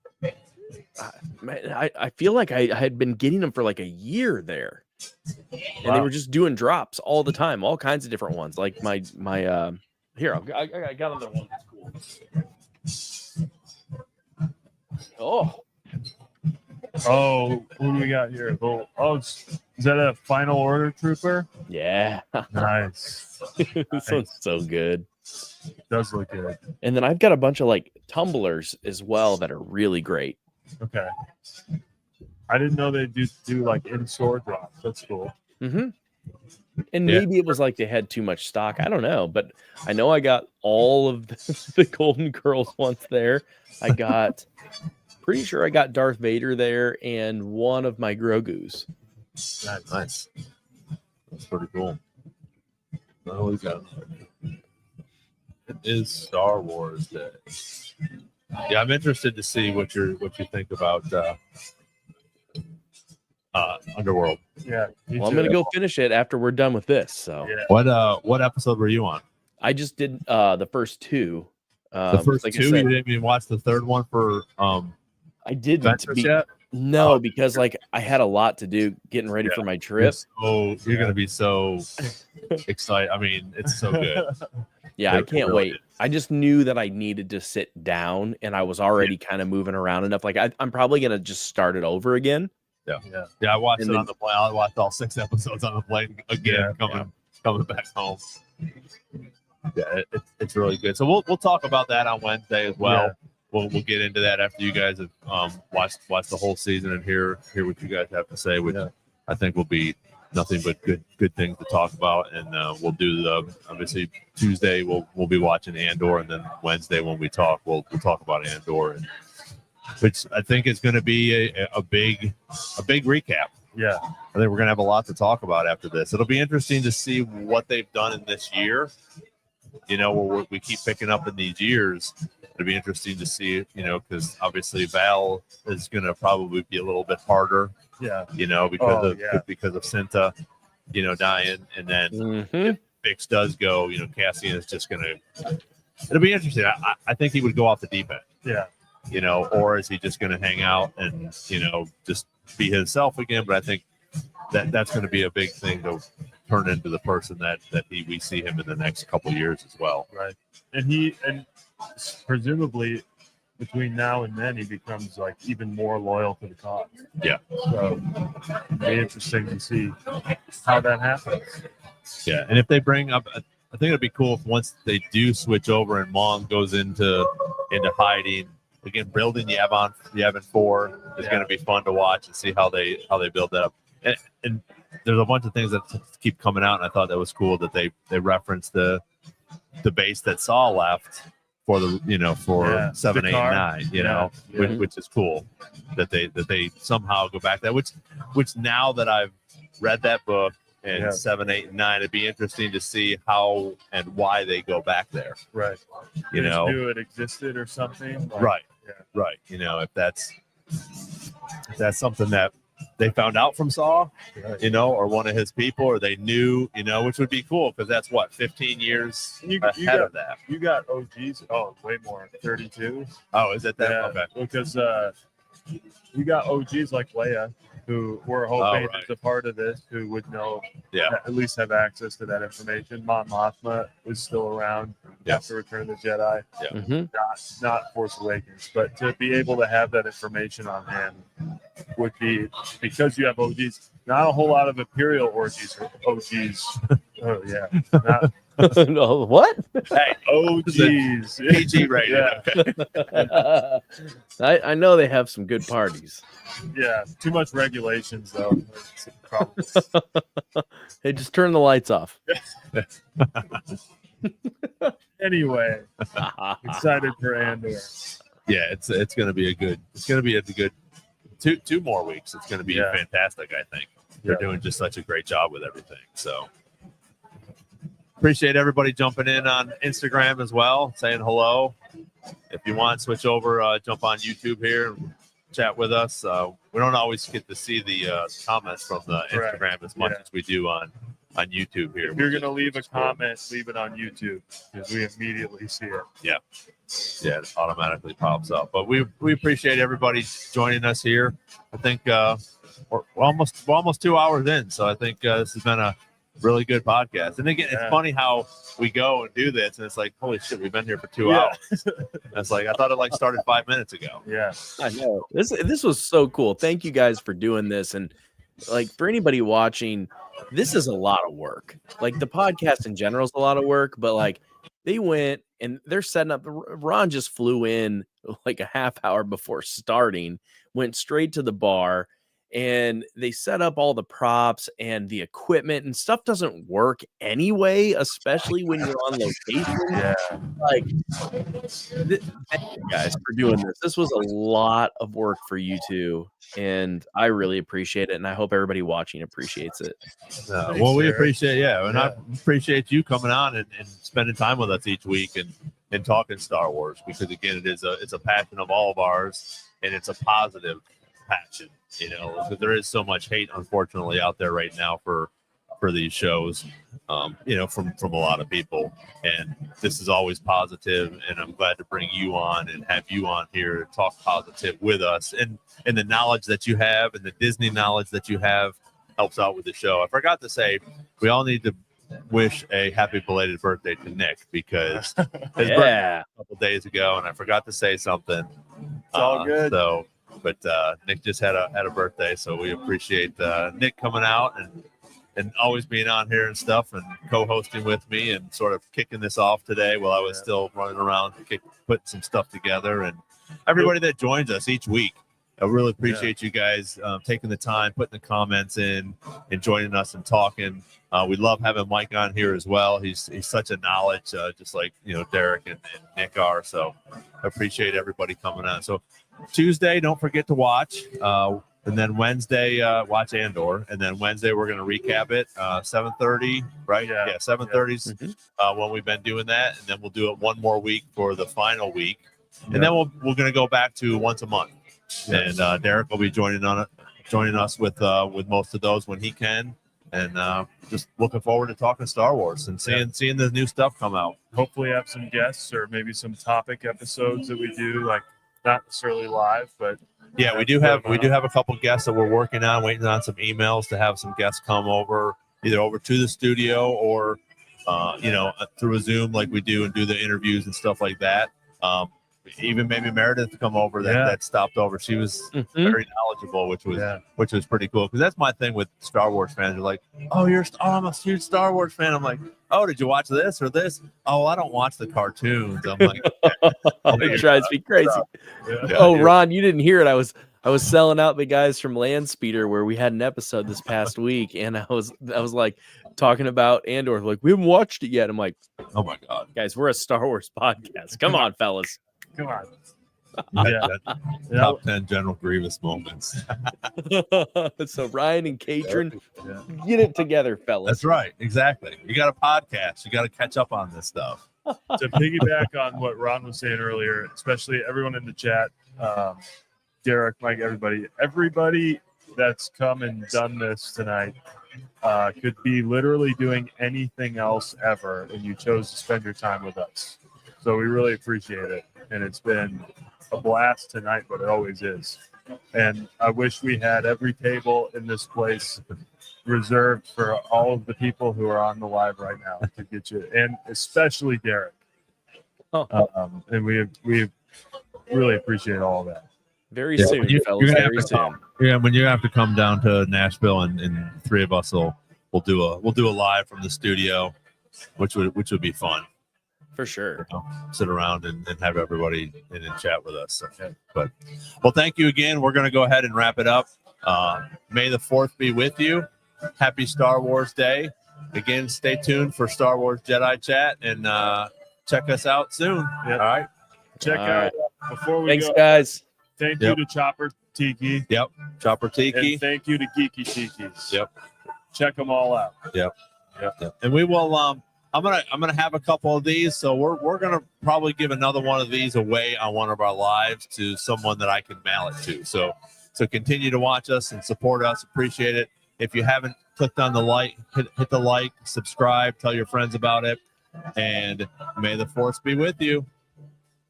I feel like I had been getting them for like a year there, and they Wow. were just doing drops all the time, all kinds of different ones. Like my here, I got another one that's cool. Oh, Oh, who do we got here? Is that a final order trooper? yeah, Nice. this one's so good. Does look good. And then I've got a bunch of like tumblers as well that are really great. Okay. I didn't know they do like in-store drops. That's cool. Mm-hmm. And Yeah. maybe it was like they had too much stock. I don't know, but I know I got all of the Golden Girls ones there. I got, pretty sure I got Darth Vader there and one of my Grogu's. Nice. That's pretty cool. Oh, we got. It is Star Wars Day. Yeah, I'm interested to see what you think about Underworld. Yeah. Well, I'm gonna go finish it after we're done with this. So Yeah. What episode were you on? I just did the first two. The first like I two. said, You didn't even watch the third one for I didn't. Ventress yet? No, because like I had a lot to do getting ready Yeah. for my trip. Oh, you're gonna be so excited. I mean, it's so good. Yeah, I It can't really wait. I just knew that I needed to sit down, and I was already kind of moving around enough. Like I'm probably gonna just start it over again. Yeah. Yeah, I watched And it then- on the plane. I watched all 6 episodes on the plane again, coming back home. Yeah, it's really good. So we'll talk about that on Wednesday as well. Yeah. We'll get into that after you guys have watched the whole season and hear what you guys have to say, which I think will be nothing but good things to talk about. And we'll do obviously Tuesday we'll be watching Andor, and then Wednesday when we talk we'll talk about Andor, and which I think is going to be a big recap. Yeah. I think we're going to have a lot to talk about after this. It'll be interesting to see what they've done in this year. You know, where we keep picking up in these years. It'll be interesting to see, you know, because obviously Val is going to probably be a little bit harder, Yeah. you know, because of Cinta, you know, dying, and then Mhm. Bix does go, you know, Cassian is just going to. It'll be interesting. I think he would go off the deep end. Yeah. You know, or is he just going to hang out and, you know, just be himself again? But I think that's going to be a big thing to turn into the person that we see him in the next couple of years as well. Right. And presumably between now and then he becomes like even more loyal to the cause. Yeah. So it'll be interesting to see how that happens. Yeah, and if they bring up, I think it'd be cool if once they do switch over and Mon goes into hiding again, building Yavin 4 is going to be fun to watch and see how they build that up. And there's a bunch of things that keep coming out, and I thought that was cool that they referenced the base that Saw left for the 7, 8, 9, which is cool that they somehow go back that which now that I've read that book in Yeah. 7, 8, and 9. It'd be interesting to see how and why they go back there. Right. You They just know, knew it existed or something. Like, right, Yeah. right. You know, if that's something that they found out from Saw, Right. you know, or one of his people, or they knew, you know, which would be cool because that's what 15 years You ahead of that. You got OGs. Oh, way more. 32. Oh, is it that? Yeah, Okay. because you got OGs like Leia, who we're hoping right. is a part of this, who would know, Yeah. at least have access to that information. Mon Mothma was still around Yeah. after Return of the Jedi, Mhm. not Force Awakens, but to be able to have that information on hand would be, because you have OGs. Not a whole lot of Imperial OGs. Oh yeah, not No, what? Hey, OGs. PG rated. Yeah. Okay. I know they have some good parties. Yeah, too much regulations though. It's a problem. Hey, just turn the lights off. Anyway, excited for Andor. Yeah, it's going to be a good 2 more weeks. It's going to be Yeah. fantastic. I think they're Yeah. doing just such a great job with everything. So appreciate everybody jumping in on Instagram as well, saying hello. If you want, switch over, jump on YouTube here and chat with us. We don't always get to see the comments from the Correct. Instagram as much Yeah. as we do on YouTube here. If you're gonna leave a comment, leave it on YouTube because we immediately see it. Yeah, it automatically pops up. But we appreciate everybody joining us here. I think we're almost 2 hours in, so I think this has been a really good podcast. And again, Yeah. it's funny how we go and do this, and it's like, holy shit, we've been here for 2 Yeah. hours. It's like I thought it started 5 minutes ago. Yeah, I know. This was so cool. Thank you guys for doing this. And like for anybody watching, this is a lot of work. Like the podcast in general is a lot of work, but like they went and they're setting up. Ron just flew in like a half hour before starting, went straight to the bar, and they set up all the props and the equipment, and stuff doesn't work anyway, especially when you're on location. yeah. Like, thank you guys for doing this. This was a lot of work for you two, and I really appreciate it, and I hope everybody watching appreciates it. Well, we Eric. appreciate, and Yeah. I appreciate you coming on and spending time with us each week and talking Star Wars, because again, it's a passion of all of ours, and it's a positive passion, you know, because there is so much hate, unfortunately, out there right now for these shows, you know, from a lot of people, and this is always positive, and I'm glad to bring you on and have you on here to talk positive with us, and the knowledge that you have and the Disney knowledge that you have helps out with the show. I forgot to say, we all need to wish a happy belated birthday to Nick, because his birthday Yeah. was a couple days ago, and I forgot to say something. It's all good. So, but Nick just had a birthday, so we appreciate Nick coming out and always being on here and stuff, and co-hosting with me and sort of kicking this off today while I was still running around putting some stuff together, and everybody that joins us each week. I really appreciate you guys taking the time, putting the comments in, and joining us and talking. We love having Mike on here as well. He's such a knowledge, just like, you know, Derek and Nick are. So I appreciate everybody coming on. So Tuesday, don't forget to watch. And then Wednesday, watch Andor. And then Wednesday, we're going to recap it. 7:30, right? Yeah. 7:30's when we've been doing that. And then we'll do it one more week for the final week. And then we're going to go back to once a month. And Derek will be joining us with most of those when he can. And just looking forward to talking Star Wars and seeing the new stuff come out. Hopefully have some guests or maybe some topic episodes that we do, like not necessarily live, but Yeah, we do have a couple guests that we're working on, waiting on some emails to have some guests come over, either over to the studio or you know, through a Zoom like we do, and do the interviews and stuff like that. Even maybe Meredith to come over that stopped over. She was very knowledgeable, which was pretty cool, because that's my thing with Star Wars fans. They're like, oh, I'm a huge Star Wars fan. I'm like, oh, did you watch this or this? Oh, I don't watch the cartoons. I'm like, It drives me crazy. yeah. Oh, Ron, you didn't hear it. I was selling out the guys from Landspeeder, where we had an episode this past week, and I was like talking about Andor, like, we haven't watched it yet. I'm like, oh my god, guys, we're a Star Wars podcast. Come on, fellas. Come on. Yeah. Top 10 General Grievous moments. So Ryan and Katrin, Yeah. get it together, fellas. That's right. Exactly. You got a podcast. You got to catch up on this stuff. To piggyback on what Ron was saying earlier, especially everyone in the chat, Derek, Mike, everybody that's come and done this tonight could be literally doing anything else ever, and you chose to spend your time with us. So we really appreciate it, and it's been a blast tonight, but it always is. And I wish we had every table in this place reserved for all of the people who are on the live right now to get you, and especially Derek. And we really appreciate all of that. Very soon, fellas. Very soon. Yeah, when you have to come down to Nashville, and three of us will do a live from the studio, which would be fun. For sure. Sit around and have everybody in and chat with us. But well, thank you again. We're going to go ahead and wrap it up. May the 4th be with you. Happy Star Wars Day. Again, stay tuned for Star Wars Jedi Chat, and check us out soon. Yep. All right. Check out before we Thanks, go. guys. Thank you to Chopper Tiki. Yep. Chopper Tiki. And thank you to Geeky Tikis. Yep. Check them all out. Yep. And we will. I'm gonna have a couple of these, so we're gonna probably give another one of these away on one of our lives to someone that I can mail it to. So continue to watch us and support us. Appreciate it. If you haven't clicked on the like, hit the like, subscribe, tell your friends about it, and may the force be with you.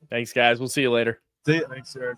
Thanks, guys. We'll see you later. See you. Thanks, Eric.